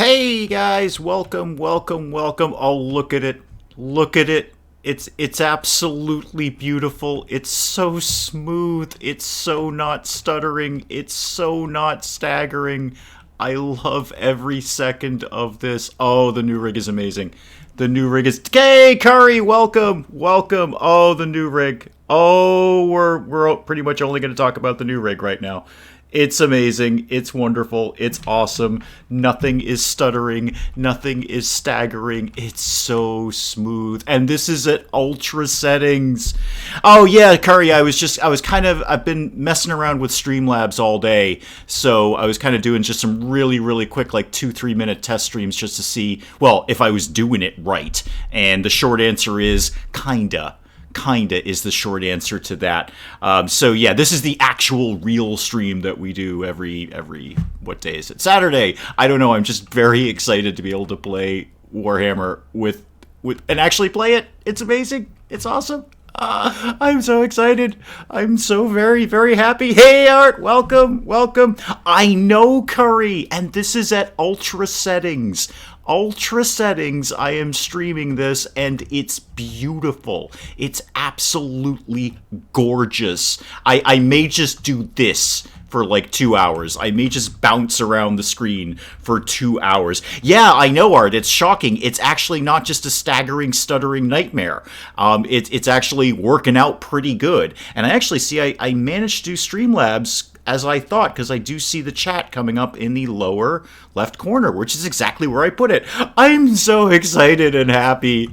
Hey guys, welcome. Oh, look at it. Look at it. It's absolutely beautiful. It's so smooth. It's so not stuttering. It's so not staggering. I love every second of this. Oh, the new rig is amazing. The new rig is Hey Curry, welcome. Oh, the new rig. Oh, we're pretty much only going to talk about the new rig right now. It's amazing. It's wonderful. It's awesome. Nothing is stuttering. Nothing is staggering. It's so smooth. And this is at ultra settings. Oh yeah, Curry, I've been messing around with Streamlabs all day. So I was kind of doing just some really quick, like 2-3 minute test streams just to see, well, if I was doing it right. And the short answer is kinda is the short answer to that. So yeah, this is the actual real stream that we do every what day is it? Saturday. I don't know. I'm just very excited to be able to play Warhammer with and actually play it. It's amazing. It's awesome. I'm so excited. I'm so very happy. Hey Art, welcome. I know Curry, and this is at ultra settings. I am streaming this, and it's beautiful. It's absolutely gorgeous. I may just do this for like 2 hours. I may just bounce around the screen for 2 hours. Yeah, I know, Art. It's shocking. It's actually not just a staggering, stuttering nightmare. It's actually working out pretty good. And I actually see I managed to do Streamlabs as I thought, because I do see the chat coming up in the lower left corner, which is exactly where I put it. I'm so excited and happy.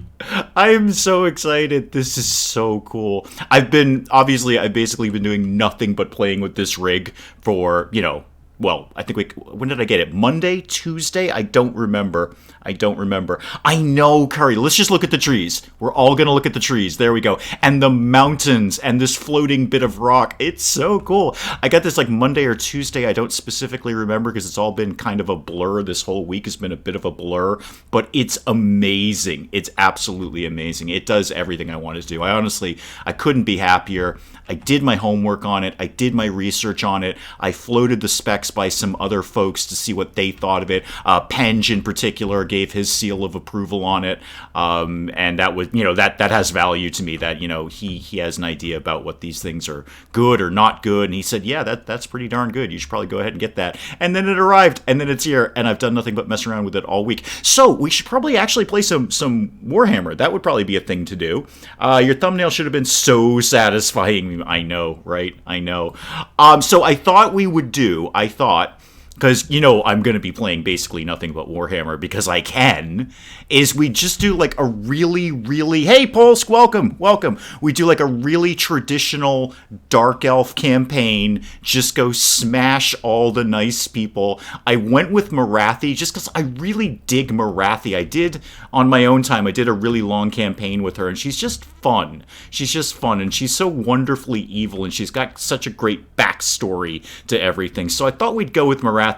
I'm so excited. This is so cool. I've basically been doing nothing but playing with this rig for, well, I think when did I get it? Monday? Tuesday? I don't remember. I know, Curry. Let's just look at the trees. We're all going to look at the trees. There we go. And the mountains and this floating bit of rock. It's so cool. I got this like Monday or Tuesday. I don't specifically remember because it's all been kind of a blur. This whole week has been a bit of a blur. But it's amazing. It's absolutely amazing. It does everything I want to do. I couldn't be happier. I did my homework on it. I did my research on it. I floated the specs by some other folks to see what they thought of it. Penge in particular gave his seal of approval on it, and that was that has value to me. That he has an idea about what these things are good or not good, and he said, yeah, that's pretty darn good. You should probably go ahead and get that. And then it arrived, and then it's here, and I've done nothing but mess around with it all week. So we should probably actually play some Warhammer. That would probably be a thing to do. Your thumbnail should have been so satisfying. I know, right? I know. So I thought we would do. Because, I'm going to be playing basically nothing but Warhammer because I can, is we just do like a really, hey, Polsk, welcome. We do like a really traditional Dark Elf campaign, just go smash all the nice people. I went with Marathi just because I really dig Marathi. I did, on my own time, I did a really long campaign with her, and she's just fun. And she's so wonderfully evil, and she's got such a great backstory to everything. So I thought we'd go with Marathi.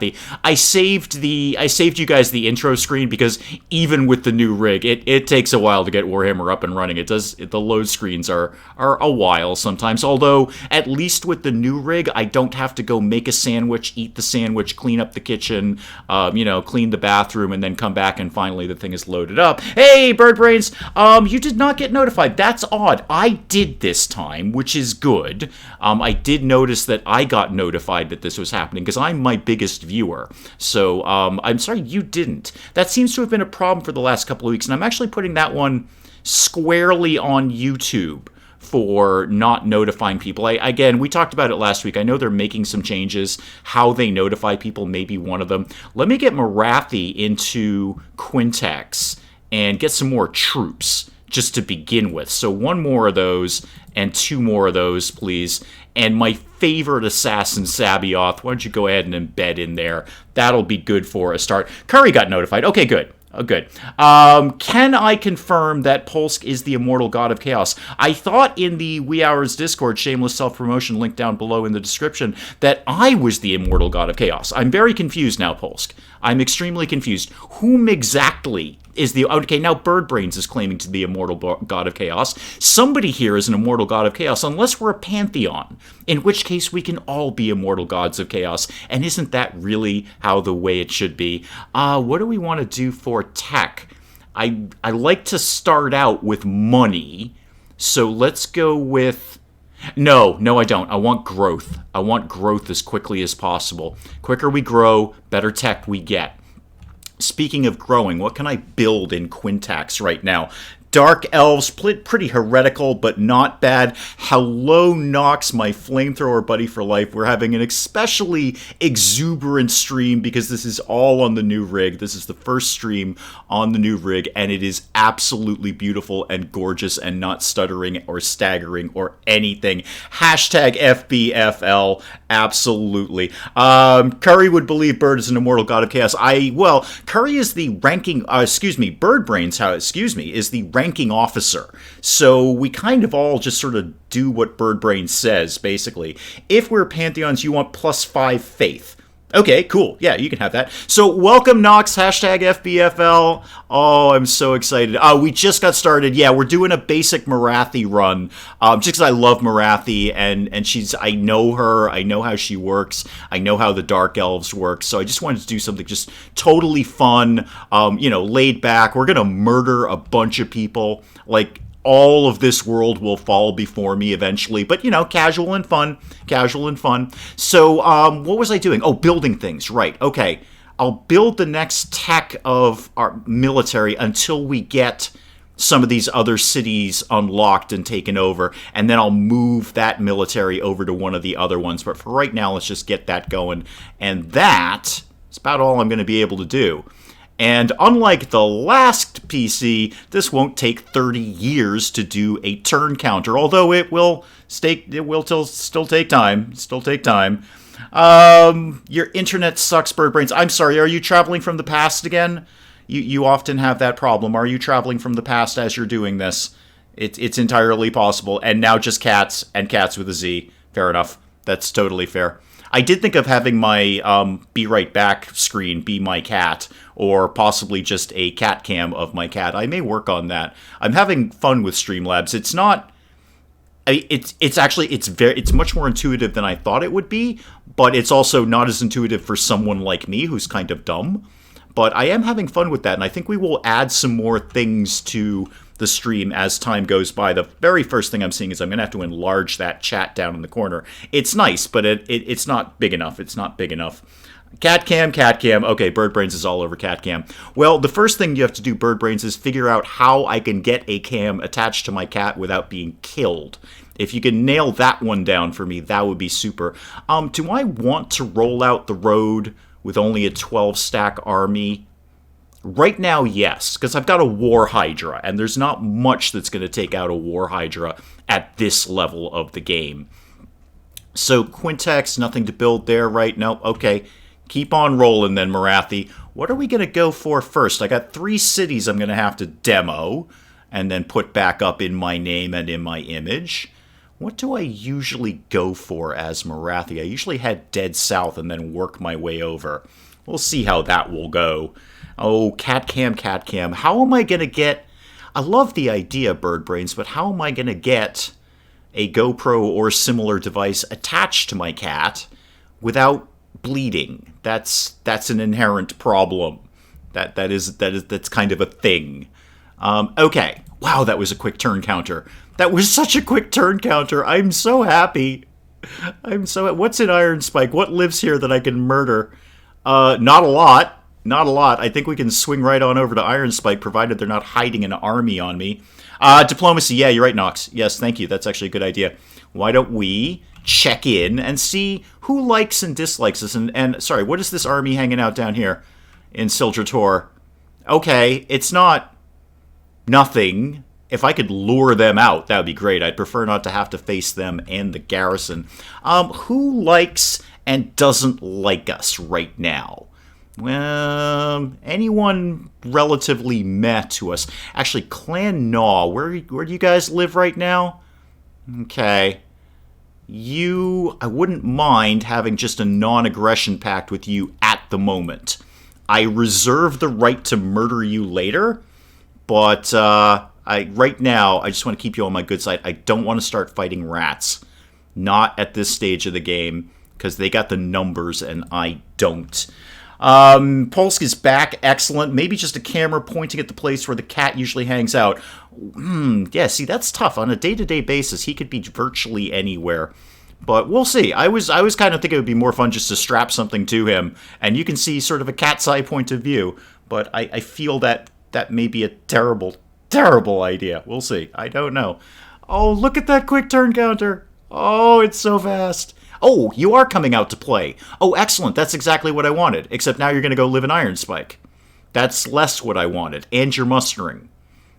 I saved you guys the intro screen because even with the new rig, it takes a while to get Warhammer up and running. The load screens are a while sometimes. Although at least with the new rig, I don't have to go make a sandwich, eat the sandwich, clean up the kitchen, clean the bathroom, and then come back and finally the thing is loaded up. Hey, Bird Brains, you did not get notified. That's odd. I did this time, which is good. I did notice that I got notified that this was happening because I'm my biggest viewer. So I'm sorry you didn't. That seems to have been a problem for the last couple of weeks, and I'm actually putting that one squarely on YouTube for not notifying people. Again, we talked about it last week. I know they're making some changes. How they notify people may be one of them. Let me get Marathi into Quintex and get some more troops just to begin with. So one more of those and 2 more of those, please. And my favorite assassin, Sabioth, why don't you go ahead and embed in there? That'll be good for a start. Curry got notified. Okay, good. Oh, good. Can I confirm that Polsk is the immortal god of chaos? I thought in the Wee Hours Discord, shameless self-promotion link down below in the description, that I was the immortal god of chaos. I'm very confused now, Polsk. I'm extremely confused. Whom exactly is the... Okay, now Birdbrains is claiming to be immortal god of chaos. Somebody here is an immortal god of chaos, unless we're a pantheon, in which case we can all be immortal gods of chaos. And isn't that really how the way it should be? What do we want to do for tech? I like to start out with money, so let's go with... No, I don't. I want growth. I want growth as quickly as possible. Quicker we grow, better tech we get. Speaking of growing, what can I build in Quintax right now? Dark Elves, pretty heretical, but not bad. Hello, Nox, my flamethrower buddy for life. We're having an especially exuberant stream because this is all on the new rig. This is the first stream on the new rig, and it is absolutely beautiful and gorgeous and not stuttering or staggering or anything. Hashtag FBFL, absolutely. Curry would believe Bird is an immortal god of chaos. Well, Curry is the ranking, Birdbrains, is the ranking officer. So we kind of all just sort of do what Birdbrains says, basically. If we're Pantheons, you want +5 faith. Okay, cool. Yeah, you can have that. So welcome, Nox, hashtag FBFL. Oh, I'm so excited. We just got started. Yeah, we're doing a basic Morathi run. Just because I love Morathi, and I know her. I know how she works. I know how the Dark Elves work. So I just wanted to do something just totally fun, laid back. We're going to murder a bunch of people. Like, all of this world will fall before me eventually, but, casual and fun. So, what was I doing? Oh, building things, right. Okay, I'll build the next tech of our military until we get some of these other cities unlocked and taken over, and then I'll move that military over to one of the other ones. But for right now, let's just get that going, and that is about all I'm going to be able to do. And unlike the last PC, this won't take 30 years to do a turn counter, although it will still take time. Your internet sucks, Birdbrains. I'm sorry, are you traveling from the past again? You often have that problem. Are you traveling from the past as you're doing this? It's entirely possible. And now just cats, and cats with a Z. Fair enough. That's totally fair. I did think of having my be right back screen be my cat, or possibly just a cat cam of my cat. I may work on that. I'm having fun with Streamlabs. It's not... It's much more intuitive than I thought it would be, but it's also not as intuitive for someone like me who's kind of dumb. But I am having fun with that, and I think we will add some more things to the stream as time goes by. The very first thing I'm seeing is I'm going to have to enlarge that chat down in the corner. It's nice, but it's not big enough. Cat cam. Okay, Birdbrains is all over cat cam. Well, the first thing you have to do, Birdbrains, is figure out how I can get a cam attached to my cat without being killed. If you can nail that one down for me, that would be super. Do I want to roll out the road with only a 12-stack army? Right now, yes, because I've got a War Hydra, and there's not much that's going to take out a War Hydra at this level of the game. So, Quintax, nothing to build there, right? No, okay. Keep on rolling then, Morathi. What are we going to go for first? I got 3 cities I'm going to have to demo, and then put back up in my name and in my image. What do I usually go for as Morathi? I usually head dead south and then work my way over. We'll see how that will go. Oh, cat cam. How am I going to get... I love the idea, Birdbrains, but how am I going to get a GoPro or similar device attached to my cat without bleeding? That's an inherent problem. That's kind of a thing. Okay. Wow, that was a quick turn counter. That was such a quick turn counter. I'm so happy. What's in Iron Spike? What lives here that I can murder? Not a lot. I think we can swing right on over to Iron Spike, provided they're not hiding an army on me. Diplomacy. Yeah, you're right, Nox. Yes, thank you. That's actually a good idea. Why don't we check in and see who likes and dislikes us? And sorry, what is this army hanging out down here in Sildrator? Okay, it's not nothing. If I could lure them out, that would be great. I'd prefer not to have to face them and the garrison. Who likes and doesn't like us right now? Well, anyone relatively meh to us. Actually, Clan Gnaw, where do you guys live right now? Okay. I wouldn't mind having just a non-aggression pact with you at the moment. I reserve the right to murder you later, but right now, I just want to keep you on my good side. I don't want to start fighting rats. Not at this stage of the game, because they got the numbers and I don't. Polsk is back. Excellent. Maybe just a camera pointing at the place where the cat usually hangs out. Yeah, see, that's tough. On a day-to-day basis, he could be virtually anywhere. But we'll see. I was kind of thinking it would be more fun just to strap something to him, and you can see sort of a cat's eye point of view. But I feel that may be a terrible, terrible idea. We'll see. I don't know. Oh, look at that quick turn counter. Oh, it's so fast. Oh, you are coming out to play. Oh, excellent. That's exactly what I wanted. Except now you're going to go live in Iron Spike. That's less what I wanted. And you're mustering.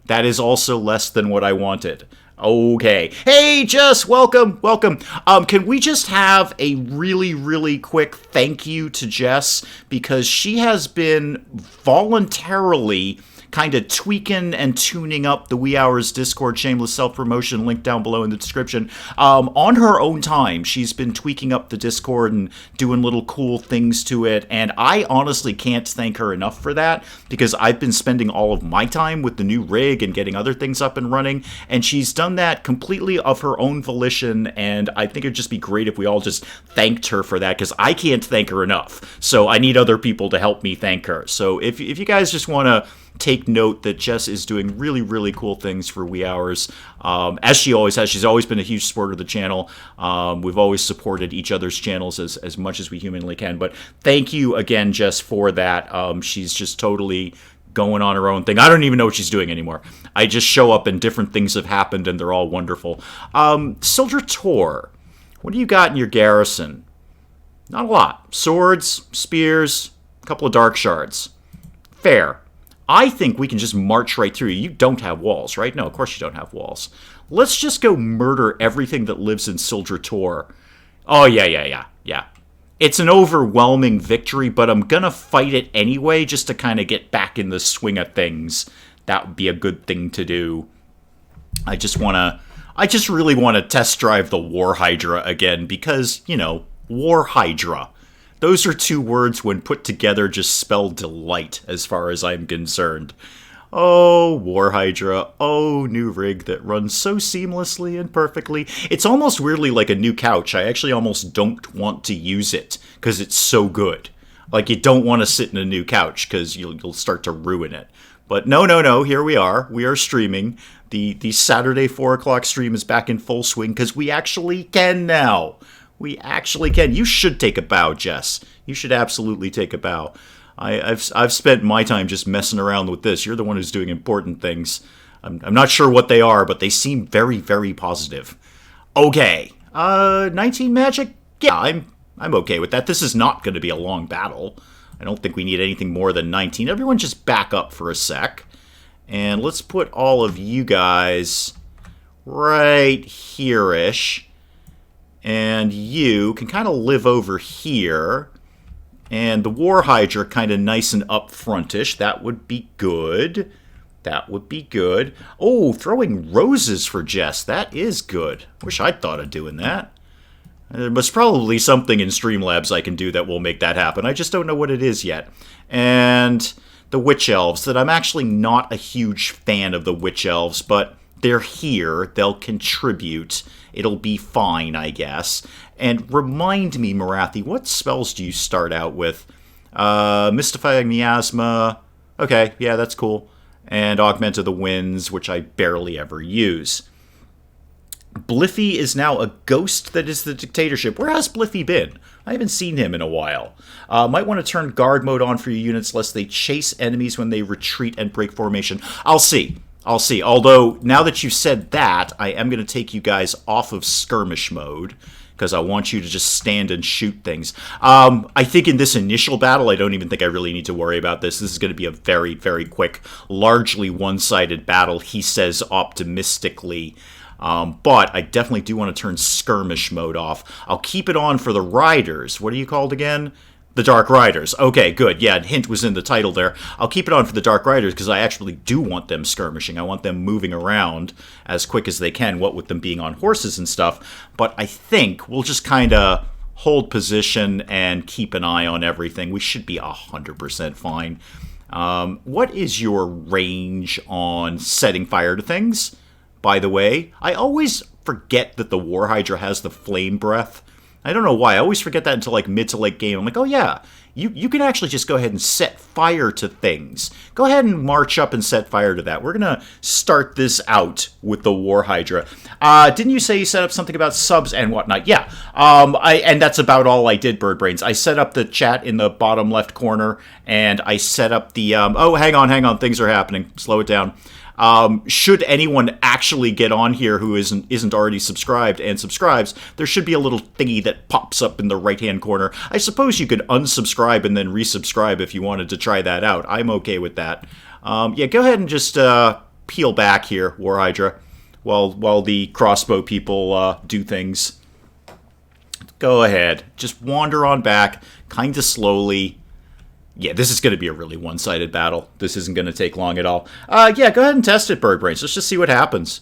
That is also less than what I wanted. Okay. Hey, Jess, welcome. Can we just have a really, really quick thank you to Jess? Because she has been voluntarily kind of tweaking and tuning up the Wee Hours Discord, shameless self-promotion, link down below in the description. On her own time, she's been tweaking up the Discord and doing little cool things to it, and I honestly can't thank her enough for that, because I've been spending all of my time with the new rig and getting other things up and running, and she's done that completely of her own volition, and I think it'd just be great if we all just thanked her for that, because I can't thank her enough, so I need other people to help me thank her. So if you guys just want to take note that Jess is doing really, really cool things for Wee Hours, as she always has. She's always been a huge supporter of the channel. We've always supported each other's channels as much as we humanly can. But thank you again, Jess, for that. She's just totally going on her own thing. I don't even know what she's doing anymore. I just show up and different things have happened and they're all wonderful. Soldier Tor, what do you got in your garrison? Not a lot. Swords, spears, a couple of dark shards. Fair. I think we can just march right through. You don't have walls, right? No, of course you don't have walls. Let's just go murder everything that lives in Soldier Tor. Oh, yeah. It's an overwhelming victory, but I'm gonna fight it anyway just to kind of get back in the swing of things. That would be a good thing to do. I just really want to test drive the War Hydra again because, you know, War Hydra. Those are two words when put together just spell delight as far as I'm concerned. Oh, War Hydra. Oh, new rig that runs so seamlessly and perfectly. It's almost weirdly like a new couch. I actually almost don't want to use it because it's so good. Like, you don't want to sit in a new couch because you'll start to ruin it. But no, here we are. We are streaming. The Saturday 4 o'clock stream is back in full swing because we actually can now. We actually can. You should take a bow, Jess. You should absolutely take a bow. I've spent my time just messing around with this. You're the one who's doing important things. I'm not sure what they are, but they seem very, very positive. Okay. 19 magic? Yeah, I'm okay with that. This is not going to be a long battle. I don't think we need anything more than 19. Everyone just back up for a sec. And let's put all of you guys right here-ish. And you can kind of live over here. And the War Hydra kind of nice and up frontish. That would be good. That would be good. Oh, throwing roses for Jess. That is good. Wish I'd thought of doing that. There's probably something in Streamlabs I can do that will make that happen. I just don't know what it is yet. And the Witch Elves. That I'm actually not a huge fan of the Witch Elves, but they're here. They'll contribute. It'll be fine, I guess. And remind me, Marathi, what spells do you start out with? Mystifying Miasma. Okay, yeah, that's cool. And Augment of the Winds, which I barely ever use. Bliffy is now a ghost that is the dictatorship. Where has Bliffy been? I haven't seen him in a while. Might want to turn guard mode on for your units lest they chase enemies when they retreat and break formation. I'll see. Although, now that you've said that, I am going to take you guys off of skirmish mode, because I want you to just stand and shoot things. I think in this initial battle, I don't even think I really need to worry about this. This is going to be a very, very quick, largely one-sided battle, he says optimistically. But I definitely do want to turn skirmish mode off. I'll keep it on for the riders. What are you called again? The Dark Riders. Okay, good. Yeah, hint was in the title there. I'll keep it on for the Dark Riders because I actually do want them skirmishing. I want them moving around as quick as they can, what with them being on horses and stuff. But I think we'll just kind of hold position and keep an eye on everything. We should be 100% fine. What is your range on setting fire to things? By the way, I always forget that the War Hydra has the flame breath. I don't know why. I always forget that until like mid to late game. I'm like, oh yeah, you can actually just go ahead and set fire to things. Go ahead and march up and set fire to that. We're going to start this out with the War Hydra. Didn't you say you set up something about subs and whatnot? Yeah. And that's about all I did, Birdbrains. I set up the chat in the bottom left corner, and I set up the... oh, hang on. Things are happening. Slow it down. Should anyone actually get on here who isn't already subscribed and subscribes, there should be a little thingy that pops up in the right-hand corner. I suppose you could unsubscribe and then resubscribe if you wanted to try that out. I'm okay with that. Yeah, go ahead and just peel back here, War Hydra, while the crossbow people do things. Go ahead. Just wander on back, kind of slowly. Yeah, this is going to be a really one-sided battle. This isn't going to take long at all. Yeah, go ahead and test it, Birdbrains. Let's just see what happens.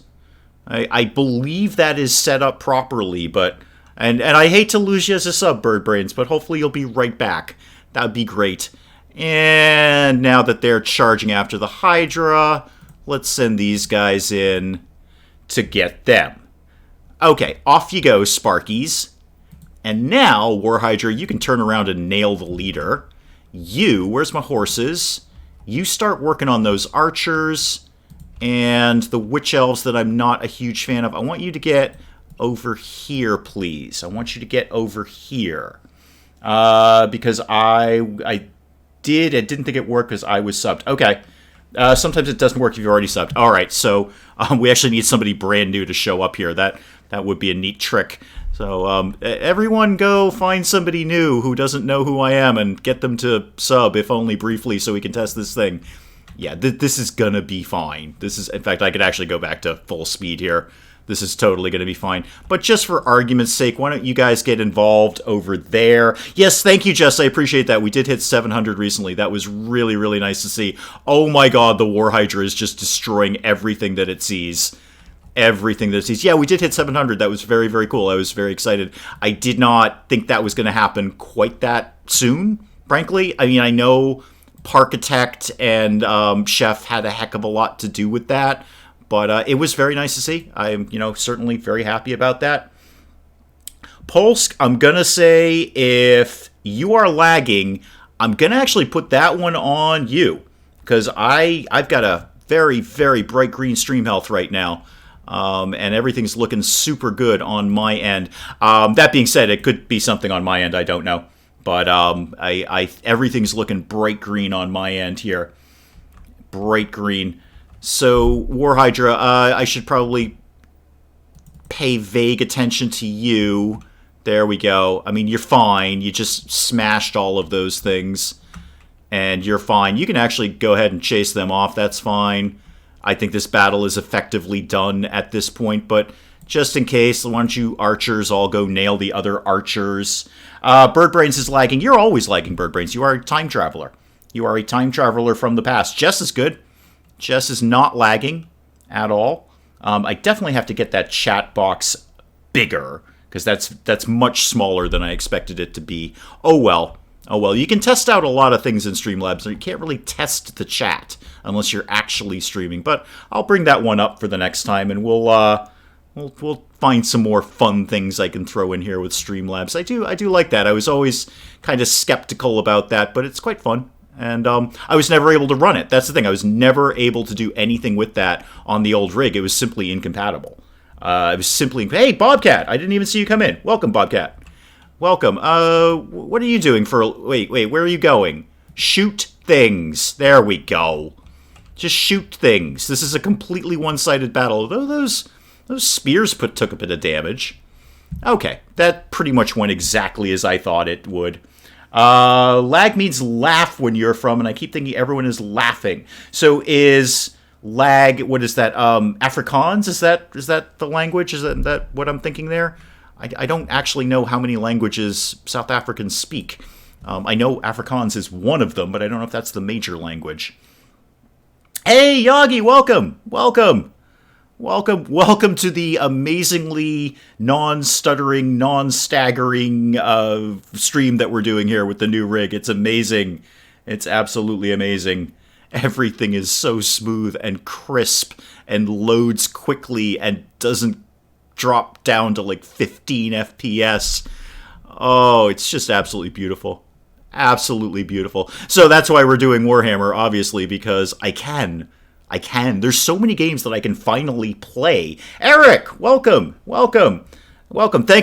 I believe that is set up properly, but... And I hate to lose you as a sub, Birdbrains, but hopefully you'll be right back. That would be great. And now that they're charging after the Hydra, let's send these guys in to get them. Okay, off you go, Sparkies. And now, War Hydra, you can turn around and nail the leader. Where's my horses? You start working on those archers and the witch elves that I'm not a huge fan of. I want you to get over here, please. I want you to get over here. Because I didn't think it worked because I was subbed. Okay. Sometimes it doesn't work if you're already subbed. Alright, so we actually need somebody brand new to show up here. That would be a neat trick. So, everyone go find somebody new who doesn't know who I am and get them to sub, if only briefly, so we can test this thing. Yeah, this is gonna be fine. In fact, I could actually go back to full speed here. This is totally gonna be fine. But just for argument's sake, why don't you guys get involved over there? Yes, thank you, Jess. I appreciate that. We did hit 700 recently. That was really, really nice to see. Oh my god, the War Hydra is just destroying everything that it sees. Everything that it sees. Yeah, we did hit 700. That was very, very cool. I was very excited. I did not think that was going to happen quite that soon, frankly. I mean, I know Parkitect and Chef had a heck of a lot to do with that, but it was very nice to see. I'm, certainly very happy about that. Polsk, I'm going to say if you are lagging, I'm going to actually put that one on you, because I've got a very, very bright green stream health right now. And everything's looking super good on my end. That being said, it could be something on my end, I don't know. But everything's looking bright green on my end here. Bright green. So, War Hydra, I should probably pay vague attention to you. There we go. I mean, you're fine. You just smashed all of those things. And you're fine. You can actually go ahead and chase them off. That's fine. I think this battle is effectively done at this point, but just in case, why don't you archers all go nail the other archers? Birdbrains is lagging. You're always lagging, Birdbrains. You are a time traveler. You are a time traveler from the past. Jess is good. Jess is not lagging at all. I definitely have to get that chat box bigger, because that's much smaller than I expected it to be. Oh well. Oh well, you can test out a lot of things in Streamlabs, so you can't really test the chat unless you're actually streaming. But I'll bring that one up for the next time, and we'll find some more fun things I can throw in here with Streamlabs. I do like that. I was always kind of skeptical about that, but it's quite fun. And I was never able to run it. That's the thing. I was never able to do anything with that on the old rig. It was simply incompatible. It was simply, hey, Bobcat! I didn't even see you come in. Welcome, Bobcat. Welcome. What are you doing for... Wait, where are you going? Shoot things. There we go. Just shoot things. This is a completely one-sided battle. Although those spears took a bit of damage. Okay, that pretty much went exactly as I thought it would. Lag means laugh when you're from, and I keep thinking everyone is laughing. So is lag... What is that? Afrikaans? Is that the language? Is that what I'm thinking there? I don't actually know how many languages South Africans speak. I know Afrikaans is one of them, but I don't know if that's the major language. Hey, Yagi, welcome! Welcome! Welcome to the amazingly non-stuttering, non-staggering stream that we're doing here with the new rig. It's amazing. It's absolutely amazing. Everything is so smooth and crisp and loads quickly and doesn't drop down to like 15 FPS. Oh, it's just absolutely beautiful. Absolutely beautiful. So that's why we're doing Warhammer, obviously, because I can. There's so many games that I can finally play. Eric, welcome. Thank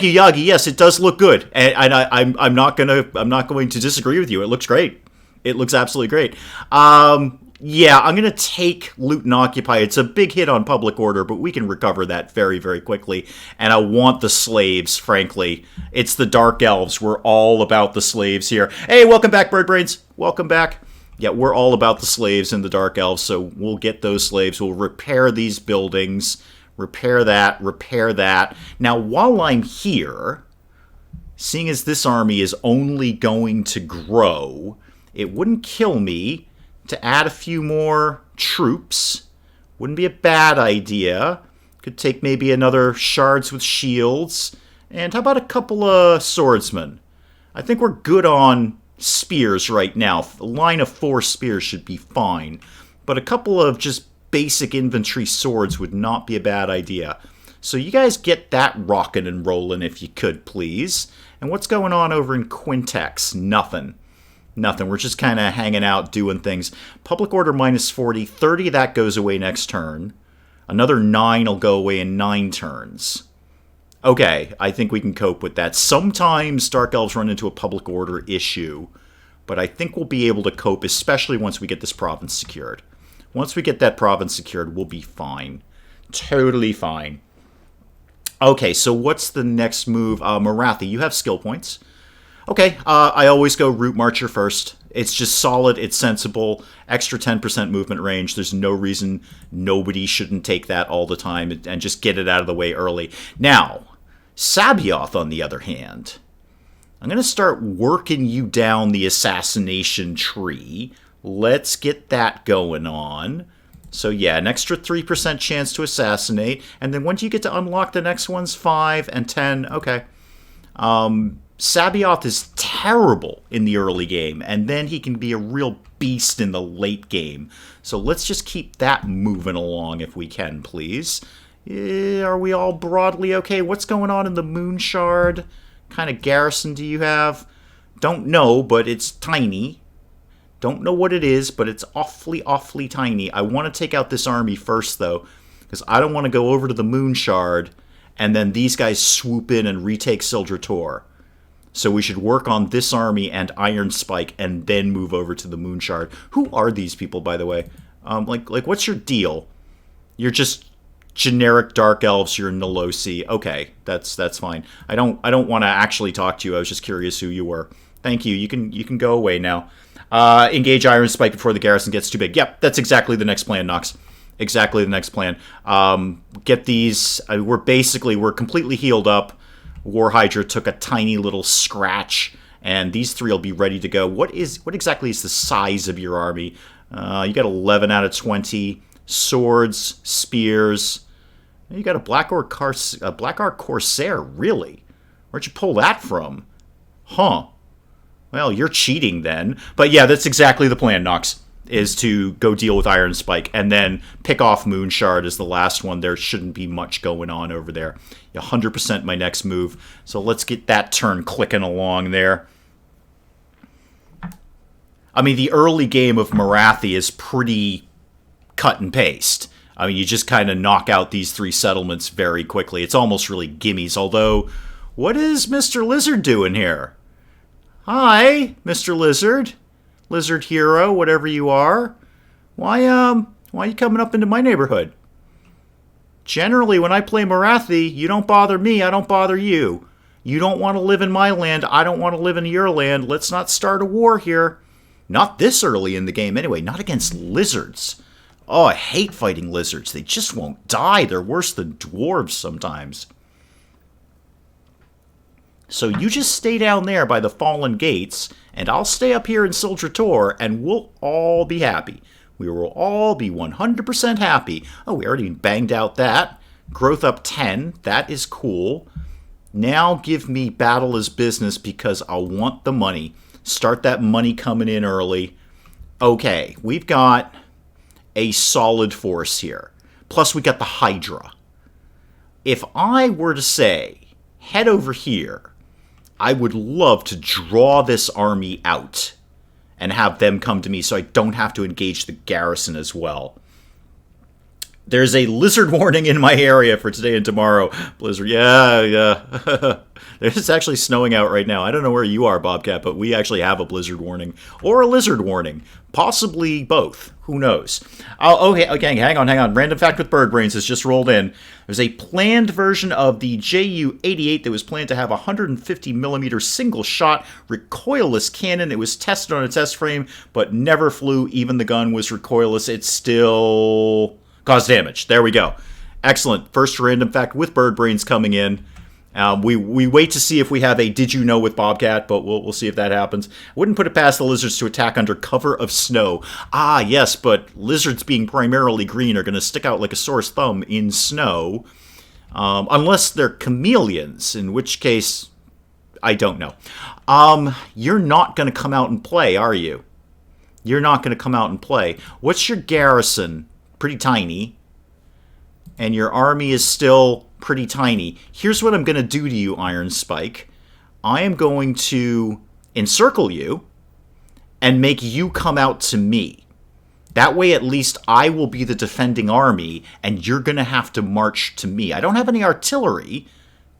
you, Yagi. Yes, it does look good, and I'm not going to disagree with you. It looks great. It looks absolutely great. Yeah, I'm gonna take Loot and Occupy. It's a big hit on public order, but we can recover that very, very quickly. And I want the slaves, frankly. It's the Dark Elves. We're all about the slaves here. Hey, welcome back, Bird Brains. Welcome back. Yeah, we're all about the slaves and the Dark Elves, so we'll get those slaves. We'll repair these buildings. Repair that. Now, while I'm here, seeing as this army is only going to grow, it wouldn't kill me to add a few more troops. Wouldn't be a bad idea. Could take maybe another shards with shields. And how about a couple of swordsmen? I think we're good on spears right now. A line of 4 spears should be fine. But a couple of just basic infantry swords would not be a bad idea. So you guys get that rockin' and rollin' if you could, please. And what's going on over in Quintex? Nothing. We're just kind of hanging out, doing things. Public order minus 40. 30, that goes away next turn. Another 9 will go away in 9 turns. Okay, I think we can cope with that. Sometimes Dark Elves run into a public order issue, but I think we'll be able to cope, especially once we get this province secured. Once we get that province secured, we'll be fine. Totally fine. Okay, so what's the next move? Marathi, you have skill points. Okay, I always go Route Marcher first. It's just solid, it's sensible, extra 10% movement range. There's no reason nobody shouldn't take that all the time and just get it out of the way early. Now, Sabioth, on the other hand, I'm going to start working you down the assassination tree. Let's get that going on. So yeah, an extra 3% chance to assassinate. And then once you get to unlock the next ones, 5 and 10, okay. Sabioth is terrible in the early game, and then he can be a real beast in the late game. So let's just keep that moving along if we can, please. Are we all broadly okay? What's going on in the Moon Shard? Kind of garrison do you have? Don't know, but it's tiny. Don't know what it is, but it's awfully, awfully tiny. I want to take out this army first, though, because I don't want to go over to the Moon Shard, and then these guys swoop in and retake Sildra Tor. So we should work on this army and Iron Spike and then move over to the Moon Shard. Who are these people, by the way? Like what's your deal? You're just generic Dark Elves. You're Nolosi. Okay, that's fine. I don't want to actually talk to you. I was just curious who you were. Thank you. You can go away now. Engage Iron Spike before the garrison gets too big. Yep, that's exactly the next plan, Nox. Exactly the next plan. Get these. We're completely healed up. War Hydra took a tiny little scratch, and these 3 will be ready to go. What exactly is the size of your army? You got 11 out of 20 swords, spears. You got a Black Ark Corsair, really? Where'd you pull that from? Huh. Well, you're cheating then. But yeah, that's exactly the plan, Nox, is to go deal with Iron Spike and then pick off Moon Shard as the last one. There shouldn't be much going on over there. 100% my next move. So let's get that turn clicking along there. I mean, the early game of Marathi is pretty cut and paste. I mean, you just kind of knock out these 3 settlements very quickly. It's almost really gimmies. Although, what is Mr. Lizard doing here? Hi, Mr. Lizard. Lizard hero, whatever you are. Why are you coming up into my neighborhood? Generally, when I play Marathi, you don't bother me, I don't bother you. You don't want to live in my land, I don't want to live in your land. Let's not start a war here. Not this early in the game anyway, not against lizards. Oh, I hate fighting lizards. They just won't die. They're worse than dwarves sometimes. So you just stay down there by the fallen gates, and I'll stay up here in Sildra Tor, and we'll all be happy. We will all be 100% happy. Oh, we already banged out that. Growth up 10. That is cool. Now give me battle as business because I want the money. Start that money coming in early. Okay, we've got a solid force here. Plus we got the Hydra. If I were to say, head over here, I would love to draw this army out and have them come to me so I don't have to engage the garrison as well. There's a lizard warning in my area for today and tomorrow. Blizzard, yeah. It's actually snowing out right now. I don't know where you are, Bobcat, but we actually have a blizzard warning. Or a lizard warning. Possibly both. Who knows? Okay, hang on. Random fact with bird brains has just rolled in. There's a planned version of the Ju-88 that was planned to have a 150mm single-shot recoilless cannon. It was tested on a test frame, but never flew. Even the gun was recoilless. It still caused damage. There we go. Excellent. First random fact with bird brains coming in. We wait to see if we have a did you know with Bobcat, but we'll see if that happens. Wouldn't put it past the lizards to attack under cover of snow. Ah, yes, but lizards being primarily green are going to stick out like a sore thumb in snow. Unless they're chameleons, in which case, I don't know. You're not going to come out and play, are you? You're not going to come out and play. What's your garrison? Pretty tiny. And your army is still pretty tiny. Here's what I'm going to do to you, Iron Spike. I am going to encircle you and make you come out to me. That way, at least, I will be the defending army, and you're going to have to march to me. I don't have any artillery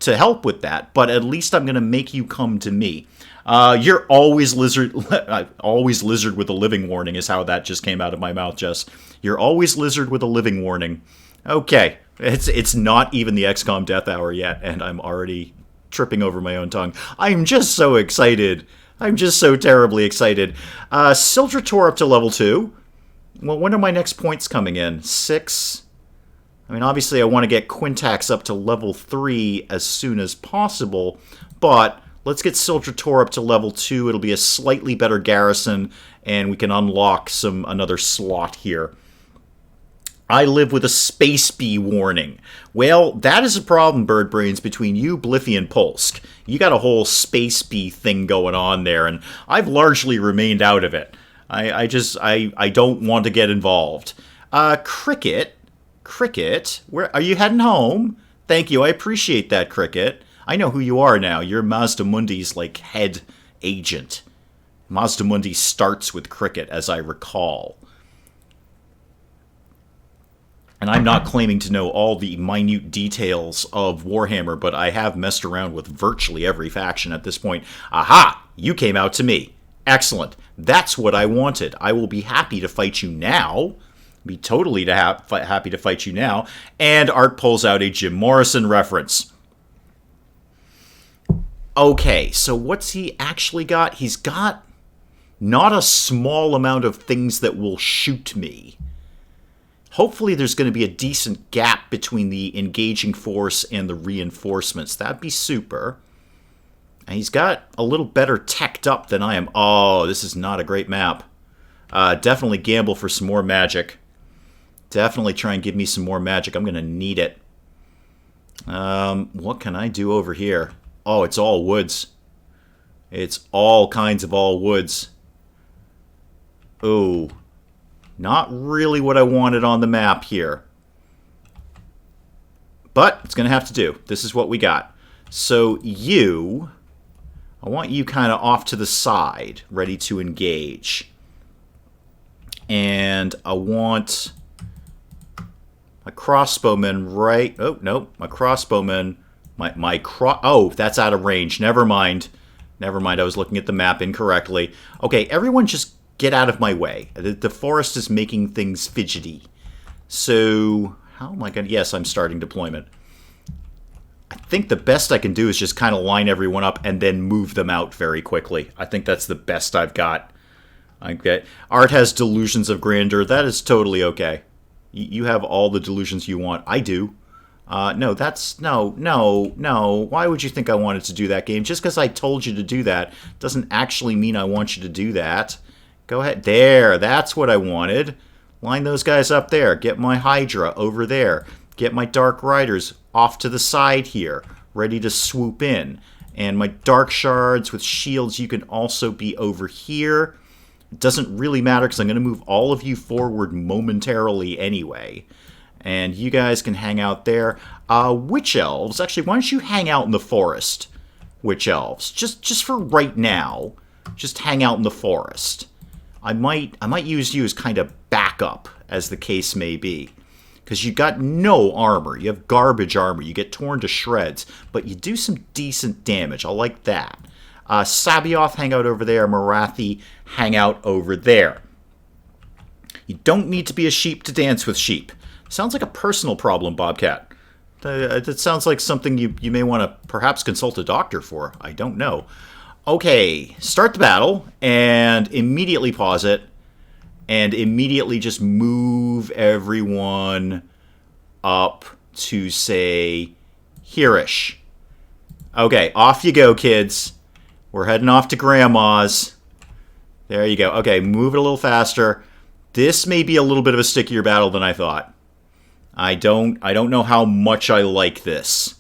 to help with that, but at least I'm going to make you come to me. You're always lizard with a living warning is how that just came out of my mouth, Jess. You're always lizard with a living warning. Okay, it's not even the XCOM Death Hour yet, and I'm already tripping over my own tongue. I'm just so excited. I'm just so terribly excited. Sildrator up to level 2. Well, when are my next points coming in? 6? I mean, obviously I want to get Quintax up to level 3 as soon as possible, but let's get Sildrator up to level 2. It'll be a slightly better garrison, and we can unlock another slot here. I live with a space bee warning. Well, that is a problem, Bird Brains, between you, Bliffy, and Polsk. You got a whole space bee thing going on there, and I've largely remained out of it. I don't want to get involved. Cricket, where are you heading home? Thank you, I appreciate that, Cricket. I know who you are now. You're Mazda Mundi's, head agent. Mazda Mundi starts with Cricket, as I recall. And I'm not claiming to know all the minute details of Warhammer, but I have messed around with virtually every faction at this point. Aha! You came out to me. Excellent. That's what I wanted. I will be happy to fight you now. Be totally happy to fight you now. And Art pulls out a Jim Morrison reference. Okay, so what's he actually got? He's got not a small amount of things that will shoot me. Hopefully there's going to be a decent gap between the engaging force and the reinforcements. That'd be super. And he's got a little better teched up than I am. Oh, this is not a great map. Definitely gamble for some more magic. Definitely try and give me some more magic. I'm going to need it. What can I do over here? Oh, it's all woods. It's all kinds of all woods. Ooh. Not really what I wanted on the map here. But it's going to have to do. This is what we got. So I want you kind of off to the side, ready to engage. And I want my crossbowmen right... Oh, no. My crossbowmen... Oh, that's out of range. Never mind. I was looking at the map incorrectly. Okay, everyone just get out of my way. The forest is making things fidgety. So, how am I going to... Yes, I'm starting deployment. I think the best I can do is just kind of line everyone up and then move them out very quickly. I think that's the best I've got. Okay. Art has delusions of grandeur. That is totally okay. You have all the delusions you want. I do. No. Why would you think I wanted to do that, game? Just because I told you to do that doesn't actually mean I want you to do that. Go ahead. There. That's what I wanted. Line those guys up there. Get my Hydra over there. Get my Dark Riders off to the side here, ready to swoop in. And my Dark Shards with shields, you can also be over here. It doesn't really matter because I'm going to move all of you forward momentarily anyway. And you guys can hang out there. Witch Elves, actually, why don't you hang out in the forest? Witch Elves, just for right now, just hang out in the forest. I might use you as kind of backup, as the case may be. Because you got no armor. You have garbage armor. You get torn to shreds. But you do some decent damage. I like that. Sabioth, hang out over there. Marathi, hang out over there. You don't need to be a sheep to dance with sheep. Sounds like a personal problem, Bobcat. That sounds like something you may want to perhaps consult a doctor for. I don't know. Okay, start the battle, and immediately pause it. And immediately just move everyone up to, say, here-ish. Okay, off you go, kids. We're heading off to Grandma's. There you go. Okay, move it a little faster. This may be a little bit of a stickier battle than I thought. I don't know how much I like this.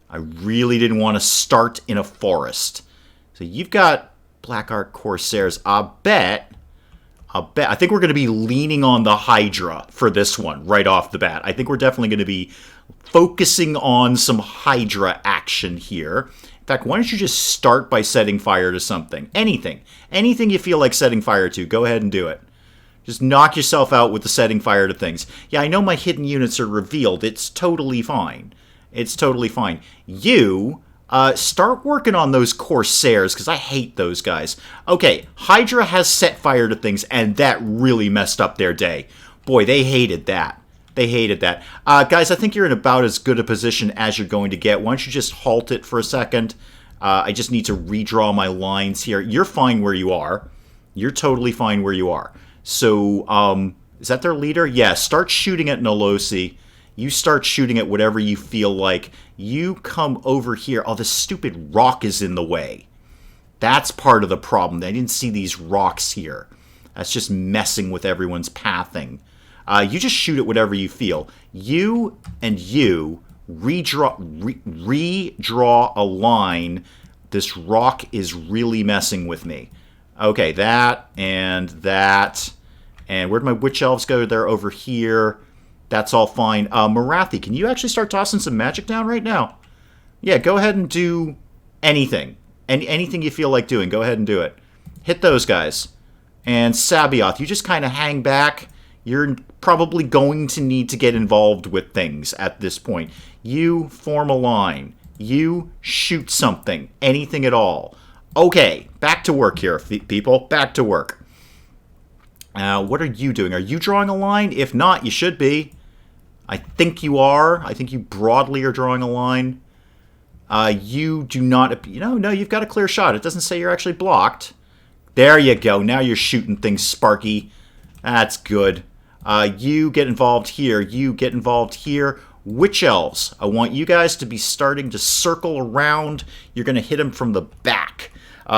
I really didn't want to start in a forest. So you've got Black Ark Corsairs. I think we're going to be leaning on the Hydra for this one right off the bat. I think we're definitely going to be focusing on some Hydra action here. In fact, why don't you just start by setting fire to something? Anything. Anything you feel like setting fire to, go ahead and do it. Just knock yourself out with the setting fire to things. Yeah, I know my hidden units are revealed. It's totally fine. It's totally fine. You... start working on those Corsairs, because I hate those guys. Okay, Hydra has set fire to things, and that really messed up their day. Boy, they hated that. They hated that. Guys, I think you're in about as good a position as you're going to get. Why don't you just halt it for a second? I just need to redraw my lines here. You're fine where you are. You're totally fine where you are. So, is that their leader? Yeah, start shooting at Nolosi. You start shooting at whatever you feel like. You come over here. Oh, this stupid rock is in the way. That's part of the problem. I didn't see these rocks here. That's just messing with everyone's pathing. You just shoot at whatever you feel. You and you redraw a line. This rock is really messing with me. Okay, that. And where'd my Witch Elves go? They're over here. That's all fine. Marathi, can you actually start tossing some magic down right now? Yeah, go ahead and do anything. Anything you feel like doing, go ahead and do it. Hit those guys. And Sabioth, you just kind of hang back. You're probably going to need to get involved with things at this point. You form a line. You shoot something. Anything at all. Okay, back to work here, people. Back to work. What are you doing? Are you drawing a line? If not, you should be. I think you are. I think you broadly are drawing a line. You do not... No, you've got a clear shot. It doesn't say you're actually blocked. There you go. Now you're shooting things, Sparky. That's good. You get involved here. You get involved here. Witch Elves. I want you guys to be starting to circle around. You're going to hit them from the back.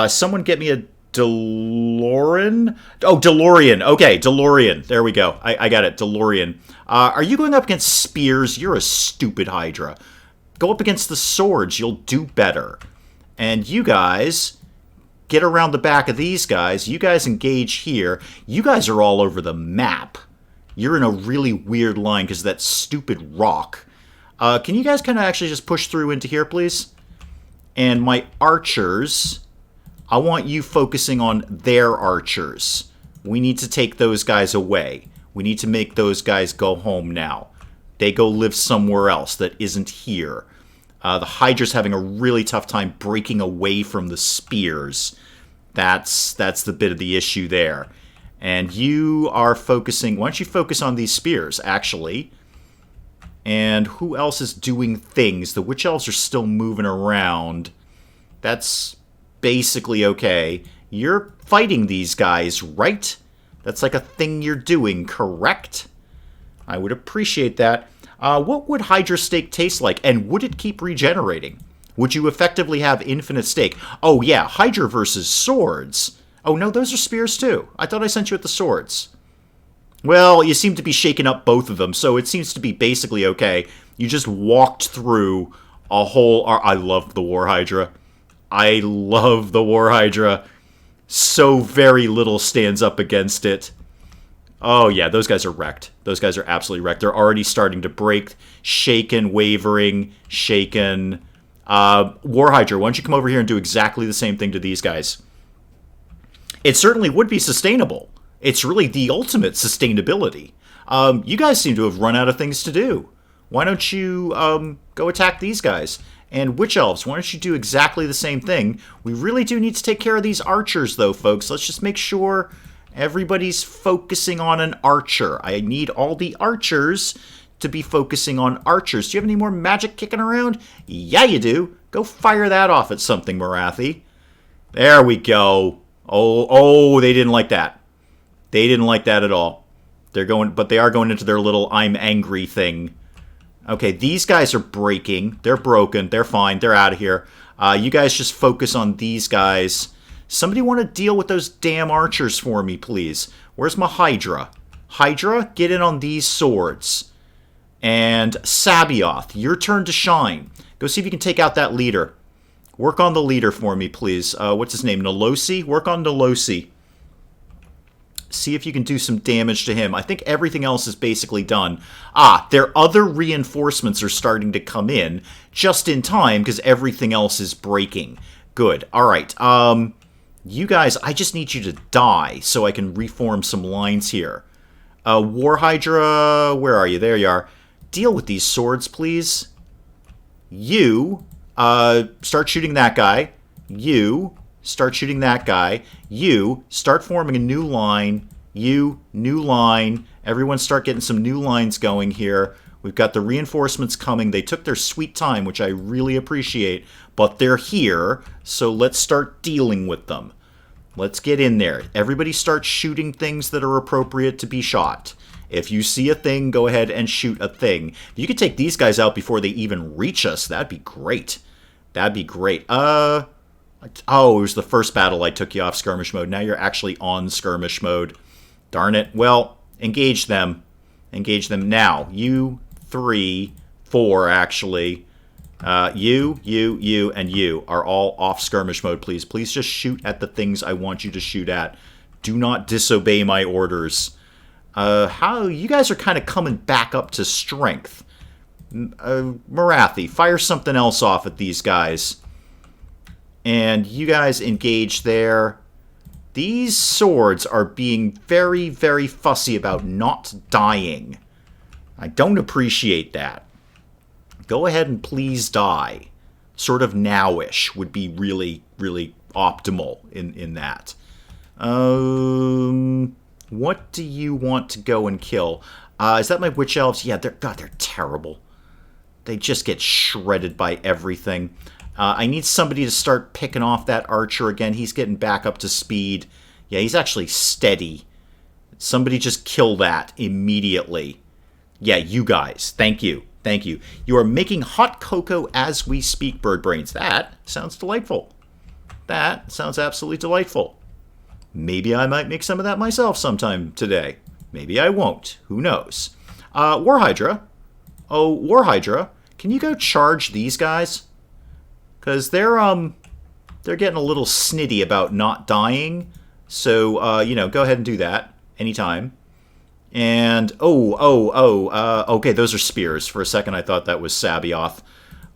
Someone get me a DeLorean? Oh, DeLorean. Okay, DeLorean. There we go. I got it. DeLorean. Are you going up against spears? You're a stupid Hydra. Go up against the swords. You'll do better. And you guys get around the back of these guys. You guys engage here. You guys are all over the map. You're in a really weird line because of that stupid rock. Can you guys kind of actually just push through into here, please? And my archers... I want you focusing on their archers. We need to take those guys away. We need to make those guys go home now. They go live somewhere else that isn't here. The Hydra's having a really tough time breaking away from the spears. That's the bit of the issue there. And you are focusing... Why don't you focus on these spears, actually? And who else is doing things? The Witch Elves are still moving around. That's... basically okay. You're fighting these guys, right? That's like a thing you're doing, correct? I would appreciate that. What would Hydra steak taste like, and would it keep regenerating? Would you effectively have infinite steak? Oh yeah, Hydra versus swords. Oh no, those are spears too. I thought I sent you with the swords. Well, you seem to be shaking up both of them, so it seems to be basically okay. You just walked through a whole... I love the War Hydra. I love the War Hydra. So very little stands up against it. Oh, yeah, those guys are wrecked. Those guys are absolutely wrecked. They're already starting to break. Shaken, wavering, shaken. War Hydra, why don't you come over here and do exactly the same thing to these guys? It certainly would be sustainable. It's really the ultimate sustainability. You guys seem to have run out of things to do. Why don't you go attack these guys? And Witch Elves, why don't you do exactly the same thing? We really do need to take care of these archers, though, folks. Let's just make sure everybody's focusing on an archer. I need all the archers to be focusing on archers. Do you have any more magic kicking around? Yeah, you do. Go fire that off at something, Morathi. There we go. Oh, they didn't like that. They didn't like that at all. But they are going into their little I'm angry thing. Okay, these guys are breaking. They're broken. They're fine. They're out of here. You guys just focus on these guys. Somebody want to deal with those damn archers for me, please? Where's my Hydra? Hydra, get in on these swords. And Sabioth, your turn to shine. Go see if you can take out that leader. Work on the leader for me, please. What's his name? Nolosi? Work on Nolosi. See if you can do some damage to him. I think everything else is basically done. Their other reinforcements are starting to come in just in time because everything else is breaking. Good. All right. You guys, I just need you to die so I can reform some lines here. War Hydra, where are you? There you are. Deal with these swords, please. You, start shooting that guy. You, start shooting that guy. You, start forming a new line. You, new line. Everyone start getting some new lines going here. We've got the reinforcements coming. They took their sweet time, which I really appreciate, but they're here, so let's start dealing with them. Let's get in there. Everybody start shooting things that are appropriate to be shot. If you see a thing, go ahead and shoot a thing. If you could take these guys out before they even reach us, that'd be great. That'd be great. Oh, it was the first battle I took you off skirmish mode. Now you're actually on skirmish mode. Darn it. Well, engage them. Engage them now. You, 3, 4, actually. You, and you are all off skirmish mode, please. Please just shoot at the things I want you to shoot at. Do not disobey my orders. How you guys are kind of coming back up to strength. Morathi, fire something else off at these guys. And you guys engage there. These swords are being very, very fussy about not dying. I don't appreciate that. Go ahead and please die. Sort of now-ish would be really, really optimal in that. What do you want to go and kill? Is that my Witch Elves? Yeah, they're terrible. They just get shredded by everything. I need somebody to start picking off that archer again. He's getting back up to speed. Yeah, he's actually steady. Somebody just kill that immediately. Yeah, you guys. Thank you. Thank you. You are making hot cocoa as we speak, Bird Brains. That sounds delightful. That sounds absolutely delightful. Maybe I might make some of that myself sometime today. Maybe I won't. Who knows? War Hydra. Oh, War Hydra. Can you go charge these guys? Because they're getting a little snitty about not dying. So, go ahead and do that anytime. And, okay, those are spears. For a second, I thought that was Sabioth.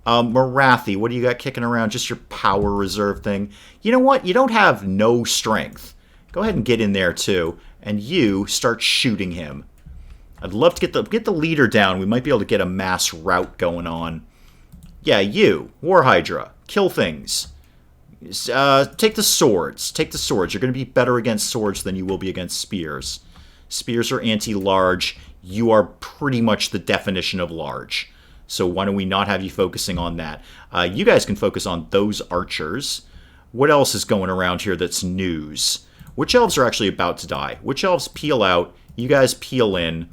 Morathi, what do you got kicking around? Just your power reserve thing. You know what? You don't have no strength. Go ahead and get in there, too. And you start shooting him. I'd love to get the leader down. We might be able to get a mass rout going on. Yeah, you, War Hydra, kill things. Take the swords. Take the swords. You're going to be better against swords than you will be against spears. Spears are anti-large. You are pretty much the definition of large. So why don't we not have you focusing on that? You guys can focus on those archers. What else is going around here that's news? Witch Elves are actually about to die. Witch Elves peel out. You guys peel in.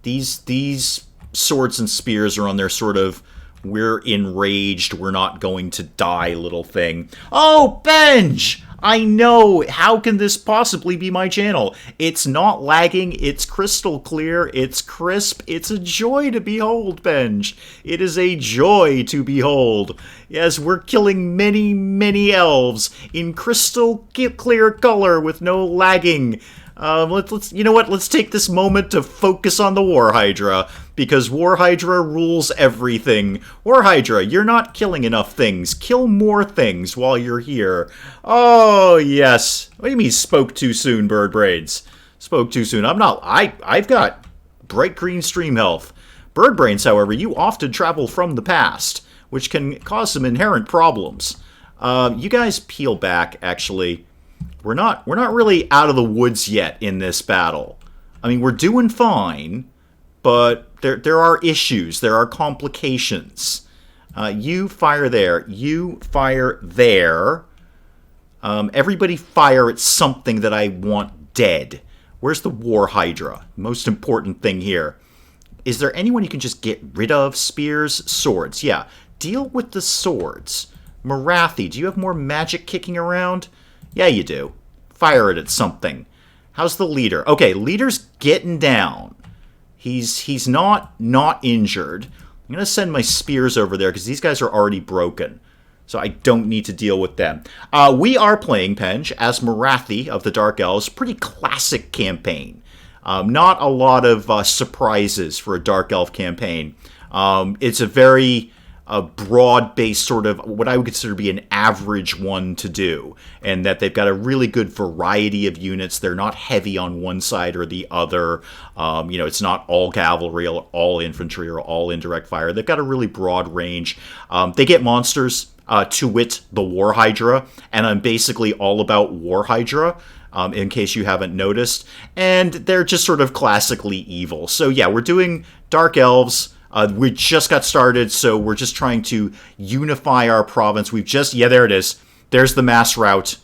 These swords and spears are on their sort of We're enraged. We're not going to die, little thing. Oh, Benj! I know! How can this possibly be my channel? It's not lagging. It's crystal clear. It's crisp. It's a joy to behold, Benj. It is a joy to behold. Yes, we're killing many, many elves in crystal clear color with no lagging. Let's you know what? Let's take this moment to focus on the War Hydra, because War Hydra rules everything. War Hydra, you're not killing enough things. Kill more things while you're here. Oh, yes. What do you mean spoke too soon, Bird Braids? Spoke too soon. I've got bright green stream health. Bird Brains, however, you often travel from the past, which can cause some inherent problems. You guys peel back, actually. We're not really out of the woods yet in this battle. I mean, we're doing fine, but there are issues. There are complications. You fire there. You fire there. Everybody fire at something that I want dead. Where's the War Hydra? Most important thing here. Is there anyone you can just get rid of? Spears, swords. Yeah, deal with the swords. Marathi, do you have more magic kicking around? Yeah, you do. Fire it at something. How's the leader? Okay, leader's getting down. He's not injured. I'm going to send my spears over there because these guys are already broken. So I don't need to deal with them. We are playing Penj as Marathi of the Dark Elves. Pretty classic campaign. Not a lot of surprises for a Dark Elf campaign. It's a very broad-based sort of what I would consider to be an average one to do, and that they've got a really good variety of units. They're not heavy on one side or the other. It's not all cavalry or all infantry or all indirect fire. They've got a really broad range. They get monsters, to wit, the War Hydra, and I'm basically all about War Hydra, in case you haven't noticed, and they're just sort of classically evil. So yeah, we're doing Dark Elves. We just got started, so we're just trying to unify our province. Yeah, there it is. There's the mass route.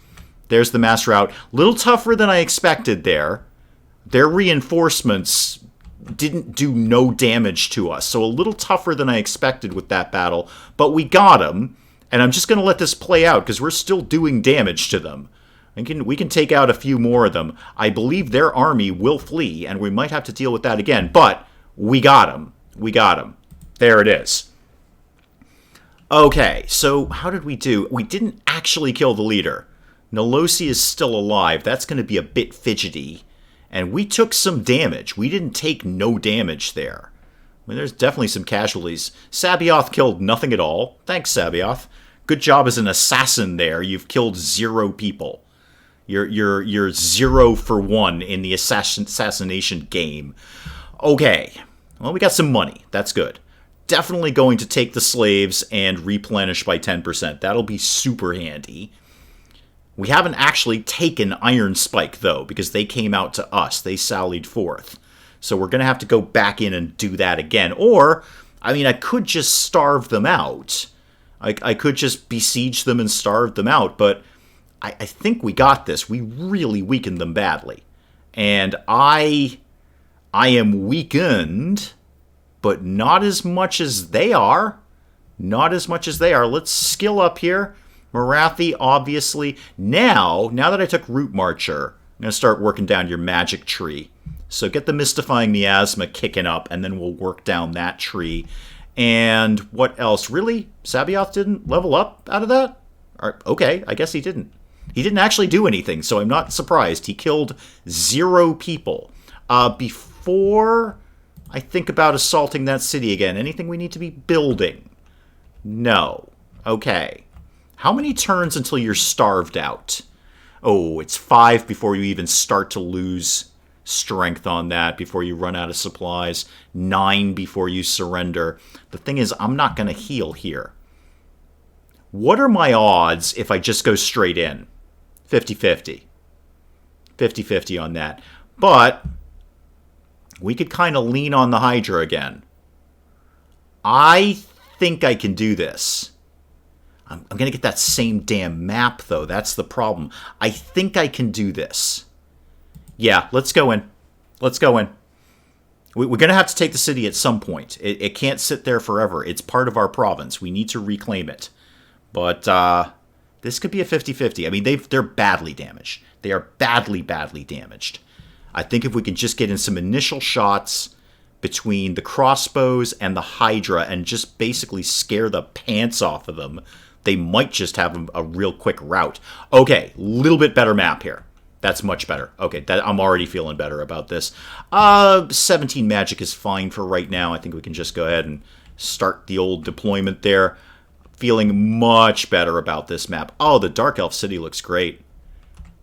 There's the mass route. Little tougher than I expected there. Their reinforcements didn't do no damage to us, so a little tougher than I expected with that battle. But we got them, and I'm just going to let this play out, because we're still doing damage to them. We can take out a few more of them. I believe their army will flee, and we might have to deal with that again, but we got them. We got him. There it is. Okay, so how did we do? We didn't actually kill the leader. Nolosi is still alive. That's going to be a bit fidgety. And we took some damage. We didn't take no damage there. I mean, there's definitely some casualties. Sabioth killed nothing at all. Thanks, Sabioth. Good job as an assassin there. You've killed 0 people. You're 0 for 1 in the assassination game. Okay. Well, we got some money. That's good. Definitely going to take the slaves and replenish by 10%. That'll be super handy. We haven't actually taken Iron Spike, though, because they came out to us. They sallied forth. So we're going to have to go back in and do that again. Or, I mean, I could just starve them out. I could just besiege them and starve them out, but I think we got this. We really weakened them badly. And I am weakened, but not as much as they are. Not as much as they are. Let's skill up here. Marathi, obviously. Now that I took Root Marcher, I'm going to start working down your magic tree. So get the Mystifying Miasma kicking up, and then we'll work down that tree. And what else? Really? Sabioth didn't level up out of that? Okay, I guess he didn't. He didn't actually do anything, so I'm not surprised. He killed 0 people. Before I think about assaulting that city again, anything we need to be building? No. Okay. How many turns until you're starved out? Oh, it's 5 before you even start to lose strength on that, before you run out of supplies. 9 before you surrender. The thing is, I'm not going to heal here. What are my odds if I just go straight in? 50-50. 50-50 on that. But we could kind of lean on the Hydra again. I think I can do this. I'm going to get that same damn map, though. That's the problem. I think I can do this. Yeah, let's go in. Let's go in. We're going to have to take the city at some point. It can't sit there forever. It's part of our province. We need to reclaim it. But this could be a 50-50. I mean, they're badly damaged. They are badly, badly damaged. I think if we can just get in some initial shots between the crossbows and the Hydra and just basically scare the pants off of them, they might just have a real quick rout. Okay, little bit better map here. That's much better. Okay, I'm already feeling better about this. 17 magic is fine for right now. I think we can just go ahead and start the old deployment there. Feeling much better about this map. Oh, the Dark Elf City looks great.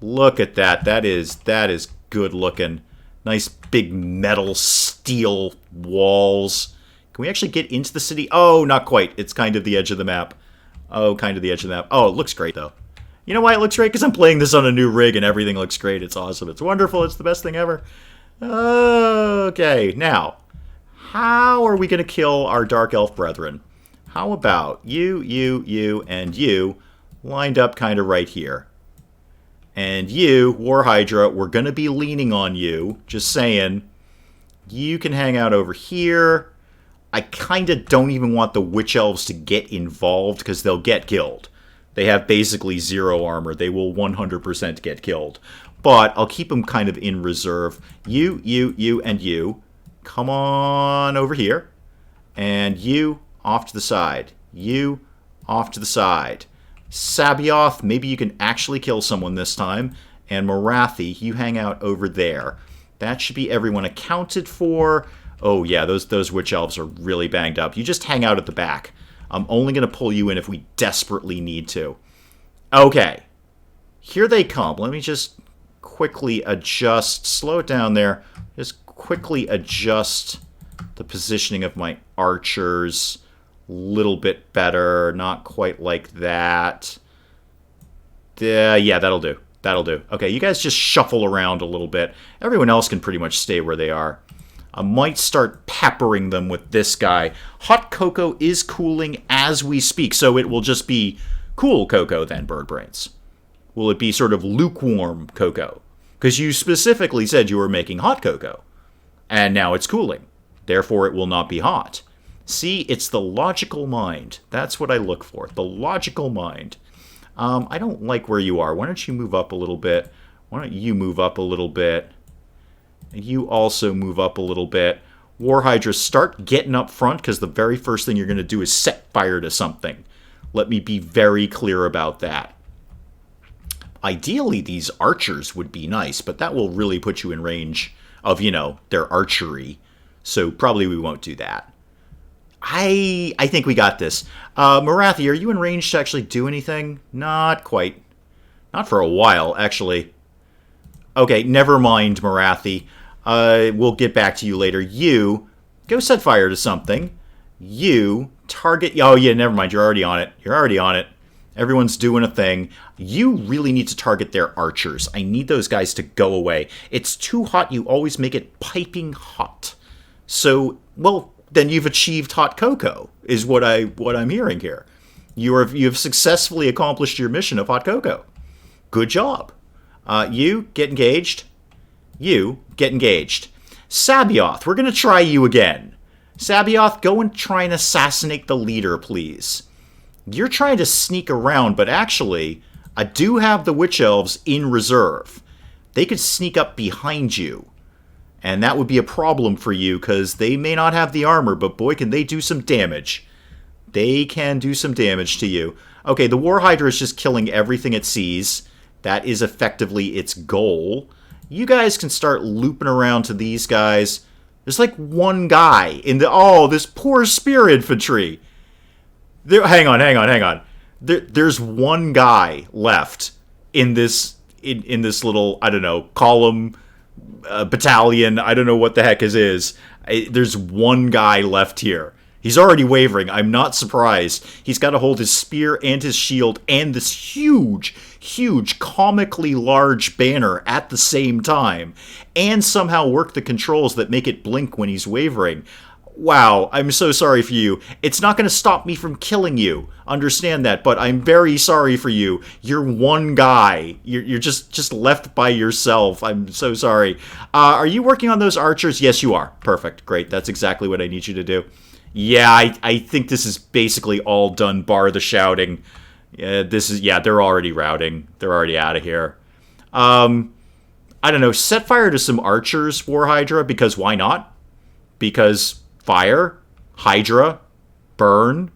Look at that. That is good looking. Nice big metal steel walls. Can we actually get into the city? Oh, not quite. It's kind of the edge of the map. Oh, kind of the edge of the map. Oh, it looks great, though. You know why it looks great? Because I'm playing this on a new rig and everything looks great. It's awesome. It's wonderful. It's the best thing ever. Okay, now, how are we going to kill our Dark Elf brethren? How about you, and you lined up kind of right here? And you, War Hydra, we're going to be leaning on you. Just saying. You can hang out over here. I kind of don't even want the Witch Elves to get involved because they'll get killed. They have basically 0 armor. They will 100% get killed. But I'll keep them kind of in reserve. You, and you. Come on over here. And you, off to the side. You, off to the side. Sabioth, maybe you can actually kill someone this time. And Morathi, you hang out over there. That should be everyone accounted for. Oh yeah, those Witch Elves are really banged up. You just hang out at the back. I'm only going to pull you in if we desperately need to. Okay. Here they come. Let me just quickly adjust. Slow it down there. Just quickly adjust the positioning of my archers. Little bit better. Not quite like that. Yeah, that'll do. That'll do. Okay, you guys just shuffle around a little bit. Everyone else can pretty much stay where they are. I might start peppering them with this guy. Hot cocoa is cooling as we speak, so it will just be cool cocoa then, Bird Brains. Will it be sort of lukewarm cocoa? Because you specifically said you were making hot cocoa. And now it's cooling. Therefore, it will not be hot. See, it's the logical mind. That's what I look for. The logical mind. I don't like where you are. Why don't you move up a little bit? Why don't you move up a little bit? And you also move up a little bit. War Hydra, start getting up front, because the very first thing you're going to do is set fire to something. Let me be very clear about that. Ideally, these archers would be nice, but that will really put you in range of, their archery. So probably we won't do that. I think we got this. Morathi, are you in range to actually do anything? Not quite. Not for a while, actually. Okay, never mind, Morathi. We'll get back to you later. You, go set fire to something. You, target... Oh, yeah, never mind. You're already on it. You're already on it. Everyone's doing a thing. You really need to target their archers. I need those guys to go away. It's too hot. You always make it piping hot. So, well, then you've achieved hot cocoa, is what I'm hearing here. You have successfully accomplished your mission of hot cocoa. Good job. You, get engaged. You, get engaged. Sabioth, we're going to try you again. Sabioth, go and try and assassinate the leader, please. You're trying to sneak around, but actually, I do have the Witch Elves in reserve. They could sneak up behind you. And that would be a problem for you, because they may not have the armor, but boy, can they do some damage. They can do some damage to you. Okay, the War Hydra is just killing everything it sees. That is effectively its goal. You guys can start looping around to these guys. There's like one guy in the... Oh, this poor spear infantry. Hang on. There's one guy left in this little, I don't know, column, battalion. I don't know what the heck it is. There's one guy left here. He's already wavering. I'm not surprised. He's got to hold his spear and his shield and this huge, comically large banner at the same time, and somehow work the controls that make it blink when he's wavering. Wow, I'm so sorry for you. It's not going to stop me from killing you. Understand that, but I'm very sorry for you. You're one guy. You're just left by yourself. I'm so sorry. Are you working on those archers? Yes, you are. Perfect. Great. That's exactly what I need you to do. Yeah, I think this is basically all done, bar the shouting. Yeah, they're already routing. They're already out of here. I don't know, set fire to some archers, War Hydra, because why not? Because fire, Hydra, burn.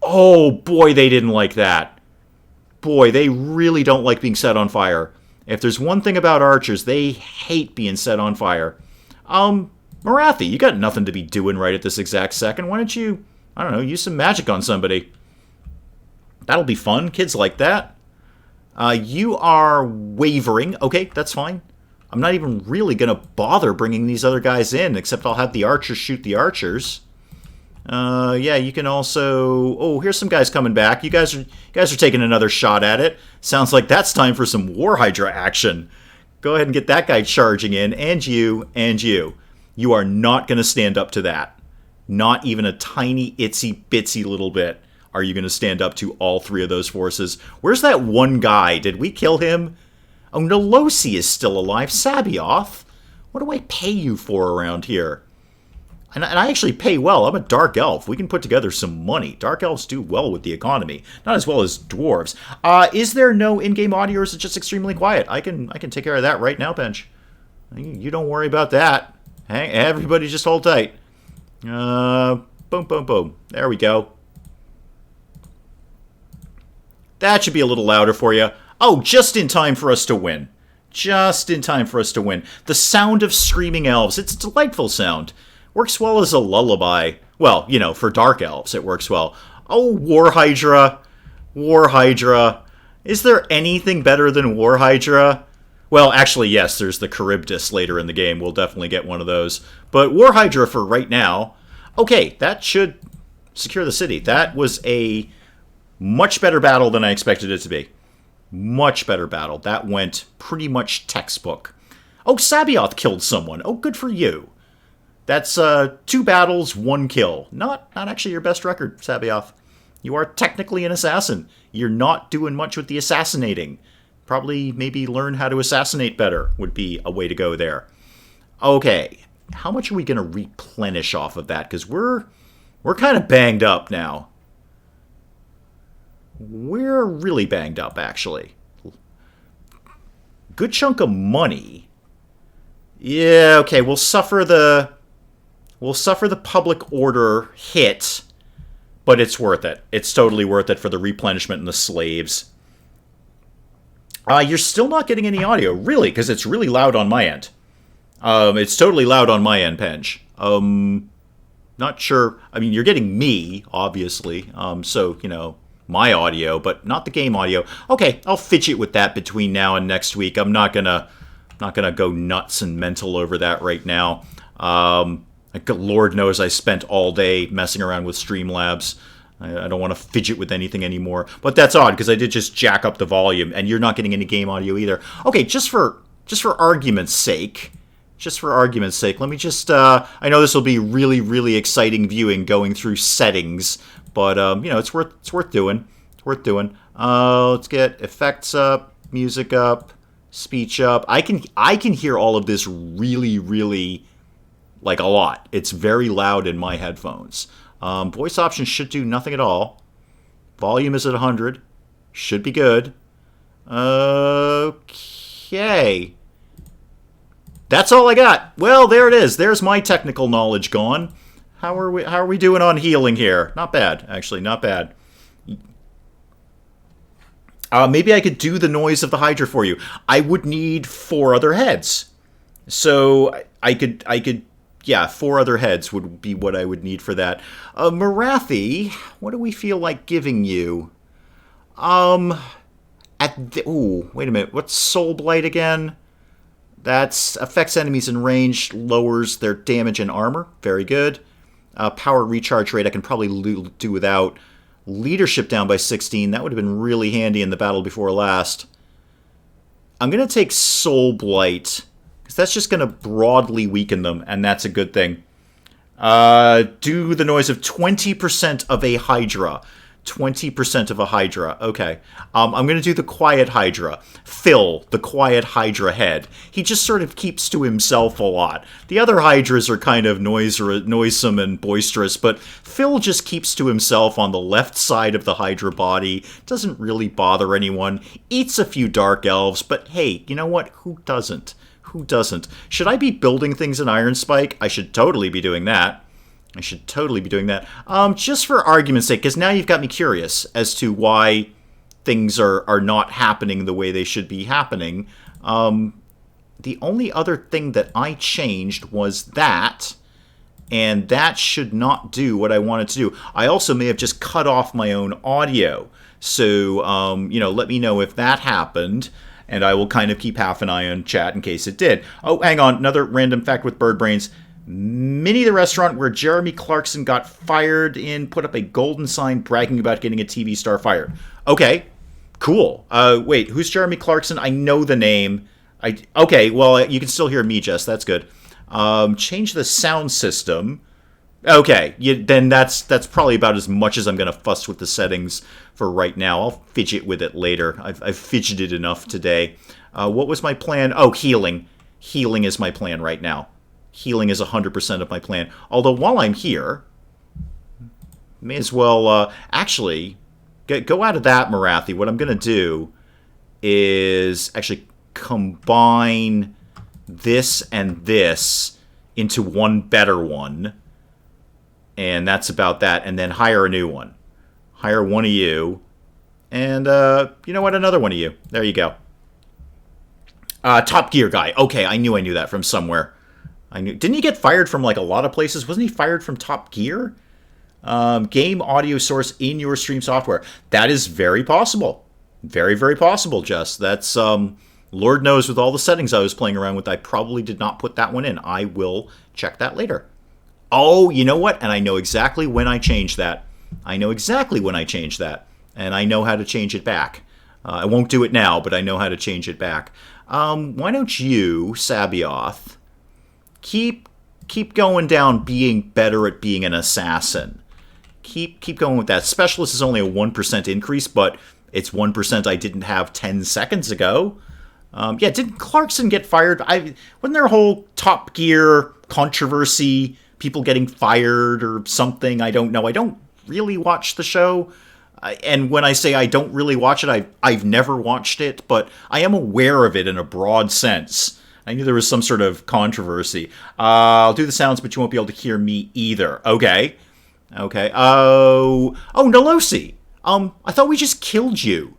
Oh, boy, they didn't like that. Boy, they really don't like being set on fire. If there's one thing about archers, they hate being set on fire. Morathi, you got nothing to be doing right at this exact second. Why don't you, I don't know, use some magic on somebody? That'll be fun. Kids like that. You are wavering. Okay, that's fine. I'm not even really going to bother bringing these other guys in, except I'll have the archers shoot the archers. Yeah, you can also... Oh, here's some guys coming back. You guys are taking another shot at it. Sounds like that's time for some War Hydra action. Go ahead and get that guy charging in, and you, and you. You are not going to stand up to that. Not even a tiny, itsy-bitsy little bit are you going to stand up to all three of those forces. Where's that one guy? Did we kill him? Oh, Nolosi is still alive. Sabioth? What do I pay you for around here? And I actually pay well. I'm a Dark Elf. We can put together some money. Dark Elves do well with the economy. Not as well as Dwarves. Is there no in-game audio, or is it just extremely quiet? I can take care of that right now, Bench. You don't worry about that. Hey, everybody just hold tight. Boom, boom, boom. There we go. That should be a little louder for you. Oh, just in time for us to win. Just in time for us to win. The sound of screaming elves. It's a delightful sound. Works well as a lullaby. Well, you know, for Dark Elves, it works well. Oh, War Hydra. War Hydra. Is there anything better than War Hydra? Well, actually, yes, there's the Charybdis later in the game. We'll definitely get one of those. But War Hydra for right now. Okay, that should secure the city. That was a much better battle than I expected it to be. Much better battle. That went pretty much textbook. Oh, Sabioth killed someone. Oh, good for you. That's 2 battles, 1 kill. Not actually your best record, Sabioth. You are technically an assassin. You're not doing much with the assassinating. Probably maybe learn how to assassinate better would be a way to go there. Okay, how much are we going to replenish off of that? Because we're kind of banged up now. We're really banged up, actually. Good chunk of money. Yeah, okay, we'll suffer the public order hit, but it's worth it. It's totally worth it for the replenishment and the slaves. You're still not getting any audio, really, because it's really loud on my end. It's totally loud on my end, Pench. Not sure. I mean, you're getting me, obviously, so, you know, my audio, but not the game audio. Okay, I'll fidget with that between now and next week. I'm not gonna go nuts and mental over that right now. Lord knows I spent all day messing around with Streamlabs. I don't want to fidget with anything anymore. But that's odd, because I did just jack up the volume, and you're not getting any game audio either. Okay, just for argument's sake, let me just, I know this will be really, really exciting viewing going through settings, but, you know, it's worth doing. It's worth doing. Let's get effects up, music up, speech up. I can hear all of this really, really, like, a lot. It's very loud in my headphones. Voice options should do nothing at all. Volume is at 100. Should be good. Okay. That's all I got. Well, there it is. There's my technical knowledge gone. How are we doing on healing here? Not bad, actually, not bad. Maybe I could do the noise of the Hydra for you. I would need 4 other heads. So I could yeah, 4 other heads would be what I would need for that. Morathi, what do we feel like giving you? Ooh, wait a minute. What's Soul Blight again? That affects enemies in range, lowers their damage and armor. Very good. Power recharge rate I can probably do without. Leadership down by 16. That would have been really handy in the battle before last. I'm going to take Soul Blight, because that's just going to broadly weaken them, and that's a good thing. Do the noise of 20% of a Hydra. 20% of a Hydra. Okay. I'm going to do the quiet Hydra. Phil, the quiet Hydra head. He just sort of keeps to himself a lot. The other Hydras are kind of noisome and boisterous, but Phil just keeps to himself on the left side of the Hydra body. Doesn't really bother anyone. Eats a few dark elves, but hey, you know what? Who doesn't? Who doesn't? Should I be building things in Iron Spike? I should totally be doing that. I should totally be doing that. Just for argument's sake, because now you've got me curious as to why things are not happening the way they should be happening. The only other thing that I changed was that, and that should not do what I wanted to do. I also may have just cut off my own audio. So, let me know if that happened, and I will kind of keep half an eye on chat in case it did. Oh, hang on. Another random fact with Bird Brains. Minnie the restaurant where Jeremy Clarkson got fired in put up a golden sign bragging about getting a TV star fired. Okay, cool. Wait, who's Jeremy Clarkson? I know the name. Okay, well, you can still hear me, Jess. That's good. Change the sound system. Okay, then that's probably about as much as I'm going to fuss with the settings for right now. I'll fidget with it later. I've fidgeted enough today. What was my plan? Oh, healing. Healing is my plan right now. Healing is 100% of my plan. Although while I'm here, may as well actually go out of that, Morathi. What I'm going to do is actually combine this and this into one better one. And that's about that. And then hire a new one. Hire one of you. And you know what? Another one of you. There you go. Top Gear guy. Okay, I knew that from somewhere. Didn't he get fired from like a lot of places? Wasn't he fired from Top Gear? Game audio source in your stream software. That is very possible. Very, very possible, Jess. That's, Lord knows with all the settings I was playing around with, I probably did not put that one in. I will check that later. Oh, you know what? And I know exactly when I changed that. I know exactly when I changed that. And I know how to change it back. I won't do it now, but I know how to change it back. Why don't you, Sabioth, keep going down being better at being an assassin. Keep going with that. Specialist is only a 1% increase, but it's 1% I didn't have 10 seconds ago. Yeah, didn't Clarkson get fired? Wasn't there a whole Top Gear controversy, people getting fired or something? I don't know. I don't really watch the show. And when I say I don't really watch it, I've never watched it, but I am aware of it in a broad sense. I knew there was some sort of controversy. I'll do the sounds, but you won't be able to hear me either. Okay. Oh, Nolosi. I thought we just killed you.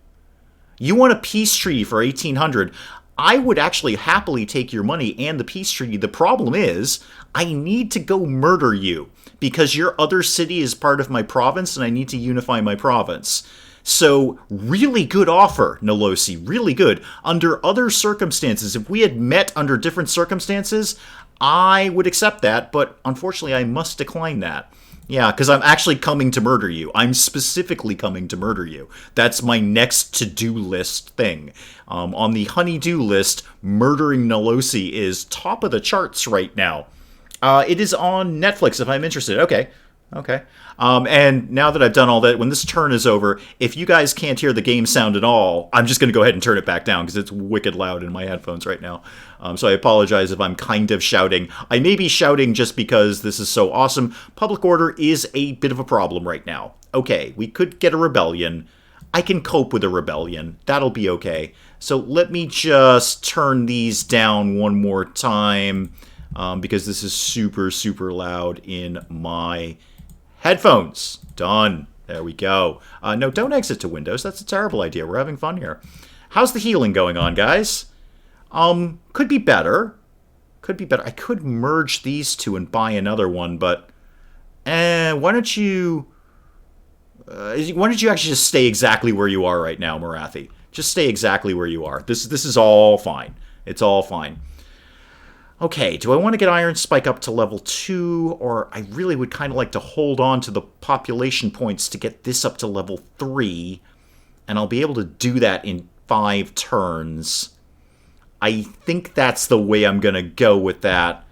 You want a peace treaty for 1800. I would actually happily take your money and the peace treaty. The problem is, I need to go murder you because your other city is part of my province and I need to unify my province. So, really good offer, Nolosi, really good. Under other circumstances, if we had met under different circumstances, I would accept that, but unfortunately I must decline that. Yeah, because I'm actually coming to murder you. I'm specifically coming to murder you. That's my next to-do list thing. On the honey-do list, murdering Nolosi is top of the charts right now. It is on Netflix if I'm interested. Okay. And now that I've done all that, when this turn is over, if you guys can't hear the game sound at all, I'm just going to go ahead and turn it back down because it's wicked loud in my headphones right now. So I apologize if I'm kind of shouting. I may be shouting just because this is so awesome. Public order is a bit of a problem right now. Okay, we could get a rebellion. I can cope with a rebellion. That'll be okay. So let me just turn these down one more time because this is super, super loud in my headphones. Done. There we go. No, don't exit to Windows. That's a terrible idea. We're having fun here. How's the healing going on, guys? Could be better. I could merge these two and buy another one, but why don't you actually just stay exactly where you are right now, Morathi? Just stay exactly where you are. This is all fine. It's all fine. Okay, do I want to get Iron Spike up to level 2, or I really would kind of like to hold on to the population points to get this up to level 3, and I'll be able to do that in 5 turns. I think that's the way I'm going to go with that.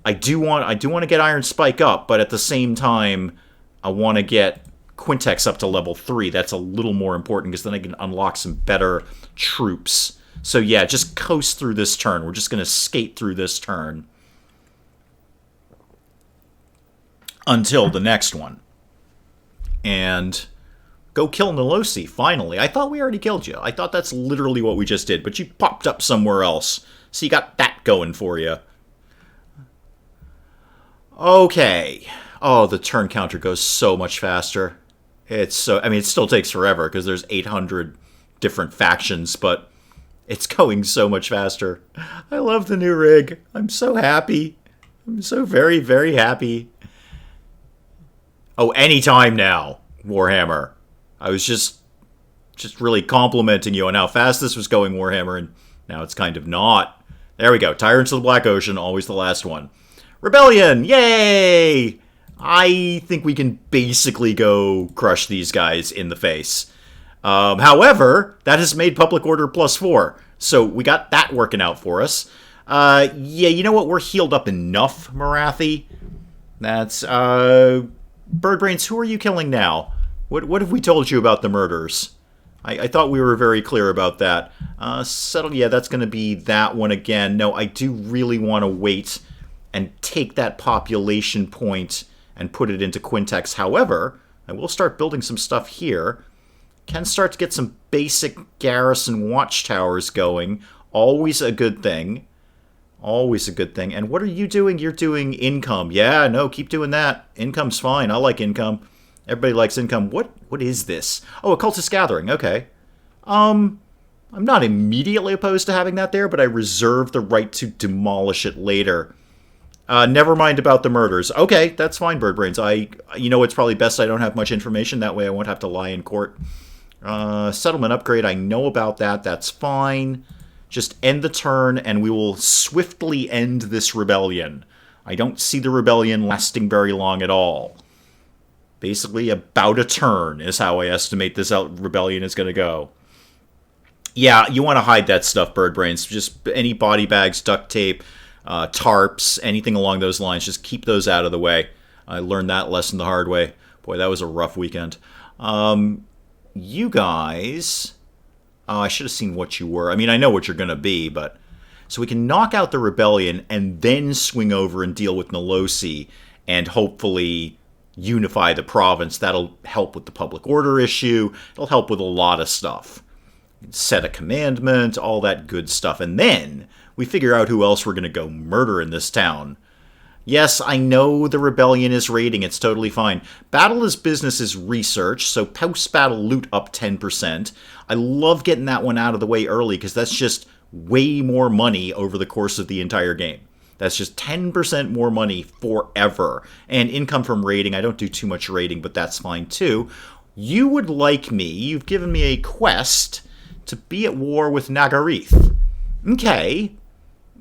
I do want to get Iron Spike up, but at the same time, I want to get Quintex up to level 3. That's a little more important because then I can unlock some better troops. So yeah, just coast through this turn. We're just going to skate through this turn until the next one. And go kill Nolosi, finally. I thought we already killed you. I thought that's literally what we just did, but you popped up somewhere else. So you got that going for you. Okay. Oh, the turn counter goes so much faster. It's so... I mean, it still takes forever because there's 800 different factions, but it's going so much faster. I love the new rig. I'm so happy. I'm so very, very happy. Oh, anytime now, Warhammer. I was just really complimenting you on how fast this was going, Warhammer, and now it's kind of not. There we go. Tyrants of the Black Ocean, always the last one. Rebellion! Yay! I think we can basically go crush these guys in the face. However, that has made Public Order +4, so we got that working out for us. Yeah, you know what? We're healed up enough, Marathi. That's, Birdbrains, who are you killing now? What have we told you about the murders? I thought we were very clear about that. Settle, yeah, that's going to be that one again. No, I do really want to wait and take that population point and put it into Quintex. However, I will start building some stuff here. Can start to get some basic garrison watchtowers going. Always a good thing. Always a good thing. And what are you doing? You're doing income. Yeah, no, keep doing that. Income's fine. I like income. Everybody likes income. What is this? Oh, a cultist gathering. Okay. I'm not immediately opposed to having that there, but I reserve the right to demolish it later. Never mind about the murders. Okay, that's fine, Birdbrains. You know, it's probably best I don't have much information. That way I won't have to lie in court. Settlement upgrade, I know about that. That's fine. Just end the turn, and we will swiftly end this rebellion. I don't see the rebellion lasting very long at all. Basically, about a turn is how I estimate this rebellion is going to go. Yeah, you want to hide that stuff, Birdbrains. Just any body bags, duct tape, tarps, anything along those lines. Just keep those out of the way. I learned that lesson the hard way. Boy, that was a rough weekend. You guys... I should have seen what you were. I mean, I know what you're going to be, but... So we can knock out the rebellion and then swing over and deal with Nolosi and hopefully unify the province. That'll help with the public order issue. It'll help with a lot of stuff. Set a commandment, all that good stuff. And then we figure out who else we're going to go murder in this town. Yes, I know the rebellion is raiding. It's totally fine. Battle is business is research, so post-battle loot up 10%. I love getting that one out of the way early because that's just way more money over the course of the entire game. That's just 10% more money forever. And income from raiding. I don't do too much raiding, but that's fine too. You would like me. You've given me a quest to be at war with Nagareth.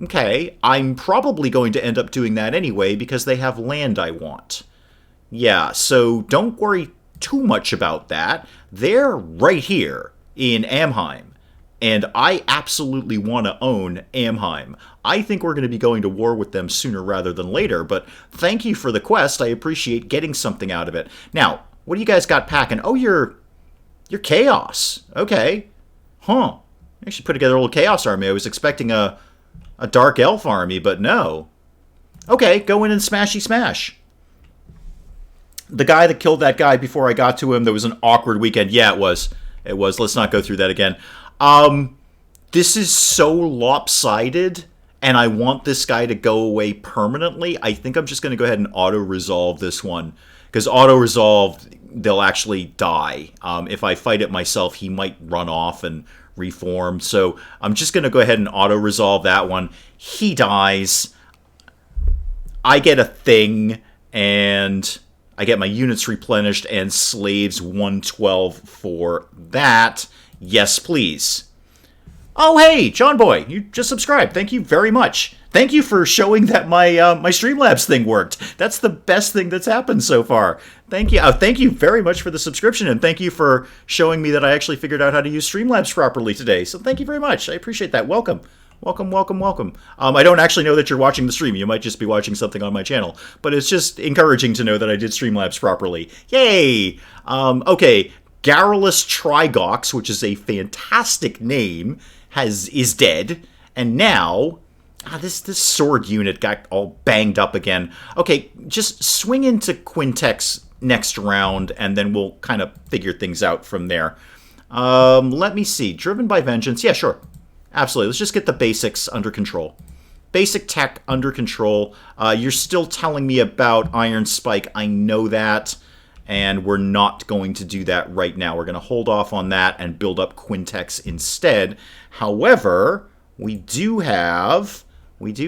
Okay, I'm probably going to end up doing that anyway because they have land I want. Yeah, so don't worry too much about that. They're right here in Amheim, and I absolutely want to own Amheim. I think we're going to be going to war with them sooner rather than later, but thank you for the quest. I appreciate getting something out of it. Now, what do you guys got packing? Oh, you're Chaos. Okay. Huh. I should put together a little Chaos army. I was expecting a Dark Elf army, but no. Okay, go in and smashy smash. The guy that killed that guy before I got to him, there was an awkward weekend. Yeah, it was. It was. Let's not go through that again. This is so lopsided, and I want this guy to go away permanently. I think I'm just going to go ahead and auto-resolve this one. Because auto-resolve, they'll actually die. If I fight it myself, he might run off and reform. So I'm just going to go ahead and auto-resolve that one. He dies. I get a thing, and I get my units replenished and slaves 112 for that. Yes, please. Oh, hey, John Boy, you just subscribed. Thank you very much. Thank you for showing that my my Streamlabs thing worked. That's the best thing that's happened so far. Thank you. Thank you very much for the subscription, and thank you for showing me that I actually figured out how to use Streamlabs properly today. So thank you very much. I appreciate that. Welcome. Welcome, welcome, welcome. I don't actually know that you're watching the stream. You might just be watching something on my channel. But it's just encouraging to know that I did Streamlabs properly. Yay! Okay, Garrulous Trigox, which is a fantastic name, is dead. And now, this sword unit got all banged up again. Okay, just swing into Quintex next round, and then we'll kind of figure things out from there. Let me see. Driven by Vengeance. Yeah, sure. Absolutely. Let's just get the basics under control. Basic tech under control. You're still telling me about Iron Spike. I know that. And we're not going to do that right now. We're going to hold off on that and build up Quintex instead. However, we do have... where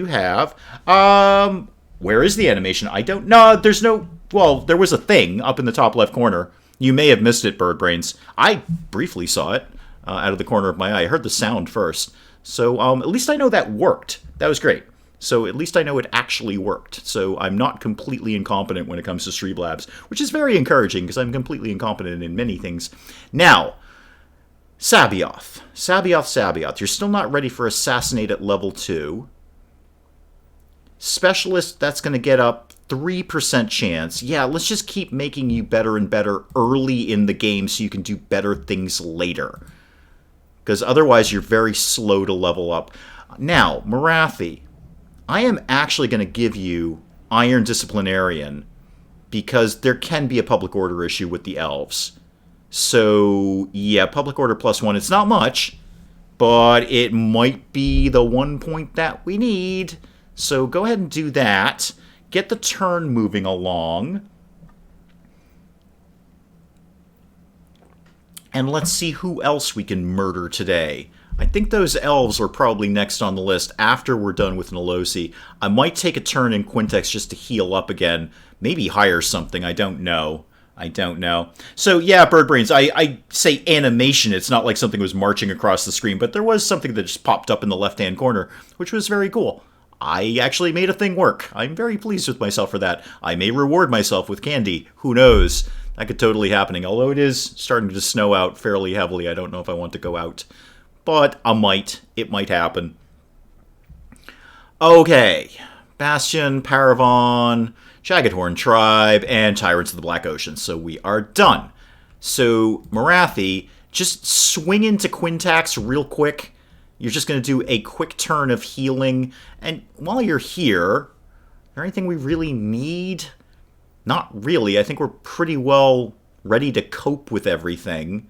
is the animation? I don't... No, there's no... Well, there was a thing up in the top left corner. You may have missed it, Birdbrains. I briefly saw it. Out of the corner of my eye. I heard the sound first. So at least I know that worked. That was great. So at least I know it actually worked. So I'm not completely incompetent when it comes to Streamlabs, which is very encouraging because I'm completely incompetent in many things. Now, Sabioth. Sabioth. You're still not ready for Assassinate at level 2. Specialist, that's going to get up 3% chance. Yeah, let's just keep making you better and better early in the game so you can do better things later. Because otherwise you're very slow to level up. Now, Morathi, I am actually going to give you Iron Disciplinarian because there can be a public order issue with the Elves. So, yeah, public order +1. It's not much, but it might be the 1 point that we need. So go ahead and do that. Get the turn moving along. And let's see who else we can murder today. I think those Elves are probably next on the list after we're done with Nolosi. I might take a turn in Quintex just to heal up again. Maybe hire something. I don't know. So, yeah, Birdbrains, I say animation. It's not like something was marching across the screen, but there was something that just popped up in the left-hand corner, which was very cool. I actually made a thing work. I'm very pleased with myself for that. I may reward myself with candy. Who knows? That could totally happen. Although it is starting to snow out fairly heavily. I don't know if I want to go out. But I might. It might happen. Okay. Bastion, Paravon, Jaggedhorn Tribe, and Tyrants of the Black Ocean. So we are done. So, Morathi, just swing into Quintax real quick. You're just going to do a quick turn of healing. And while you're here, is there anything we really need? Not really. I think we're pretty well ready to cope with everything.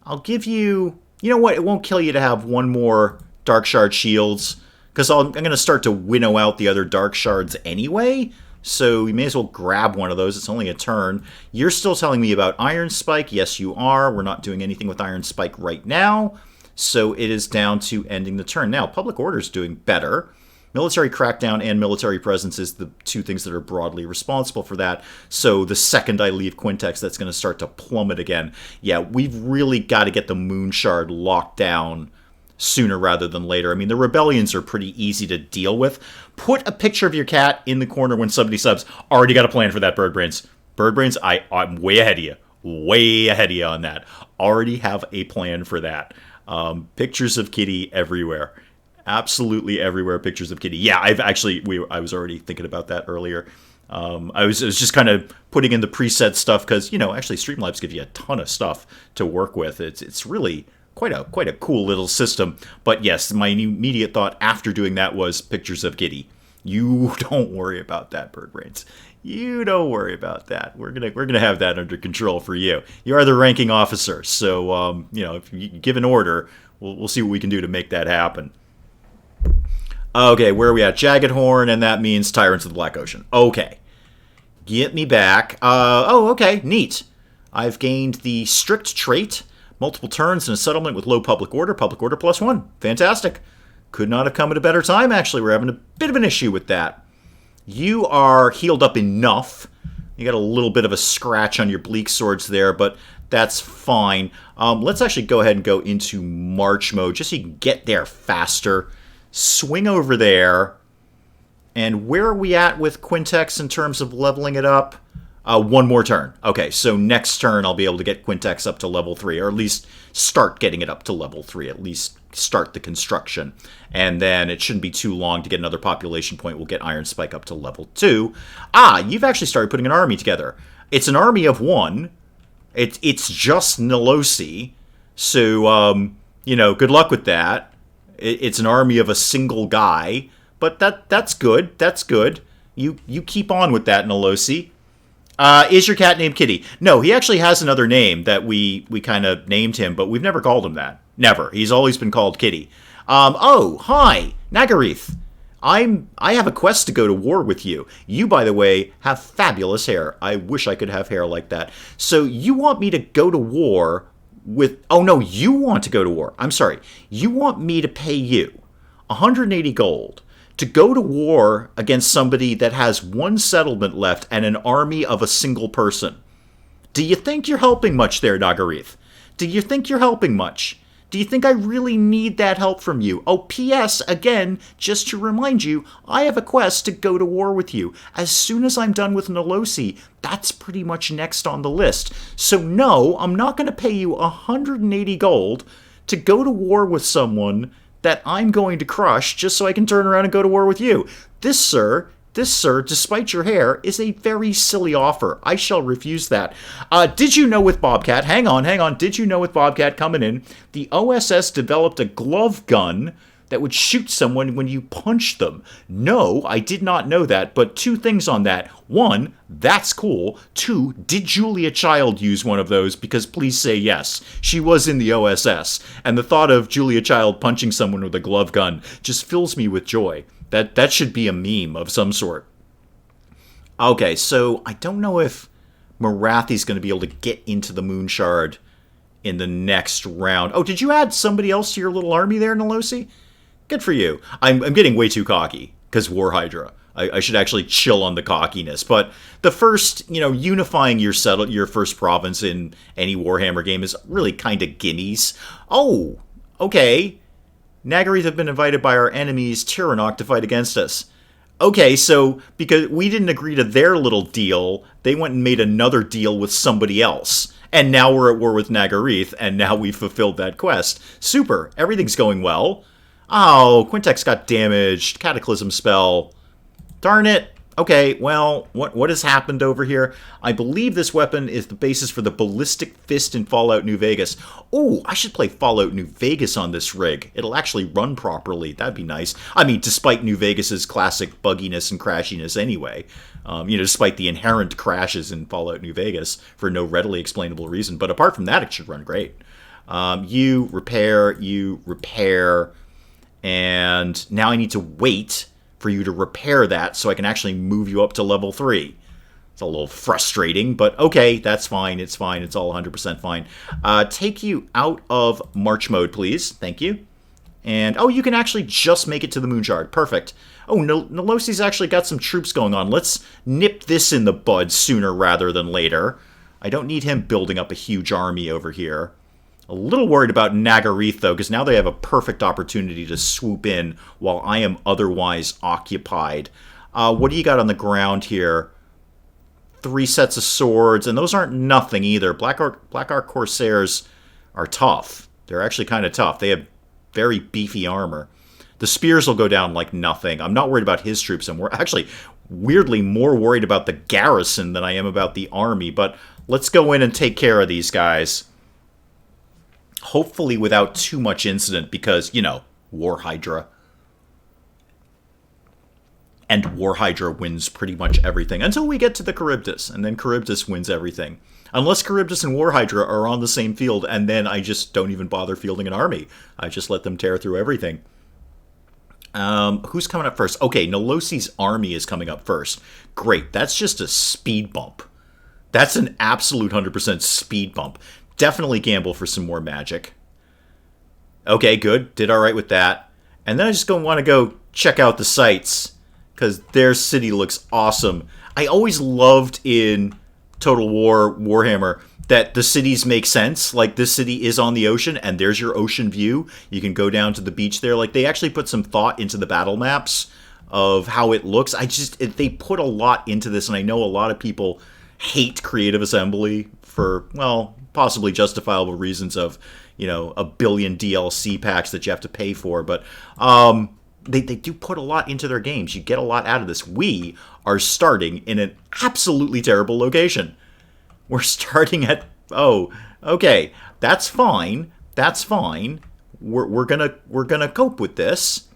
I'll give you... You know what? It won't kill you to have one more Dark Shard Shields, because I'm going to start to winnow out the other Dark Shards anyway, so you may as well grab one of those. It's only a turn. You're still telling me about Iron Spike. Yes, you are. We're not doing anything with Iron Spike right now, so it is down to ending the turn. Now, Public Order's doing better. Military Crackdown and Military Presence is the two things that are broadly responsible for that. So the second I leave Quintex, that's going to start to plummet again. Yeah, we've really got to get the Moon Shard locked down sooner rather than later. I mean, the rebellions are pretty easy to deal with. Put a picture of your cat in the corner when somebody subs. Already got a plan for that, Birdbrains. Birdbrains, I'm way ahead of you. Way ahead of you on that. Already have a plan for that. Pictures of Kitty everywhere. Absolutely everywhere, pictures of Kitty. Yeah, I was already thinking about that earlier. I was just kind of putting in the preset stuff because, actually Streamlabs gives you a ton of stuff to work with. It's really quite a cool little system. But yes, my immediate thought after doing that was pictures of Kitty. You don't worry about that, Birdbrains. You don't worry about that. We're gonna have that under control for you. You are the ranking officer, so if you give an order, we'll see what we can do to make that happen. Okay, where are we at? Jaggedhorn, and that means Tyrants of the Black Ocean. Okay. Get me back. Okay, neat. I've gained the strict trait, multiple turns in a settlement with low public order +1. Fantastic. Could not have come at a better time, actually. We're having a bit of an issue with that. You are healed up enough. You got a little bit of a scratch on your bleak swords there, but that's fine. Let's actually go ahead and go into March mode, just so you can get there faster. Swing over there. And where are we at with Quintex in terms of leveling it up? One more turn. Okay, so next turn I'll be able to get Quintex up to level 3, or at least start getting it up to level 3, at least start the construction. And then it shouldn't be too long to get another population point. We'll get Iron Spike up to level 2. You've actually started putting an army together. It's an army of 1. It's just Nolosi. So, good luck with that. It's an army of a single guy. But that's good. That's good. You keep on with that, Nolosi. Is your cat named Kitty? No, he actually has another name that we kind of named him, but we've never called him that. Never. He's always been called Kitty. Hi, Nagareth. I have a quest to go to war with you. You, by the way, have fabulous hair. I wish I could have hair like that. So you want me to go to war with... Oh, no, you want to go to war. I'm sorry. You want me to pay you 180 gold to go to war against somebody that has 1 settlement left and an army of a single person. Do you think you're helping much there, Nagareth? Do you think you're helping much? Do you think I really need that help from you? Oh, P.S., again, just to remind you, I have a quest to go to war with you. As soon as I'm done with Nolosi, that's pretty much next on the list. So no, I'm not going to pay you 180 gold to go to war with someone that I'm going to crush just so I can turn around and go to war with you. This, sir, despite your hair, is a very silly offer. I shall refuse that. Did you know with Bobcat, hang on, did you know with Bobcat coming in, the OSS developed a glove gun that would shoot someone when you punch them? No, I did not know that, but 2 things on that. 1, that's cool. 2, did Julia Child use one of those? Because please say yes. She was in the OSS, and the thought of Julia Child punching someone with a glove gun just fills me with joy. That should be a meme of some sort. Okay, so I don't know if Morathi's going to be able to get into the Moon Shard in the next round. Oh, did you add somebody else to your little army there, Nolosi? Good for you. I'm getting way too cocky, because War Hydra. I should actually chill on the cockiness. But the first, unifying your first province in any Warhammer game is really kind of guineas. Oh, okay. Nagareth have been invited by our enemies, Tyrannok, to fight against us. Okay, so because we didn't agree to their little deal, they went and made another deal with somebody else. And now we're at war with Nagareth, and now we've fulfilled that quest. Super. Everything's going well. Oh, Quintex got damaged. Cataclysm spell. Darn it. Okay, well, what has happened over here? I believe this weapon is the basis for the Ballistic Fist in Fallout New Vegas. Oh, I should play Fallout New Vegas on this rig. It'll actually run properly. That'd be nice. I mean, despite New Vegas's classic bugginess and crashiness anyway. Despite the inherent crashes in Fallout New Vegas for no readily explainable reason. But apart from that, it should run great. You repair, and now I need to wait for you to repair that so I can actually move you up to level 3. It's a little frustrating, but okay, that's fine. It's fine. It's all 100% fine. Take you out of March mode, please. Thank you. And, you can actually just make it to the Moonshard. Perfect. Oh, Nolosi's actually got some troops going on. Let's nip this in the bud sooner rather than later. I don't need him building up a huge army over here. A little worried about Nagareth, though, because now they have a perfect opportunity to swoop in while I am otherwise occupied. What do you got on the ground here? 3 sets of swords, and those aren't nothing either. Black Ark Corsairs are tough. They're actually kind of tough. They have very beefy armor. The spears will go down like nothing. I'm not worried about his troops. I'm actually weirdly more worried about the garrison than I am about the army. But let's go in and take care of these guys. Hopefully without too much incident because, War Hydra. And War Hydra wins pretty much everything until we get to the Charybdis, and then Charybdis wins everything. Unless Charybdis and War Hydra are on the same field, and then I just don't even bother fielding an army. I just let them tear through everything. Who's coming up first? Okay, Nolosi's army is coming up first. Great, that's just a speed bump. That's an absolute 100% speed bump. Definitely gamble for some more magic. Okay, good. Did all right with that. And then I just want to go check out the sights, because their city looks awesome. I always loved in Total War Warhammer that the cities make sense. Like, this city is on the ocean, and there's your ocean view. You can go down to the beach there. Like, they actually put some thought into the battle maps of how it looks. They put a lot into this, and I know a lot of people hate Creative Assembly for, well, possibly justifiable reasons of, a billion DLC packs that you have to pay for. But they do put a lot into their games. You get a lot out of this. We are starting in an absolutely terrible location. We're starting at, okay, that's fine. That's fine. We're gonna cope with this.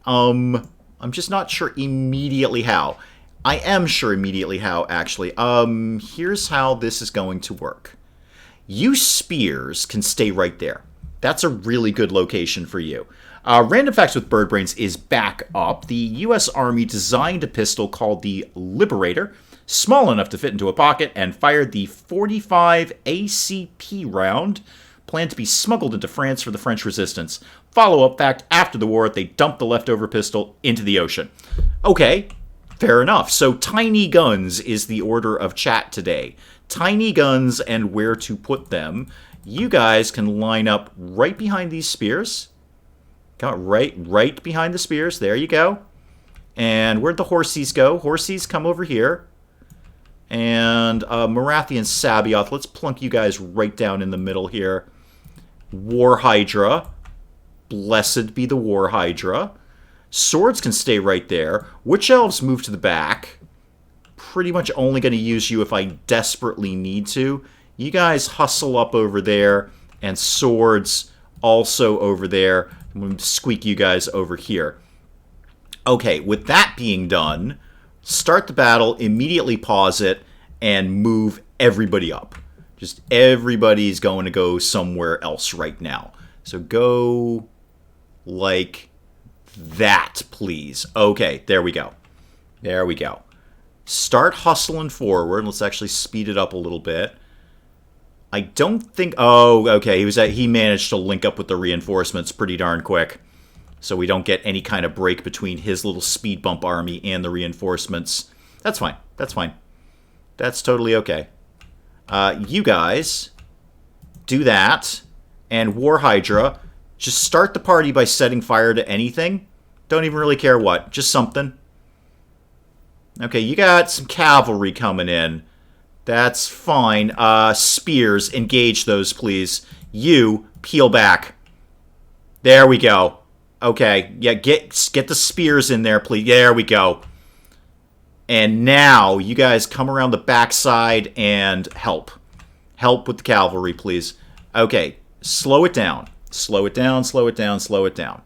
I'm just not sure immediately how. I am sure immediately how, actually. Here's how this is going to work. You spears can stay right there. That's a really good location for you. Random Facts with Bird Brains is back up. The U.S. Army designed a pistol called the Liberator, small enough to fit into a pocket, and fired the 45 ACP round, planned to be smuggled into France for the French resistance. Follow-up fact, after the war, they dumped the leftover pistol into the ocean. Okay, fair enough. So tiny guns is the order of chat today. Tiny guns and where to put them. You guys can line up right behind these spears. Right behind the spears. There you go. And where'd the horsies go? Horsies, come over here. And Morathi and Sabioth, let's plunk you guys right down in the middle here. War Hydra. Blessed be the War Hydra. Swords can stay right there. Witch Elves move to the back. Pretty much only going to use you if I desperately need to. You guys hustle up over there. And swords also over there. I'm going to squeak you guys over here. Okay, with that being done, start the battle, immediately pause it, and move everybody up. Just everybody's going to go somewhere else right now. So go like that, please. Okay, there we go. There we go. Start hustling forward. Let's actually speed it up a little bit. I don't think... Oh, okay. He managed to link up with the reinforcements pretty darn quick. So we don't get any kind of break between his little speed bump army and the reinforcements. That's fine. That's fine. That's totally okay. You guys do that. And War Hydra, just start the party by setting fire to anything. Don't even really care what. Just something. Okay, you got some cavalry coming in. That's fine. Spears, engage those, please. You, peel back. There we go. Okay, yeah, get the spears in there, please. There we go. And now, you guys come around the backside and help. Help with the cavalry, please. Okay, slow it down. Slow it down, slow it down, slow it down.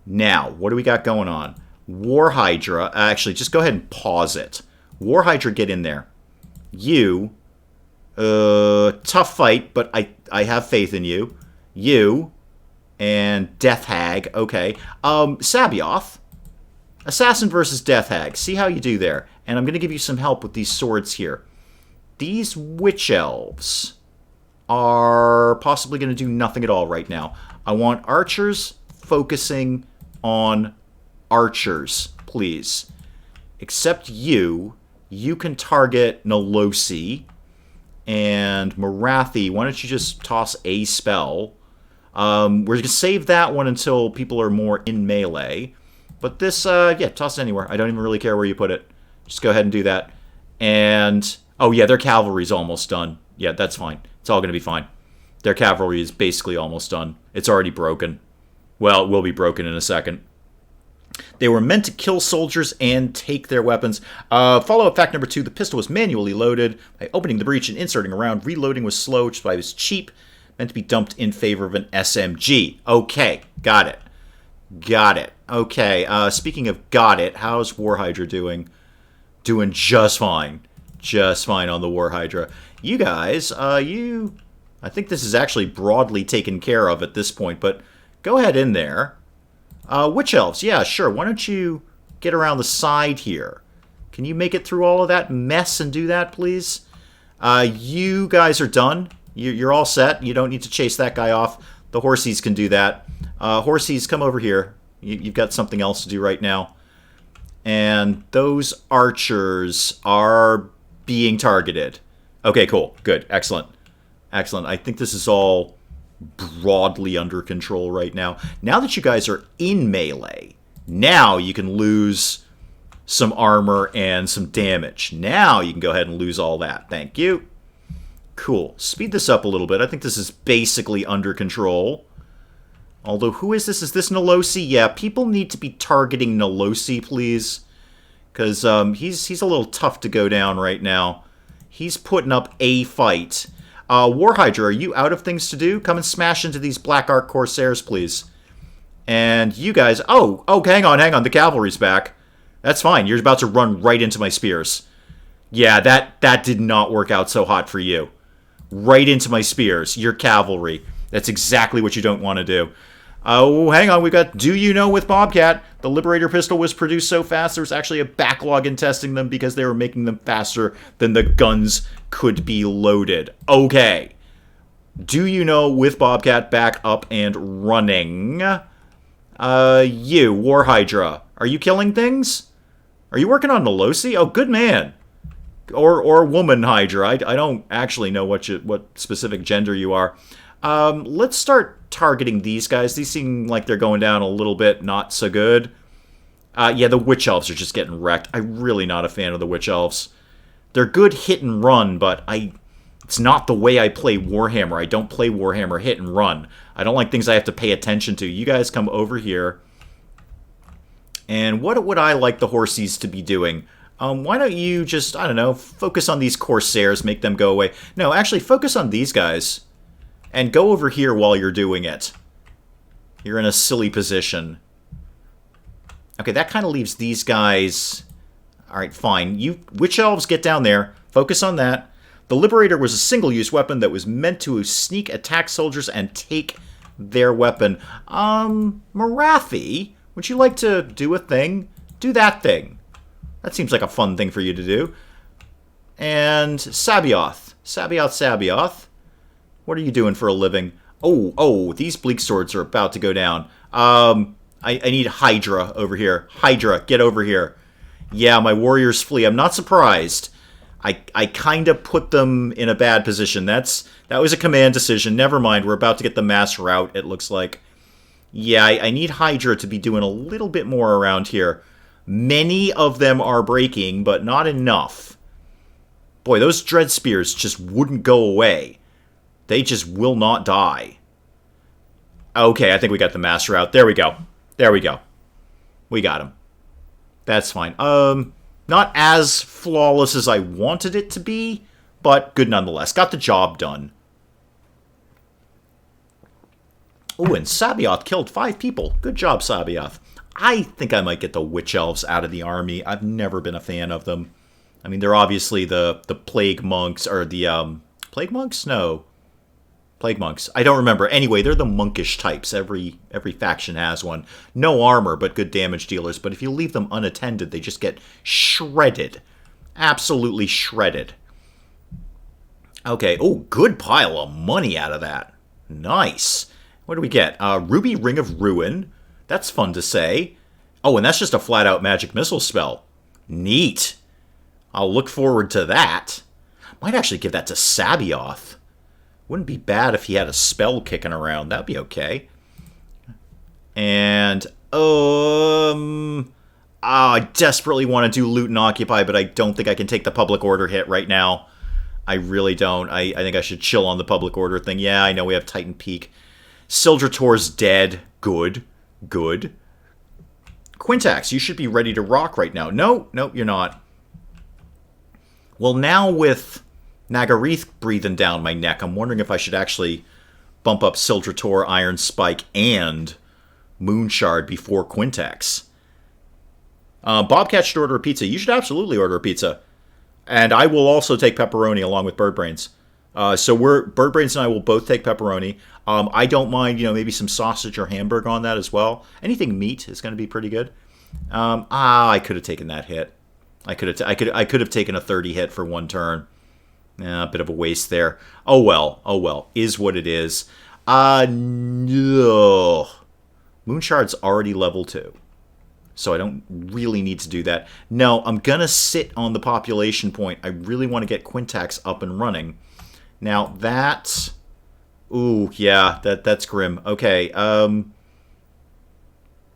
Now, what do we got going on? War Hydra. Actually, just go ahead and pause it. War Hydra, get in there. You. Tough fight, but I have faith in you. You. And Death Hag. Okay. Sabioth. Assassin versus Death Hag. See how you do there. And I'm going to give you some help with these swords here. These Witch Elves are possibly going to do nothing at all right now. I want archers focusing on archers, please. Except you. You can target Nolosi. And Morathi, why don't you just toss a spell? We're going to save that one until people are more in melee. But this, yeah, toss it anywhere. I don't even really care where you put it. Just go ahead and do that. And, oh yeah, their cavalry's almost done. Yeah, that's fine. It's all going to be fine. Their cavalry is basically almost done. It's already broken. Well, it will be broken in a second. They were meant to kill soldiers and take their weapons. Follow-up fact number 2, the pistol was manually loaded. By opening the breech and inserting a round, reloading was slow, which is why it was cheap. Meant to be dumped in favor of an SMG. Okay, got it. Got it. Okay, speaking of got it, how's War Hydra doing? Doing just fine. Just fine on the War Hydra. You guys, I think this is actually broadly taken care of at this point, but go ahead in there. Witch Elves, yeah, sure. Why don't you get around the side here? Can you make it through all of that mess and do that, please? You guys are done. You're all set. You don't need to chase that guy off. The horsies can do that. Horsies, come over here. You've got something else to do right now. And those archers are being targeted. Okay, cool. Good. Excellent. Excellent. I think this is all broadly under control right now. Now that you guys are in melee, now you can lose some armor, and some damage. Now you can go ahead and lose all that. Thank you. Cool. Speed this up a little bit. I think this is basically under control. Although, who is this? Is this Nolosi? Yeah, people need to be targeting Nolosi, please. Because he's a little tough to go down right now. He's putting up a fight. War Hydra, are you out of things to do? Come and smash into these Black Ark Corsairs, please. And you guys... Oh, hang on. The cavalry's back. That's fine. You're about to run right into my spears. Yeah, that did not work out so hot for you. Right into my spears. Your cavalry. That's exactly what you don't want to do. Oh, hang on. We've got Do You Know with Bobcat. The Liberator pistol was produced so fast there was actually a backlog in testing them because they were making them faster than the guns could be loaded. Okay. Do You Know with Bobcat back up and running. You, War Hydra. Are you killing things? Are you working on Nolosi? Oh, good man. Or woman Hydra. I don't actually know what specific gender you are. Let's start targeting these guys. These seem like they're going down a little bit not so good. Yeah, the Witch Elves are just getting wrecked. I'm really not a fan of the Witch Elves. They're good hit and run, but it's not the way I play Warhammer. I don't play Warhammer hit and run. I don't like things I have to pay attention to. You guys come over here. And what would I like the horsies to be doing? Why don't you just, I don't know, focus on these Corsairs, make them go away. No, actually, focus on these guys. And go over here while you're doing it. You're in a silly position. Okay, that kind of leaves these guys... Alright, fine. You Witch Elves, get down there. Focus on that. The Liberator was a single-use weapon that was meant to sneak attack soldiers and take their weapon. Marathi, would you like to do a thing? Do that thing. That seems like a fun thing for you to do. And Sabioth. Sabioth. What are you doing for a living? Oh, these bleak swords are about to go down. I need Hydra over here. Hydra, get over here. Yeah, my warriors flee. I'm not surprised. I kind of put them in a bad position. That was a command decision. Never mind, we're about to get the mass rout, it looks like. Yeah, I need Hydra to be doing a little bit more around here. Many of them are breaking, but not enough. Boy, those Dread Spears just wouldn't go away. They just will not die. Okay, I think we got the mass route. There we go. We got him. That's fine. Not as flawless as I wanted it to be, but good nonetheless. Got the job done. Oh, and Sabioth killed 5 people. Good job, Sabioth. I think I might get the Witch Elves out of the army. I've never been a fan of them. I mean, they're obviously the Plague Monks, or the, Plague Monks? No. Plague Monks. I don't remember. Anyway, they're the monkish types. Every faction has one. No armor, but good damage dealers. But if you leave them unattended, they just get shredded. Absolutely shredded. Okay. Oh, good pile of money out of that. Nice. What do we get? Ruby Ring of Ruin. That's fun to say. Oh, and that's just a flat-out magic missile spell. Neat. I'll look forward to that. Might actually give that to Sabioth. Wouldn't be bad if he had a spell kicking around. That'd be okay. And, I desperately want to do Loot and Occupy, but I don't think I can take the public order hit right now. I really don't. I think I should chill on the public order thing. Yeah, I know we have Titan Peak. Sildrator's dead. Good. Quintax, you should be ready to rock right now. No, you're not. Well, now with Nagareeth breathing down my neck, I'm wondering if I should actually bump up Sildrator, Iron Spike, and Moonshard before Quintax. Bobcat should order a pizza. You should absolutely order a pizza. And I will also take pepperoni along with Bird Brains. So Bird Brains and I will both take pepperoni. I don't mind, maybe some sausage or hamburger on that as well. Anything meat is going to be pretty good. I could have taken that hit. I could have taken a 30 hit for one turn. A bit of a waste there. Oh well. Is what it is. No. Moonshard's already level 2. So I don't really need to do that. No, I'm going to sit on the population point. I really want to get Quintax up and running. Now that... Ooh, yeah, that's grim. Okay,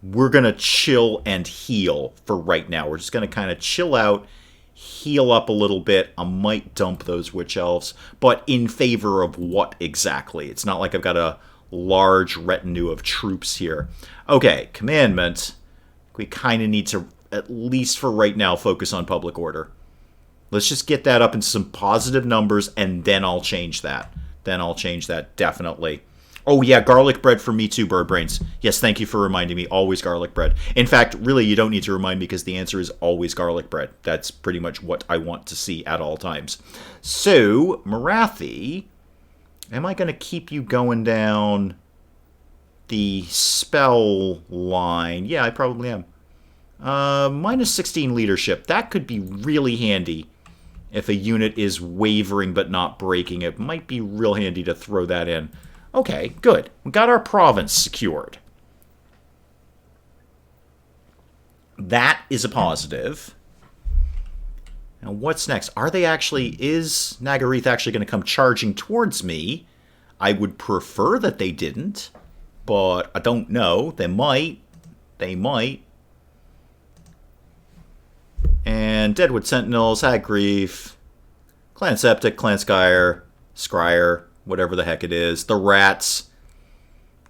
we're going to chill and heal for right now. We're just going to kind of chill out, heal up a little bit. I might dump those Witch Elves, but in favor of what exactly? It's not like I've got a large retinue of troops here. Okay, commandment. We kind of need to, at least for right now, focus on public order. Let's just get that up in some positive numbers, and then I'll change that. Definitely. Oh, yeah, garlic bread for me too, Bird Brains. Yes, thank you for reminding me. Always garlic bread. In fact, really, you don't need to remind me because the answer is always garlic bread. That's pretty much what I want to see at all times. So, Marathi, am I going to keep you going down the spell line? Yeah, I probably am. Minus 16 leadership. That could be really handy. If a unit is wavering but not breaking, it might be real handy to throw that in. Okay, good. We got our province secured. That is a positive. Now, what's next? Is Nagareth actually going to come charging towards me? I would prefer that they didn't, but I don't know. They might. And Deadwood Sentinels, Hagrief, Clan Septic, Clan Scryer, whatever the heck it is. The rats.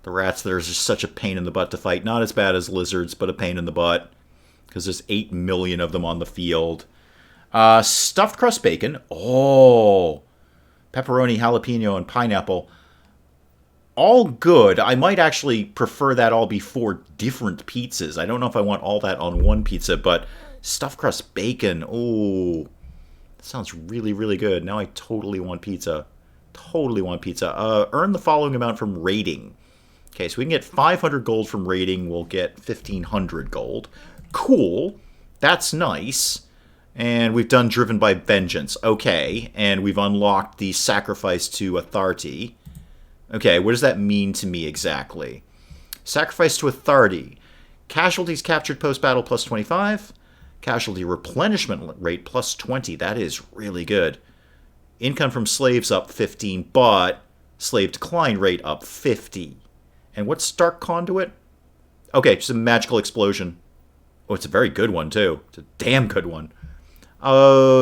There's just such a pain in the butt to fight. Not as bad as lizards, but a pain in the butt. Because there's 8 million of them on the field. Stuffed crust bacon. Oh. Pepperoni, jalapeno, and pineapple. All good. I might actually prefer that all be 4 different pizzas. I don't know if I want all that on one pizza, but stuffed crust bacon. Oh, that sounds really, really good. Now I totally want pizza. Earn the following amount from raiding. Okay, so we can get 500 gold from raiding. We'll get 1,500 gold. Cool. That's nice. And we've done Driven by Vengeance. Okay, and we've unlocked the Sacrifice to Authority. Okay, what does that mean to me exactly? Sacrifice to Authority. Casualties captured post-battle plus 25. Casualty replenishment rate plus 20. That is really good. Income from slaves up 15, but slave decline rate up 50. And what's Dark Conduit? Okay, just a magical explosion. Oh, it's a very good one, too. It's a damn good one.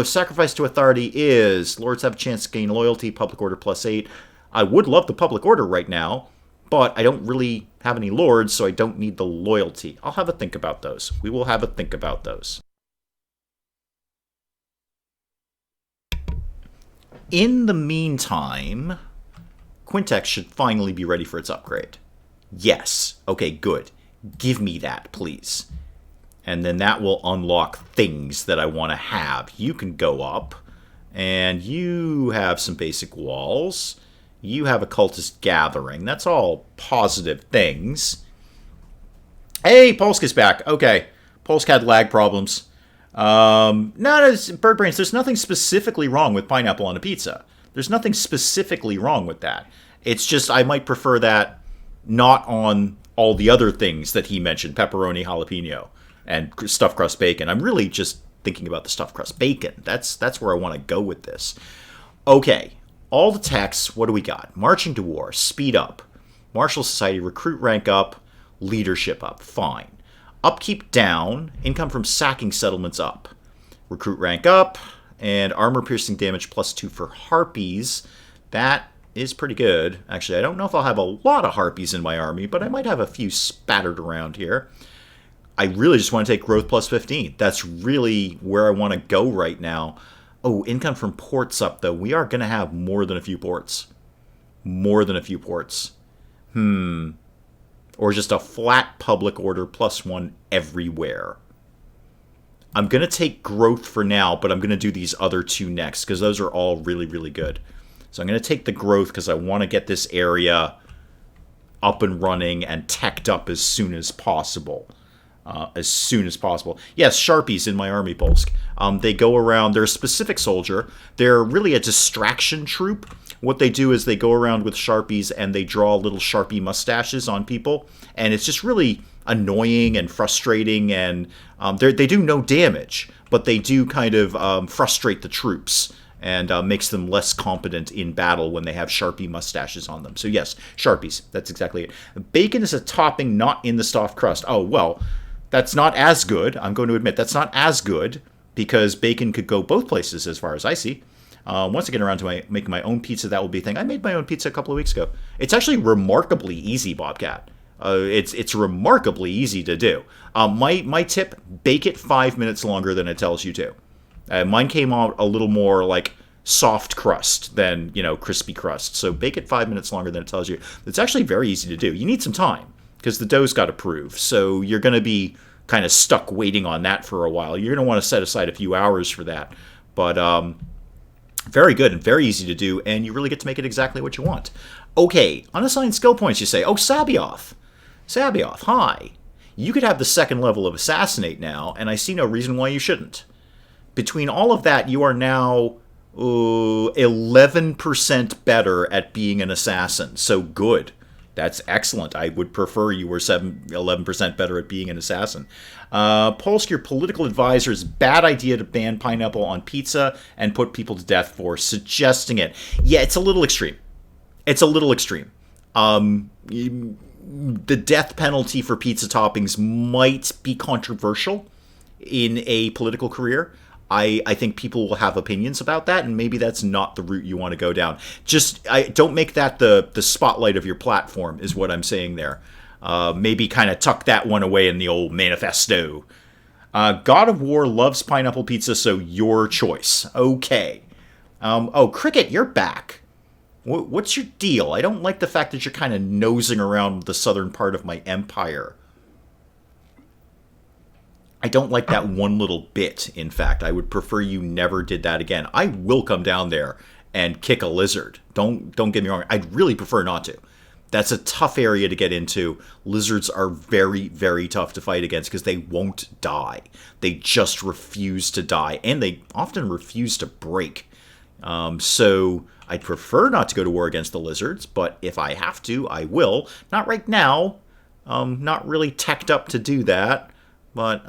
Sacrifice to Authority is Lords have a chance to gain loyalty, public order plus 8. I would love the public order right now, but I don't really have any lords, so I don't need the loyalty. I'll have a think about those. We will have a think about those. In the meantime, Quintex should finally be ready for its upgrade. Yes. Okay, good. Give me that, please. And then that will unlock things that I want to have. You can go up, and you have some basic walls. You have a cultist gathering. That's all positive things. Hey, Polsk is back. Okay. Polsk had lag problems. Bird Brains, there's nothing specifically wrong with pineapple on a pizza. There's nothing specifically wrong with that. It's just I might prefer that not on all the other things that he mentioned, pepperoni, jalapeno, and stuffed crust bacon. I'm really just thinking about the stuffed crust bacon. That's where I want to go with this. Okay, all the texts, what do we got? Marching to war, speed up. Martial society, recruit rank up, leadership up, fine. Upkeep down, income from sacking settlements up. Recruit rank up, and armor-piercing damage plus 2 for harpies. That is pretty good. Actually, I don't know if I'll have a lot of harpies in my army, but I might have a few spattered around here. I really just want to take growth plus 15. That's really where I want to go right now. Oh, income from ports up, though. We are going to have more than a few ports. Or just a flat public order plus 1 everywhere. I'm going to take growth for now, but I'm going to do these other 2 next, because those are all really, really good. So I'm going to take the growth, because I want to get this area up and running and teched up as soon as possible. Yes, Sharpies in my army, Polsk. They go around, they're a specific soldier. They're really a distraction troop. What they do is they go around with Sharpies and they draw little Sharpie mustaches on people. And it's just really annoying and frustrating, and they do no damage, but they do kind of frustrate the troops. and makes them less competent in battle when they have Sharpie mustaches on them. So yes, Sharpies, that's exactly it. Bacon is a topping not in the stuffed crust. Oh, well, that's not as good. I'm going to admit that's not as good, because bacon could go both places as far as I see. Once I get around to making my own pizza, that will be a thing. I made my own pizza a couple of weeks ago. It's actually remarkably easy, Bobcat. It's remarkably easy to do. My tip, bake it 5 minutes longer than it tells you to. Mine came out a little more like soft crust than, crispy crust. So bake it 5 minutes longer than it tells you. It's actually very easy to do. You need some time because the dough's got to prove. So you're going to be kind of stuck waiting on that for a while. You're going to want to set aside a few hours for that. But very good and very easy to do, and you really get to make it exactly what you want. Okay, unassigned skill points, you say. Oh, Sabioth. Sabioth, hi. You could have the second level of Assassinate now, and I see no reason why you shouldn't. Between all of that, you are now 11% better at being an assassin. So good. That's excellent. I would prefer you were 11% better at being an assassin. Polsk, your political advisor's bad idea to ban pineapple on pizza and put people to death for suggesting it. Yeah, it's a little extreme. It's a little extreme. The death penalty for pizza toppings might be controversial in a political career. I think people will have opinions about that, and maybe that's not the route you want to go down. Just don't make that the spotlight of your platform, is what I'm saying there. Maybe kind of tuck that one away in the old manifesto. God of War loves pineapple pizza, so your choice. Okay. Cricket, you're back. What's your deal? I don't like the fact that you're kind of nosing around the southern part of my empire. I don't like that one little bit, in fact. I would prefer you never did that again. I will come down there and kick a lizard. Don't get me wrong. I'd really prefer not to. That's a tough area to get into. Lizards are very, very tough to fight against because they won't die. They just refuse to die, and they often refuse to break. So I'd prefer not to go to war against the lizards, but if I have to, I will. Not right now. Not really teched up to do that. But,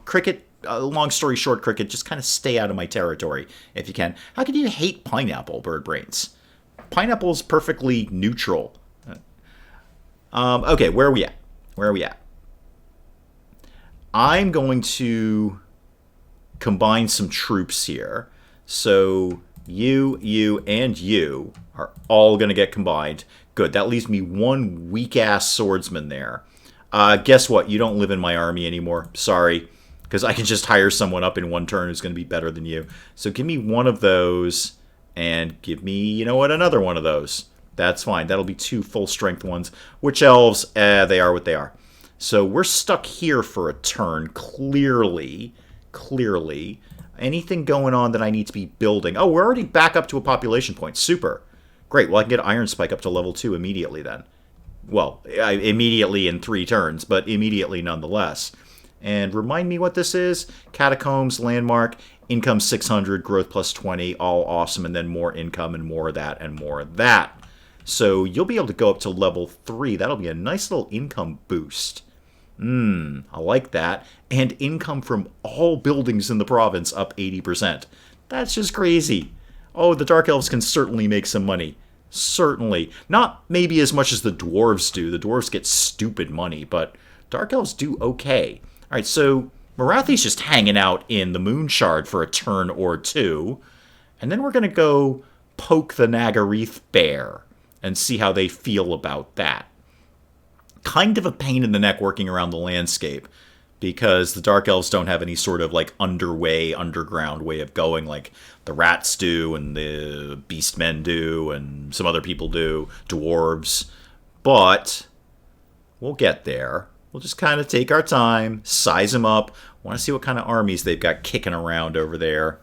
cricket, long story short, cricket, just kind of stay out of my territory if you can. How can you hate pineapple, Bird Brains? Pineapple is perfectly neutral. Okay, where are we at? I'm going to combine some troops here. So you, and you are all going to get combined. Good, that leaves me one weak-ass swordsman there. Guess what? You don't live in my army anymore. Sorry. Because I can just hire someone up in one turn who's going to be better than you. So give me one of those, and give me, another one of those. That's fine. That'll be 2 full-strength ones. Which elves? They are what they are. So we're stuck here for a turn, clearly. Anything going on that I need to be building? Oh, we're already back up to a population point. Super. Great. Well, I can get Iron Spike up to level 2 immediately then. Well, immediately in 3 turns, but immediately nonetheless. And remind me what this is. Catacombs, landmark, income 600, growth plus 20, all awesome, and then more income and more of that and more of that. So you'll be able to go up to level 3. That'll be a nice little income boost. I like that. And income from all buildings in the province up 80%. That's just crazy. Oh, the Dark Elves can certainly make some money. Certainly. Not maybe as much as the dwarves do. The dwarves get stupid money, but Dark Elves do okay. Alright, so Marathi's just hanging out in the Moon Shard for a turn or 2. And then we're going to go poke the Nagareth bear and see how they feel about that. Kind of a pain in the neck working around the landscape, because the Dark Elves don't have any sort of underground way of going like the rats do and the beastmen do and some other people do, dwarves. But we'll get there. We'll just kind of take our time, size them up. Want to see what kind of armies they've got kicking around over there.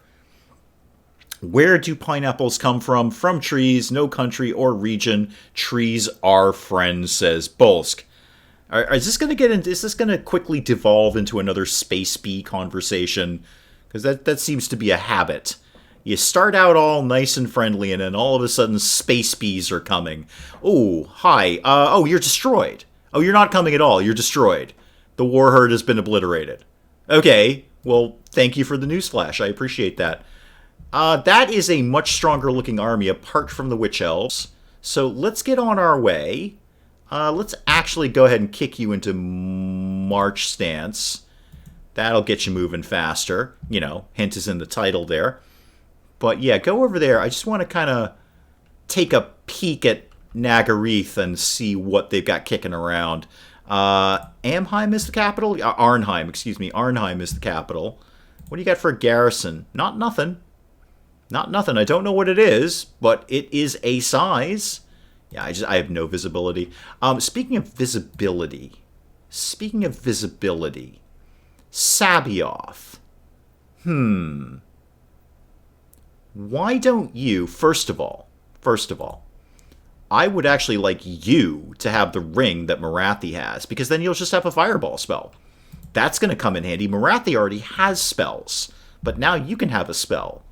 Where do pineapples come from? From trees, no country or region. Trees are friends, says Bolsk. Is this going to quickly devolve into another Space Bee conversation? Because that seems to be a habit. You start out all nice and friendly, and then all of a sudden Space Bees are coming. Oh, hi. You're destroyed. Oh, you're not coming at all. You're destroyed. The war herd has been obliterated. Okay, well, thank you for the newsflash. I appreciate that. That is a much stronger looking army apart from the Witch Elves. So let's get on our way. Let's actually go ahead and kick you into March stance. That'll get you moving faster. You know, hint is in the title there. But yeah, go over there. I just want to kind of take a peek at Nagareth and see what they've got kicking around. Amheim is the capital? Arnheim, excuse me. Arnheim is the capital. What do you got for a garrison? Not nothing. Not nothing. I don't know what it is, but it is a size. Yeah, I have no visibility. Speaking of visibility, Sabioth. Why don't you, first of all, I would actually like you to have the ring that Marathi has, because then you'll just have a fireball spell. That's going to come in handy. Marathi already has spells, but now you can have a spell.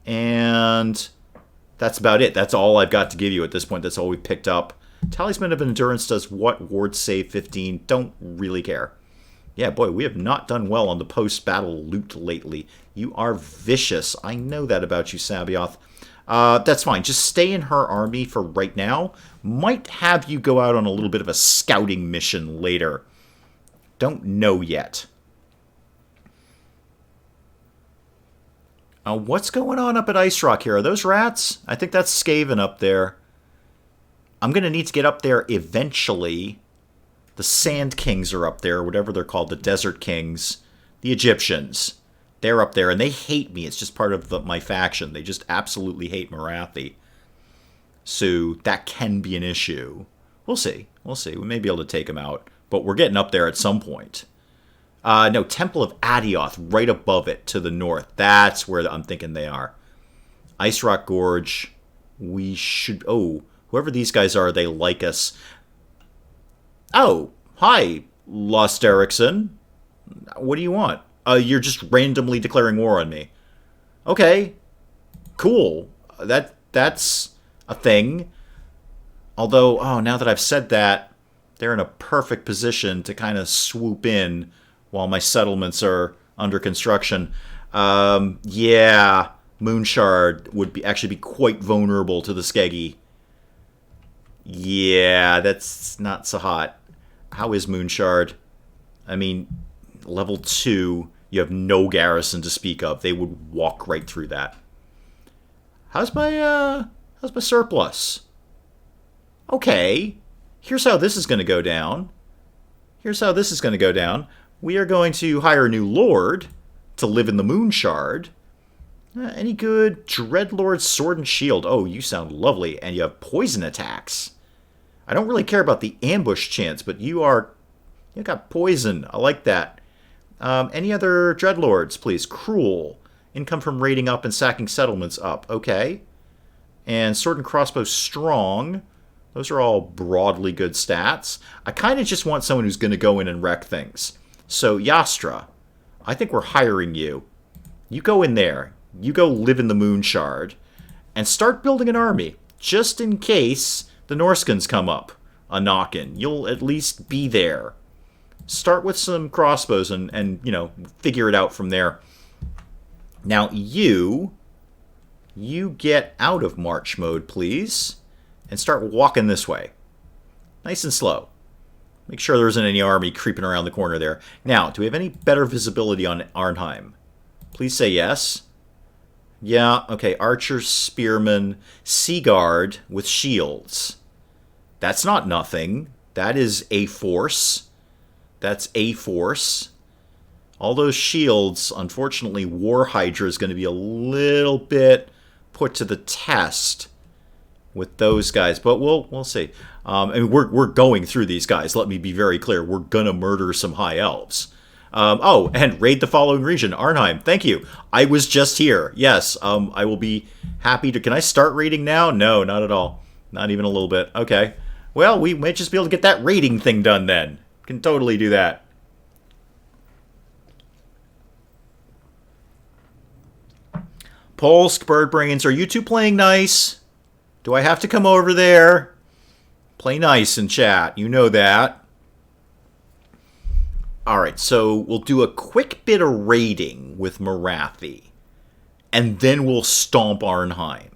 And that's about it. That's all I've got to give you at this point. That's all we picked up. Talisman of Endurance does what? Ward save 15. Don't really care. Yeah, boy, we have not done well on the post-battle loot lately. You are vicious. I know that about you, Sabioth. That's fine. Just stay in her army for right now. Might have you go out on a little bit of a scouting mission later. Don't know yet. What's going on up at Ice Rock here? Are those rats? I think that's Skaven up there. I'm going to need to get up there eventually. The Sand Kings are up there, whatever they're called, the Desert Kings. The Egyptians. They're up there, and they hate me. It's just part of my faction. They just absolutely hate Marathi. So that can be an issue. We'll see. We'll see. We may be able to take them out. But we're getting up there at some point. No, Temple of Adioth, right above it to the north. That's where I'm thinking they are. Ice Rock Gorge. We should... Oh, whoever these guys are, they like us. Oh, hi, Lost Erickson. What do you want? You're just randomly declaring war on me. Okay, cool. That's a thing. Although, now that I've said that, they're in a perfect position to kind of swoop in while my settlements are under construction. Yeah, Moonshard would actually be quite vulnerable to the Skeggy. Yeah, that's not so hot. How is Moonshard? I mean, level 2, you have no garrison to speak of. They would walk right through that. How's my surplus? Okay, here's how this is going to go down. We are going to hire a new lord to live in the Moonshard. Any good? Dreadlord Sword and Shield. Oh, you sound lovely, and you have poison attacks. I don't really care about the ambush chance, but you got poison. I like that. Any other Dreadlords, please? Cruel. Income from raiding up and sacking settlements up. Okay. And Sword and Crossbow Strong. Those are all broadly good stats. I kind of just want someone who's going to go in and wreck things. So, Yastra, I think we're hiring you. You go in there. You go live in the Moonshard. And start building an army. Just in case the Norskins come up a-knockin'. You'll at least be there. Start with some crossbows and figure it out from there. Now, you get out of march mode, please. And start walking this way. Nice and slow. Make sure there isn't any army creeping around the corner there. Now, do we have any better visibility on Arnheim? Please say yes. Yeah, okay. Archer, Spearman, Seaguard with shields. That's not nothing. That is a force. That's a force. All those shields, unfortunately, War Hydra is going to be a little bit put to the test with those guys, but we'll see. We're going through these guys. Let me be very clear. We're gonna murder some high elves. And raid the following region, Arnheim. Thank you. I was just here. Yes. I will be happy to. Can I start raiding now? No, not at all. Not even a little bit. Okay. Well, we might just be able to get that raiding thing done then. Can totally do that. Polsk, Birdbrains, are you two playing nice? Do I have to come over there? Play nice in chat. You know that. Alright, so we'll do a quick bit of raiding with Marathi. and then we'll stomp Arnheim.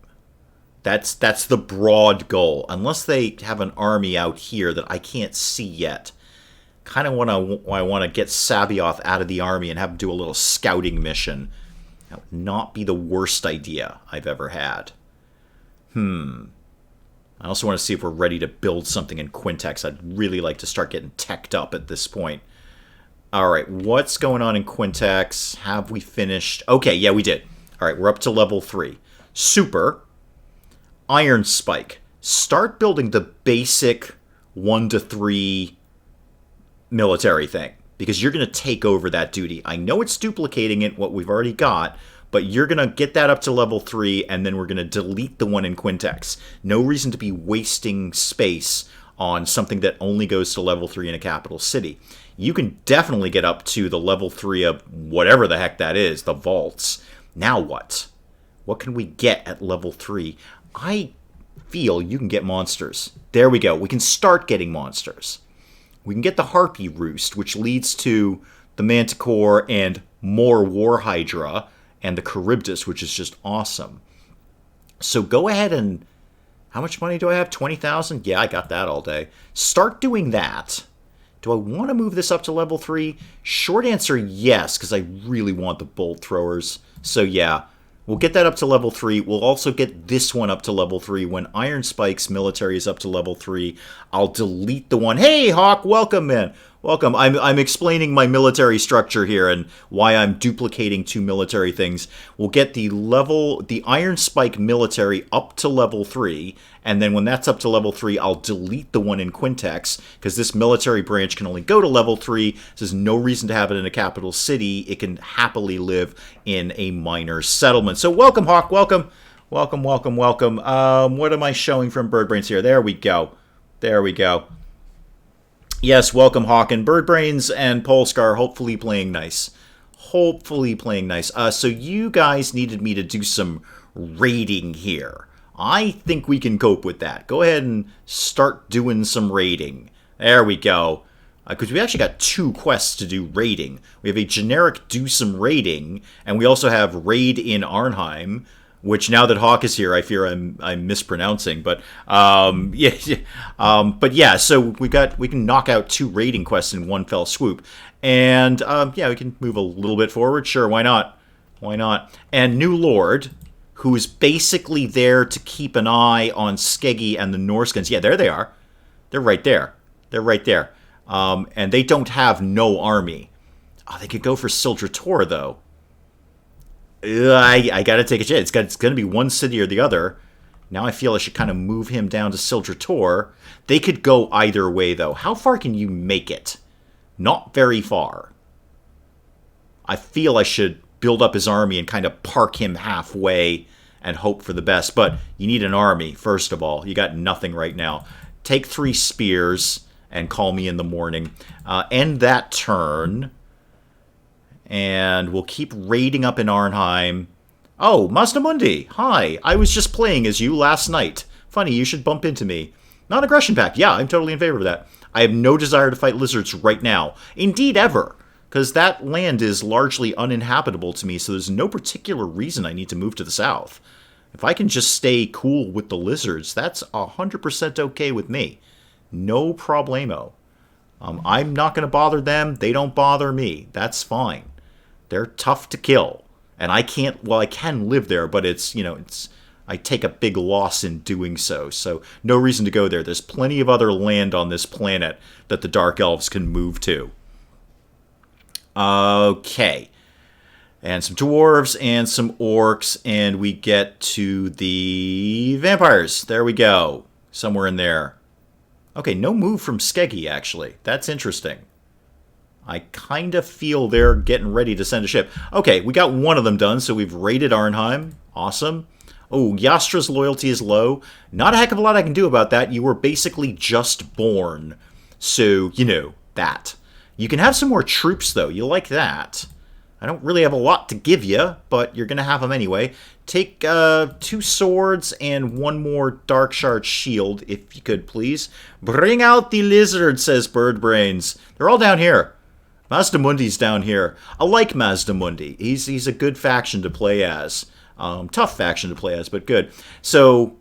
That's the broad goal. Unless they have an army out here that I can't see yet. Kind of I want to get Sabioth out of the army and have him do a little scouting mission. That would not be the worst idea I've ever had. I also want to see if we're ready to build something in Quintex. I'd really like to start getting teched up at this point. Alright, what's going on in Quintex? Have we finished? Okay, yeah, we did. Alright, we're up to level 3. Super. Iron Spike. Start building the basic 1 to 3 military thing, because you're going to take over that duty. I know it's duplicating it, what we've already got, but you're going to get that up to level 3, and then we're going to delete the one in Quintex. No reason to be wasting space on something that only goes to level 3 in a capital city. You can definitely get up to the level 3 of whatever the heck that is, the vaults. Now what? What can we get at level 3? I feel you can get monsters. There we go. We can start getting monsters. We can get the Harpy Roost, which leads to the Manticore and more War Hydra, and the Charybdis, which is just awesome. So go ahead and... How much money do I have? 20,000? Yeah, I got that all day. Start doing that. Do I want to move this up to level 3? Short answer, yes, because I really want the bolt throwers. So yeah, we'll get that up to level 3. We'll also get this one up to level 3. When Iron Spike's military is up to level 3, I'll delete the one. Hey, Hawk, welcome, man. Welcome. I'm explaining my military structure here and why I'm duplicating 2 military things. We'll get the Iron Spike military up to level 3, and then when that's up to level 3, I'll delete the one in Quintex, because this military branch can only go to level 3. So there's no reason to have it in a capital city. It can happily live in a minor settlement. So welcome, Hawk. Welcome. Welcome, welcome, welcome. What am I showing from Birdbrains here? There we go. There we go. Yes, welcome, Hawk. And Birdbrains and Polescar hopefully playing nice. Hopefully playing nice. So you guys needed me to do some raiding here. I think we can cope with that. Go ahead and start doing some raiding. There we go. Because we actually got 2 quests to do raiding. We have a generic do some raiding, and we also have raid in Arnheim, which now that Hawk is here, I fear I'm mispronouncing. But yeah, so we can knock out 2 raiding quests in one fell swoop, and yeah, we can move a little bit forward. Sure, why not? Why not? And New Lord, who is basically there to keep an eye on Skeggy and the Norskins. Yeah, there they are. They're right there. They're right there. And they don't have no army. Oh, they could go for Sildrator though. I gotta take a chance. It's going to be one city or the other. Now I feel I should kind of move him down to Sildrator. They could go either way, though. How far can you make it? Not very far. I feel I should build up his army and kind of park him halfway and hope for the best. But you need an army, first of all. You got nothing right now. Take 3 spears and call me in the morning. End that turn. And we'll keep raiding up in Arnheim. Oh, Mazdamundi, hi. I was just playing as you last night. Funny, you should bump into me. Non-aggression pact. Yeah, I'm totally in favor of that. I have no desire to fight lizards right now. Indeed, ever. Because that land is largely uninhabitable to me, so there's no particular reason I need to move to the south. If I can just stay cool with the lizards, that's 100% okay with me. No problemo. I'm not going to bother them. They don't bother me. That's fine. They're tough to kill. And I can't, well, I can live there, but I take a big loss in doing so. So no reason to go there. There's plenty of other land on this planet that the Dark Elves can move to. Okay. And some dwarves and some orcs, and we get to the vampires. There we go. Somewhere in there. Okay, no move from Skeggy, actually. That's interesting. I kind of feel they're getting ready to send a ship. Okay, we got one of them done, so we've raided Arnheim. Awesome. Oh, Yastra's loyalty is low. Not a heck of a lot I can do about that. You were basically just born. So, you know, that. You can have some more troops, though. You like that. I don't really have a lot to give you, but you're going to have them anyway. Take 2 swords and 1 more Dark Shard shield, if you could, please. Bring out the lizard, says Birdbrains. They're all down here. Mazdamundi's down here. I like Mazdamundi. He's a good faction to play as. Tough faction to play as, but good. So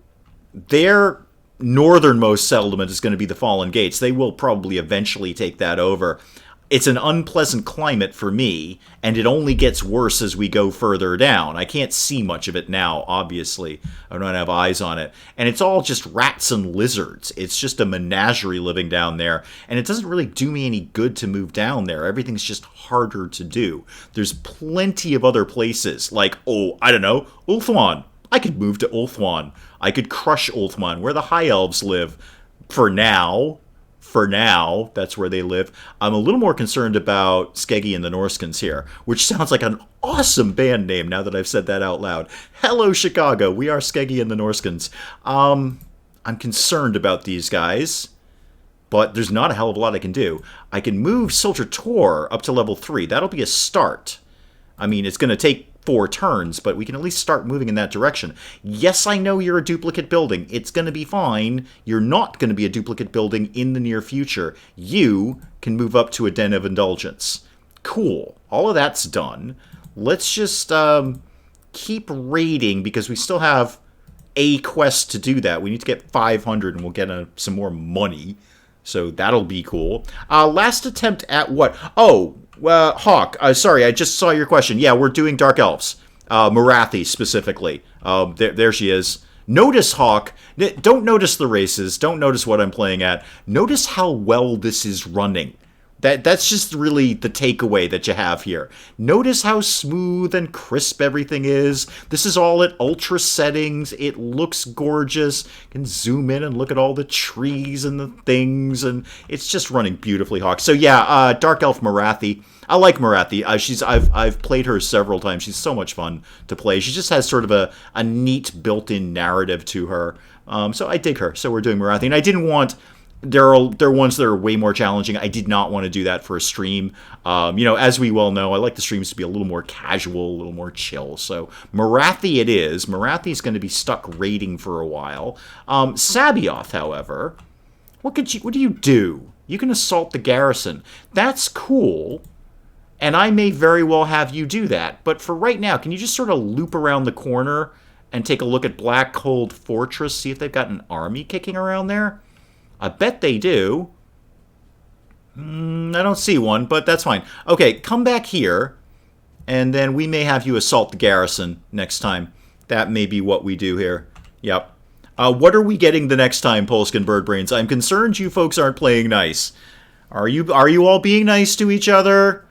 their northernmost settlement is going to be the Fallen Gates. They will probably eventually take that over. It's an unpleasant climate for me, and it only gets worse as we go further down. I can't see much of it now, obviously. I don't have eyes on it. And it's all just rats and lizards. It's just a menagerie living down there, and it doesn't really do me any good to move down there. Everything's just harder to do. There's plenty of other places, like, I don't know, Ulthuan. I could move to Ulthuan. I could crush Ulthuan, where the High Elves live. For now, that's where they live. I'm a little more concerned about Skeggi and the Norskins here, which sounds like an awesome band name now that I've said that out loud. Hello, Chicago. We are Skeggi and the Norskins. I'm concerned about these guys, but there's not a hell of a lot I can do. I can move Soldier Tor up to level 3. That'll be a start. I mean, it's going to take 4 turns, but we can at least start moving in that direction. Yes, I know you're a duplicate building. It's going to be fine. You're not going to be a duplicate building in the near future. You can move up to a Den of Indulgence. Cool. All of that's done. Let's just keep raiding, because we still have a quest to do that. We need to get 500, and we'll get some more money. So that'll be cool. Last attempt at what? Hawk, sorry, I just saw your question. Yeah, we're doing Dark Elves. Morathi, specifically. There she is. Notice, Hawk, don't notice the races. Don't notice what I'm playing at. Notice how well this is running. That's just really the takeaway that you have here. Notice how smooth and crisp everything is. This is all at ultra settings. It looks gorgeous. You can zoom in and look at all the trees and the things, and it's just running beautifully, Hawk. So yeah, Dark Elf Morathi. I like Morathi. I've played her several times. She's so much fun to play. She just has sort of a neat built-in narrative to her. So I dig her. So we're doing Morathi, and I didn't want. There are ones that are way more challenging. I did not want to do that for a stream. As we well know, I like the streams to be a little more casual, a little more chill. So Morathi it is. Morathi is going to be stuck raiding for a while. Sabioth, however, what do you do? You can assault the garrison. That's cool, and I may very well have you do that. But for right now, can you just sort of loop around the corner and take a look at Blackhold Fortress, see if they've got an army kicking around there? I bet they do. I don't see one, but that's fine. Okay, come back here, and then we may have you assault the garrison next time. That may be what we do here. Yep. What are we getting the next time, Polskin Birdbrains? I'm concerned you folks aren't playing nice. Are you all being nice to each other?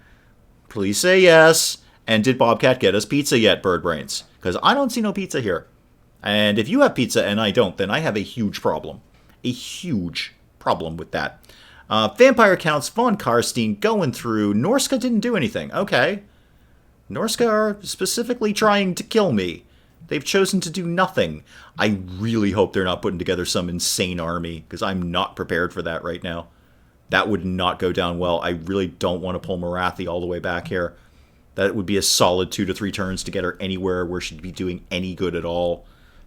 Please say yes. And did Bobcat get us pizza yet, Birdbrains? Because I don't see no pizza here. And if you have pizza and I don't, then I have a huge problem. A huge problem with that. Vampire Counts, Von Karstein going through. Norska didn't do anything. Okay. Norska are specifically trying to kill me. They've chosen to do nothing. I really hope they're not putting together some insane army, because I'm not prepared for that right now. That would not go down well. I really don't want to pull Morathi all the way back here. That would be a solid 2 to 3 turns to get her anywhere where she'd be doing any good at all.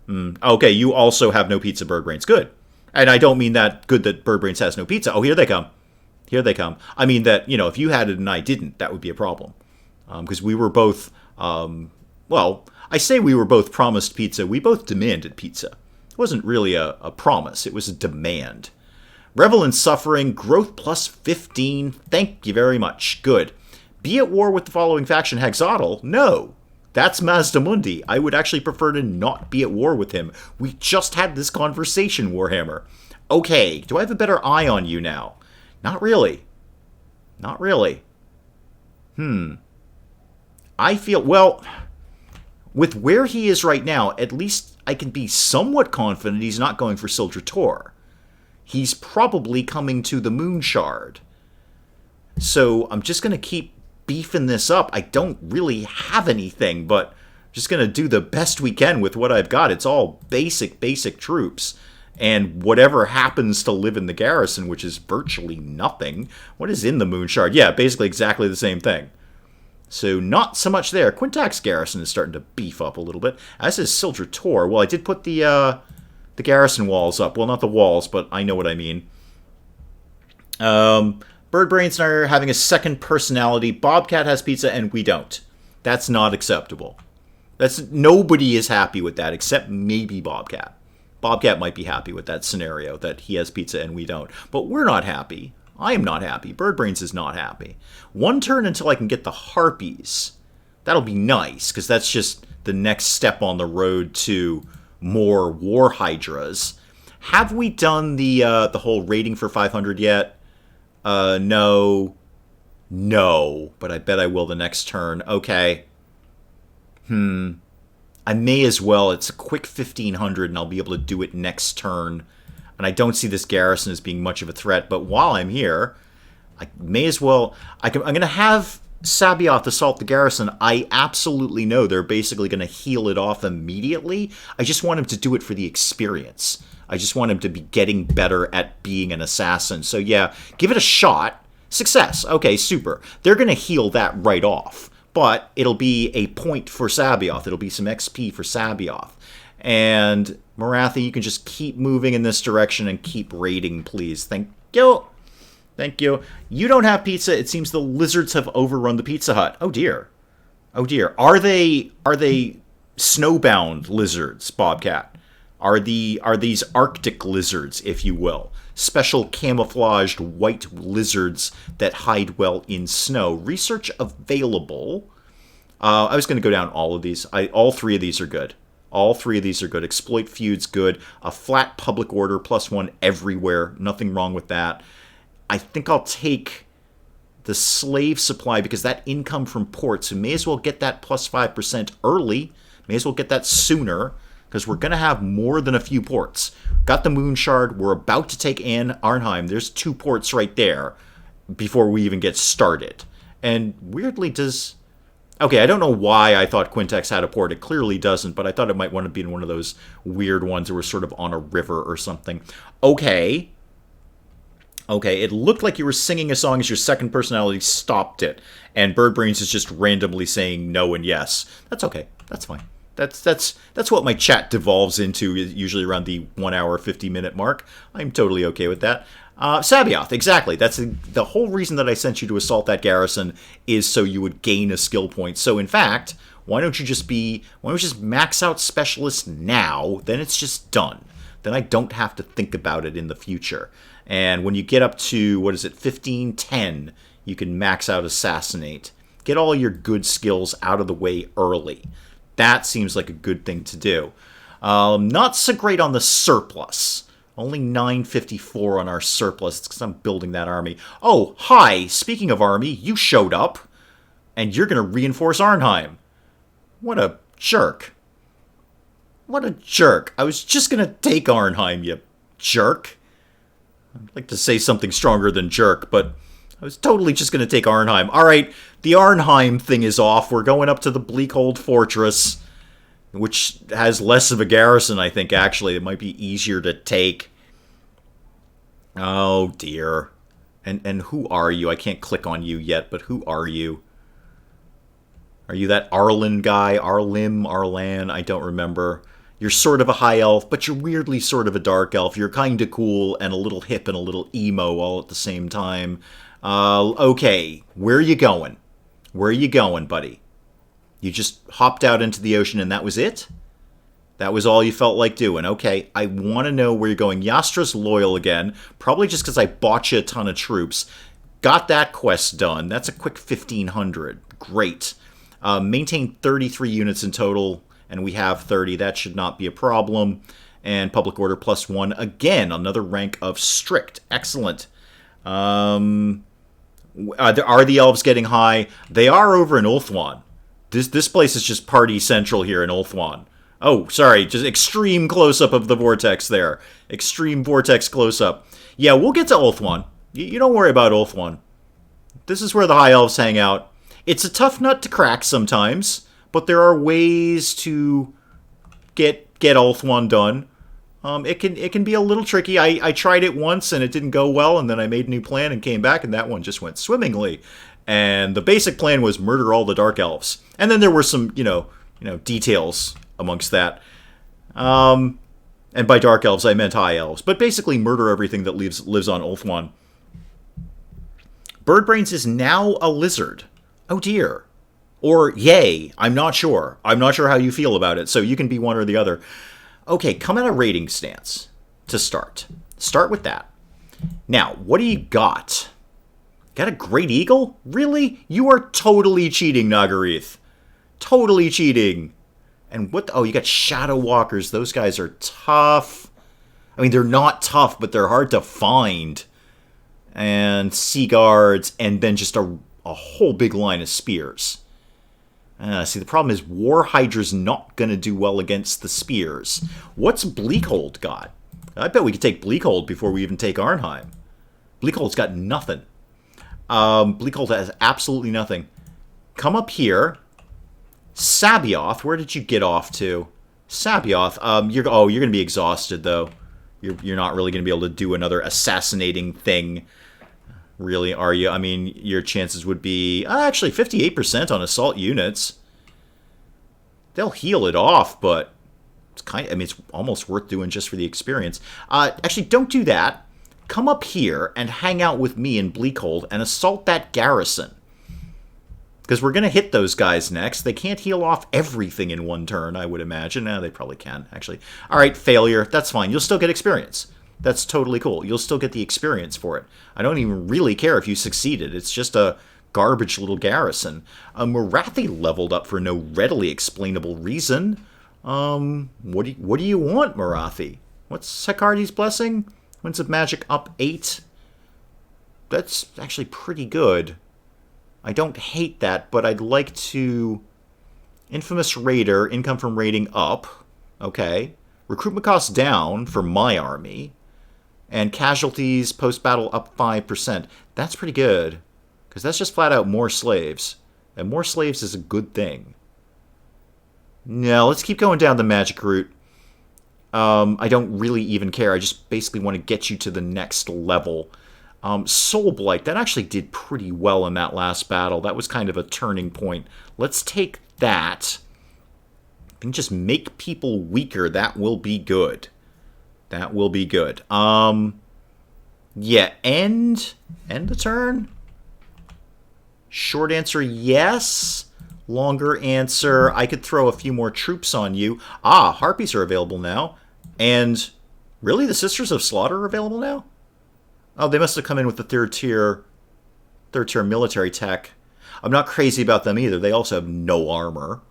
Okay, you also have no pizza, Birdbrains. Good. And I don't mean that good that Birdbrains has no pizza. Oh, here they come. Here they come. I mean that, if you had it and I didn't, that would be a problem. Because we were both, I say we were both promised pizza. We both demanded pizza. It wasn't really a promise. It was a demand. Revel in Suffering, growth plus 15. Thank you very much. Good. Be at war with the following faction, Hexotl? No. That's Mazdamundi. I would actually prefer to not be at war with him. We just had this conversation, Warhammer. Okay, do I have a better eye on you now? Not really. Not really. I feel, with where he is right now, at least I can be somewhat confident he's not going for Soldier Tor. He's probably coming to the Moon Shard. So I'm just going to keep beefing this up. I don't really have anything, but I'm just going to do the best we can with what I've got. It's all basic troops. And whatever happens to live in the garrison, which is virtually nothing. What is in the Moon Shard? Yeah, basically exactly the same thing. So not so much there. Quintax's garrison is starting to beef up a little bit, as is Soldier Tor. Well, I did put the garrison walls up. Well, not the walls, but I know what I mean. Birdbrains are having a second personality. Bobcat has pizza and we don't. That's not acceptable. Nobody is happy with that except maybe Bobcat. Bobcat might be happy with that scenario, that he has pizza and we don't. But we're not happy. I am not happy. Birdbrains is not happy. 1 turn until I can get the Harpies. That'll be nice, because that's just the next step on the road to more War Hydras. Have we done the whole rating for 500 yet? No. No. But I bet I will the next turn. Okay. I may as well. It's a quick 1500 and I'll be able to do it next turn. And I don't see this garrison as being much of a threat. But while I'm here, I may as well... I'm going to have Sabioth assault the garrison. I absolutely know they're basically going to heal it off immediately. I just want him to do it for the experience. I just want him to be getting better at being an assassin. So yeah, give it a shot. Success. Okay, super. They're going to heal that right off. But it'll be a point for Sabioth. It'll be some XP for Sabioth. And Morathi, you can just keep moving in this direction and keep raiding, please. Thank you. Thank you. You don't have pizza. It seems the lizards have overrun the Pizza Hut. Oh dear. Oh dear. Are they snowbound lizards, Bobcat? Are these Arctic lizards, if you will? Special camouflaged white lizards that hide well in snow. Research available. I was going to go down all of these. All 3 of these are good. All 3 of these are good. Exploit feuds, good. A flat public order, +1 everywhere. Nothing wrong with that. I think I'll take the slave supply because that income from ports, we may as well get that +5% early. May as well get that sooner. Because we're going to have more than a few ports. Got the Moon Shard. We're about to take Arnheim. There's 2 ports right there before we even get started. And weirdly does... Okay, I don't know why I thought Quintex had a port. It clearly doesn't, but I thought it might want to be in one of those weird ones that were sort of on a river or something. Okay. Okay, it looked like you were singing a song as your second personality stopped it. And Birdbrains is just randomly saying no and yes. That's okay. That's fine. That's what my chat devolves into, usually around the 1 hour, 50-minute mark. I'm totally okay with that. Sabioth, exactly. That's the whole reason that I sent you to assault that garrison is so you would gain a skill point. So in fact, why don't you just max out specialist now? Then it's just done. Then I don't have to think about it in the future. And when you get up to, 1510, you can max out assassinate. Get all your good skills out of the way early. That seems like a good thing to do. Not so great on the surplus. Only 954 on our surplus. It's because I'm building that army. Oh, hi. Speaking of army, you showed up. And you're going to reinforce Arnheim. What a jerk. What a jerk. I was just going to take Arnheim, you jerk. I'd like to say something stronger than jerk, but I was totally just going to take Arnheim. All right, the Arnheim thing is off. We're going up to the Bleakhold Fortress, which has less of a garrison, I think, actually. It might be easier to take. Oh, dear. And who are you? I can't click on you yet, but who are you? Are you that Arlen guy? Arlan? I don't remember. You're sort of a high elf, but you're weirdly sort of a dark elf. You're kind of cool and a little hip and a little emo all at the same time. Okay, where are you going? Where are you going, buddy? You just hopped out into the ocean and that was it? That was all you felt like doing. Okay, I want to know where you're going. Yastra's loyal again, probably just because I bought you a ton of troops. Got that quest done. That's a quick 1500. Great. Maintain 33 units in total, and we have 30. That should not be a problem. And public order +1. Again, another rank of strict. Excellent. Are the elves getting high? They are over in Ulthuan. This place is just party central here in Ulthuan. Oh, sorry, just extreme close-up of the vortex there. Extreme vortex close-up. Yeah, we'll get to Ulthuan. You don't worry about Ulthuan. This is where the high elves hang out. It's a tough nut to crack sometimes, but there are ways to get Ulthuan done. It can be a little tricky. I tried it once and it didn't go well, and then I made a new plan and came back, and that one just went swimmingly. And the basic plan was murder all the dark elves, and then there were some details amongst that. And by dark elves I meant high elves, but basically murder everything that lives on Ulthuan. Birdbrains is now a lizard. Oh dear. Or yay. I'm not sure. I'm not sure how you feel about it, so you can be one or the other. Okay, come at a rating stance to start. Start with that. Now, what do you got? Got a Great Eagle? Really? You are totally cheating, Nagareth. Totally cheating. And what? Oh, you got Shadow Walkers. Those guys are tough. I mean, they're not tough, but they're hard to find. And Sea Guards, and then just a whole big line of spears. See, the problem is War Hydra's not going to do well against the spears. What's Bleakhold got? I bet we could take Bleakhold before we even take Arnheim. Bleakhold's got nothing. Bleakhold has absolutely nothing. Come up here. Sabioth, where did you get off to? Sabioth, you're going to be exhausted, though. You're not really going to be able to do another assassinating thing. Really, are you? I mean, your chances would be actually 58% on assault units. They'll heal it off, but it's it's almost worth doing just for the experience. Actually, don't do that. Come up here and hang out with me in Bleakhold and assault that garrison. Because we're going to hit those guys next. They can't heal off everything in one turn, I would imagine. They probably can, actually. All right, failure. That's fine. You'll still get experience. That's totally cool. You'll still get the experience for it. I don't even really care if you succeeded. It's just a garbage little garrison. Morathi leveled up for no readily explainable reason. What do you want, Morathi? What's Sekardi's Blessing? Winds of Magic up 8. That's actually pretty good. I don't hate that, but I'd like to... Infamous Raider, income from raiding up. Okay. Recruitment costs down for my army. And casualties post-battle up 5%. That's pretty good. Because that's just flat out more slaves. And more slaves is a good thing. Now, let's keep going down the magic route. I don't really even care. I just basically want to get you to the next level. Soul Blight, that actually did pretty well in that last battle. That was kind of a turning point. Let's take that. And just make people weaker. That will be good. That will be good. Yeah, end the turn? Short answer, yes. Longer answer, I could throw a few more troops on you. Harpies are available now. And really, the Sisters of Slaughter are available now? Oh, they must have come in with the third tier military tech. I'm not crazy about them either. They also have no armor.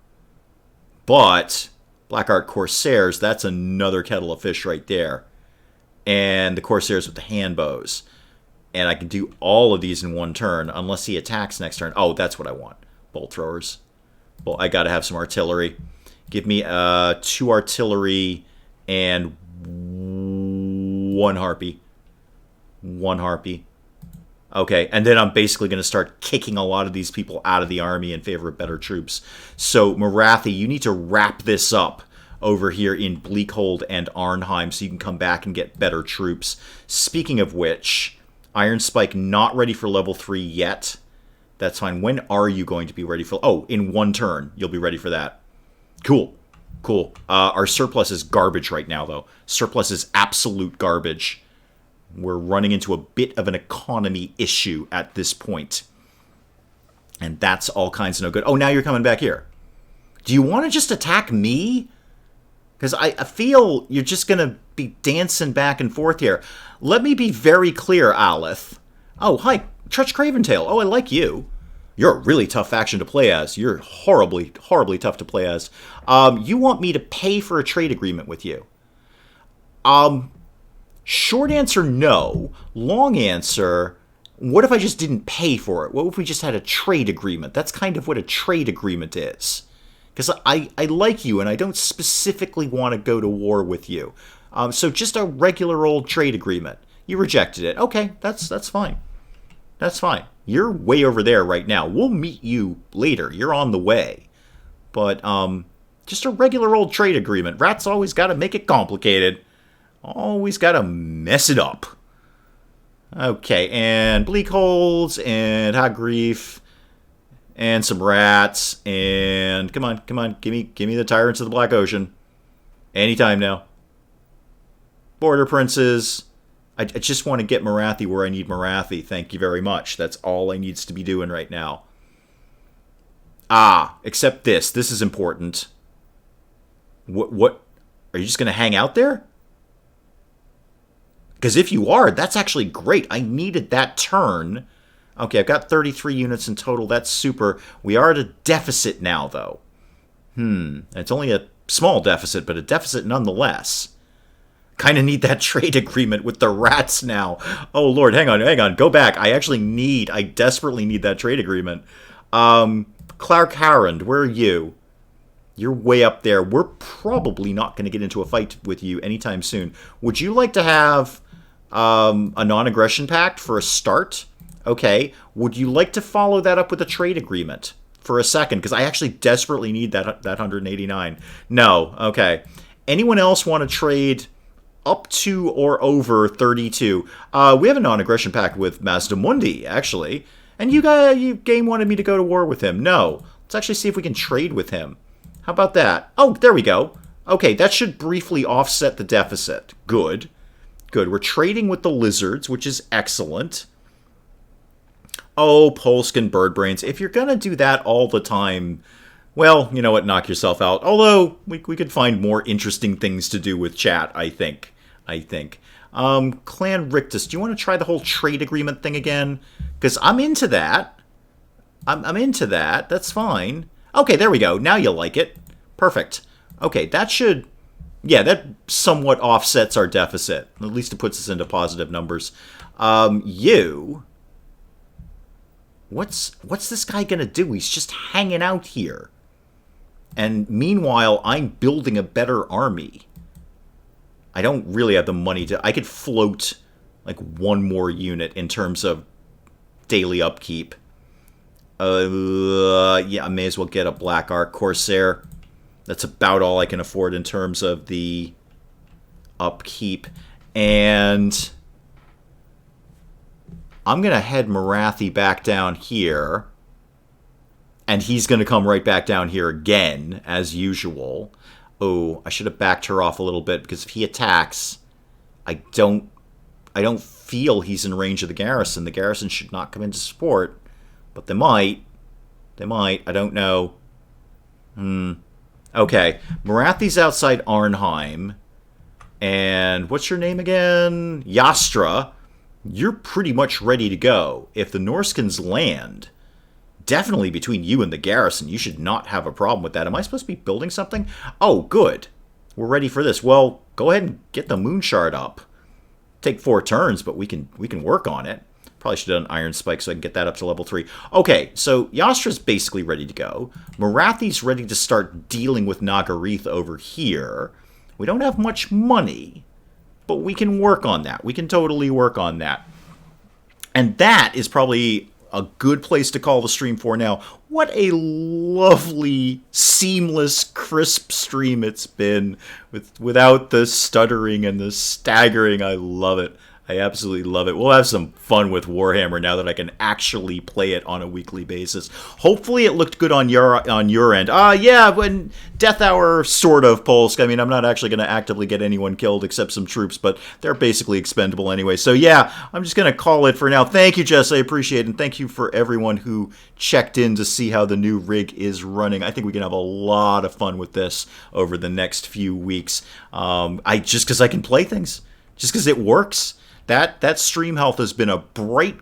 But Blackheart Corsairs, that's another kettle of fish right there. And the Corsairs with the hand bows. And I can do all of these in one turn, unless he attacks next turn. Oh, that's what I want. Bolt throwers. Well, I gotta have some artillery. Give me 2 artillery and 1 harpy. 1 harpy. Okay, and then I'm basically going to start kicking a lot of these people out of the army in favor of better troops. So, Morathi, you need to wrap this up over here in Bleakhold and Arnheim so you can come back and get better troops. Speaking of which, Iron Spike not ready for level 3 yet. That's fine. When are you going to be ready for... Oh, in 1 turn, you'll be ready for that. Cool. Cool. Our surplus is garbage right now, though. Surplus is absolute garbage. We're running into a bit of an economy issue at this point. And that's all kinds of no good. Oh, now you're coming back here. Do you want to just attack me? Because I feel you're just going to be dancing back and forth here. Let me be very clear, Aleph. Oh, hi, Trutch Craventail. Oh, I like you. You're a really tough faction to play as. You're horribly, horribly tough to play as. You want me to pay for a trade agreement with you? Short answer, no. Long answer, what if I just didn't pay for it? What if we just had a trade agreement? That's kind of what a trade agreement is. Because I like you, and I don't specifically want to go to war with you. So just a regular old trade agreement. You rejected it. Okay, that's fine. That's fine. You're way over there right now. We'll meet you later. You're on the way. But just a regular old trade agreement. Rat's always got to make it complicated. Always got to mess it up. Okay, and Bleakholds, and Hot Grief, and some rats, and come on, give me the Tyrants of the Black Ocean. Anytime now. Border Princes. I just want to get Morathi where I need Morathi. Thank you very much. That's all I needs to be doing right now. Ah, except this. This is important. What? Are you just going to hang out there? Because if you are, that's actually great. I needed that turn. Okay, I've got 33 units in total. That's super. We are at a deficit now, though. It's only a small deficit, but a deficit nonetheless. Kind of need that trade agreement with the rats now. Oh, Lord, hang on. Go back. I desperately need that trade agreement. Clark Harrand, where are you? You're way up there. We're probably not going to get into a fight with you anytime soon. Would you like to have a non-aggression pact for a start? Okay. Would you like to follow that up with a trade agreement for a second? Because I actually desperately need that 189. No. Okay. Anyone else want to trade up to or over 32? We have a non-aggression pact with Mazdamundi, actually. And you game wanted me to go to war with him. No. Let's actually see if we can trade with him. How about that? Oh, there we go. Okay, that should briefly offset the deficit. Good. Good. We're trading with the lizards, which is excellent. Oh, Polskin bird brains. If you're going to do that all the time, well, you know what? Knock yourself out. Although, we could find more interesting things to do with chat, I think. Clan Rictus, do you want to try the whole trade agreement thing again? Because I'm into that. I'm into that. That's fine. Okay, there we go. Now you like it. Perfect. Okay, that should... Yeah, that somewhat offsets our deficit. At least it puts us into positive numbers. You... What's this guy going to do? He's just hanging out here. And meanwhile, I'm building a better army. I don't really have the money to... I could float like one more unit in terms of daily upkeep. Yeah, I may as well get a Black Ark Corsair. That's about all I can afford in terms of the upkeep. And I'm going to head Marathi back down here. And he's going to come right back down here again, as usual. Oh, I should have backed her off a little bit, because if he attacks, I don't feel he's in range of the garrison. The garrison should not come into support. But they might. I don't know. Okay. Marathi's outside Arnheim. And what's your name again? Yastra. You're pretty much ready to go. If the Norskins land, definitely between you and the garrison, you should not have a problem with that. Am I supposed to be building something? Oh, good. We're ready for this. Well, go ahead and get the moon shard up. Take 4 turns, but we can work on it. Probably should have done Iron Spike so I can get that up to level 3. Okay, so Yastra's basically ready to go. Marathi's ready to start dealing with Nagarith over here. We don't have much money, but we can work on that. We can totally work on that. And that is probably a good place to call the stream for now. What a lovely, seamless, crisp stream it's been without the stuttering and the staggering. I love it. I absolutely love it. We'll have some fun with Warhammer now that I can actually play it on a weekly basis. Hopefully it looked good on your end. Yeah, when Death Hour sort of, Polsk. I mean, I'm not actually going to actively get anyone killed except some troops, but they're basically expendable anyway. So yeah, I'm just going to call it for now. Thank you, Jess. I appreciate it. And thank you for everyone who checked in to see how the new rig is running. I think we can have a lot of fun with this over the next few weeks. Just because I can play things. Just because it works. That stream health has been a bright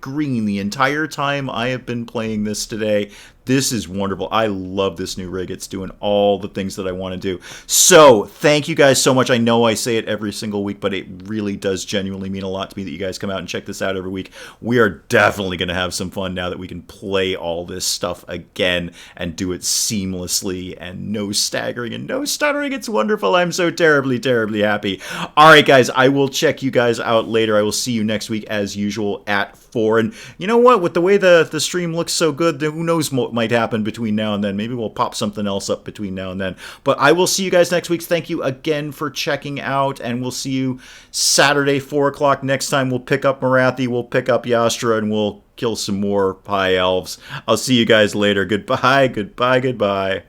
green the entire time I have been playing this today. This is wonderful. I love this new rig. It's doing all the things that I want to do. So, thank you guys so much. I know I say it every single week, but it really does genuinely mean a lot to me that you guys come out and check this out every week. We are definitely going to have some fun now that we can play all this stuff again and do it seamlessly and no staggering and no stuttering. It's wonderful. I'm so terribly, terribly happy. All right, guys, I will check you guys out later. I will see you next week as usual at 4. And you know what? With the way the stream looks so good, who knows what might happen between now and then. Maybe we'll pop something else up between now and then. But I will see you guys next week. Thank you again for checking out, and we'll see you Saturday, 4 o'clock. Next time we'll pick up Marathi, we'll pick up Yastra, and we'll kill some more High Elves. I'll see you guys later. Goodbye, goodbye, goodbye.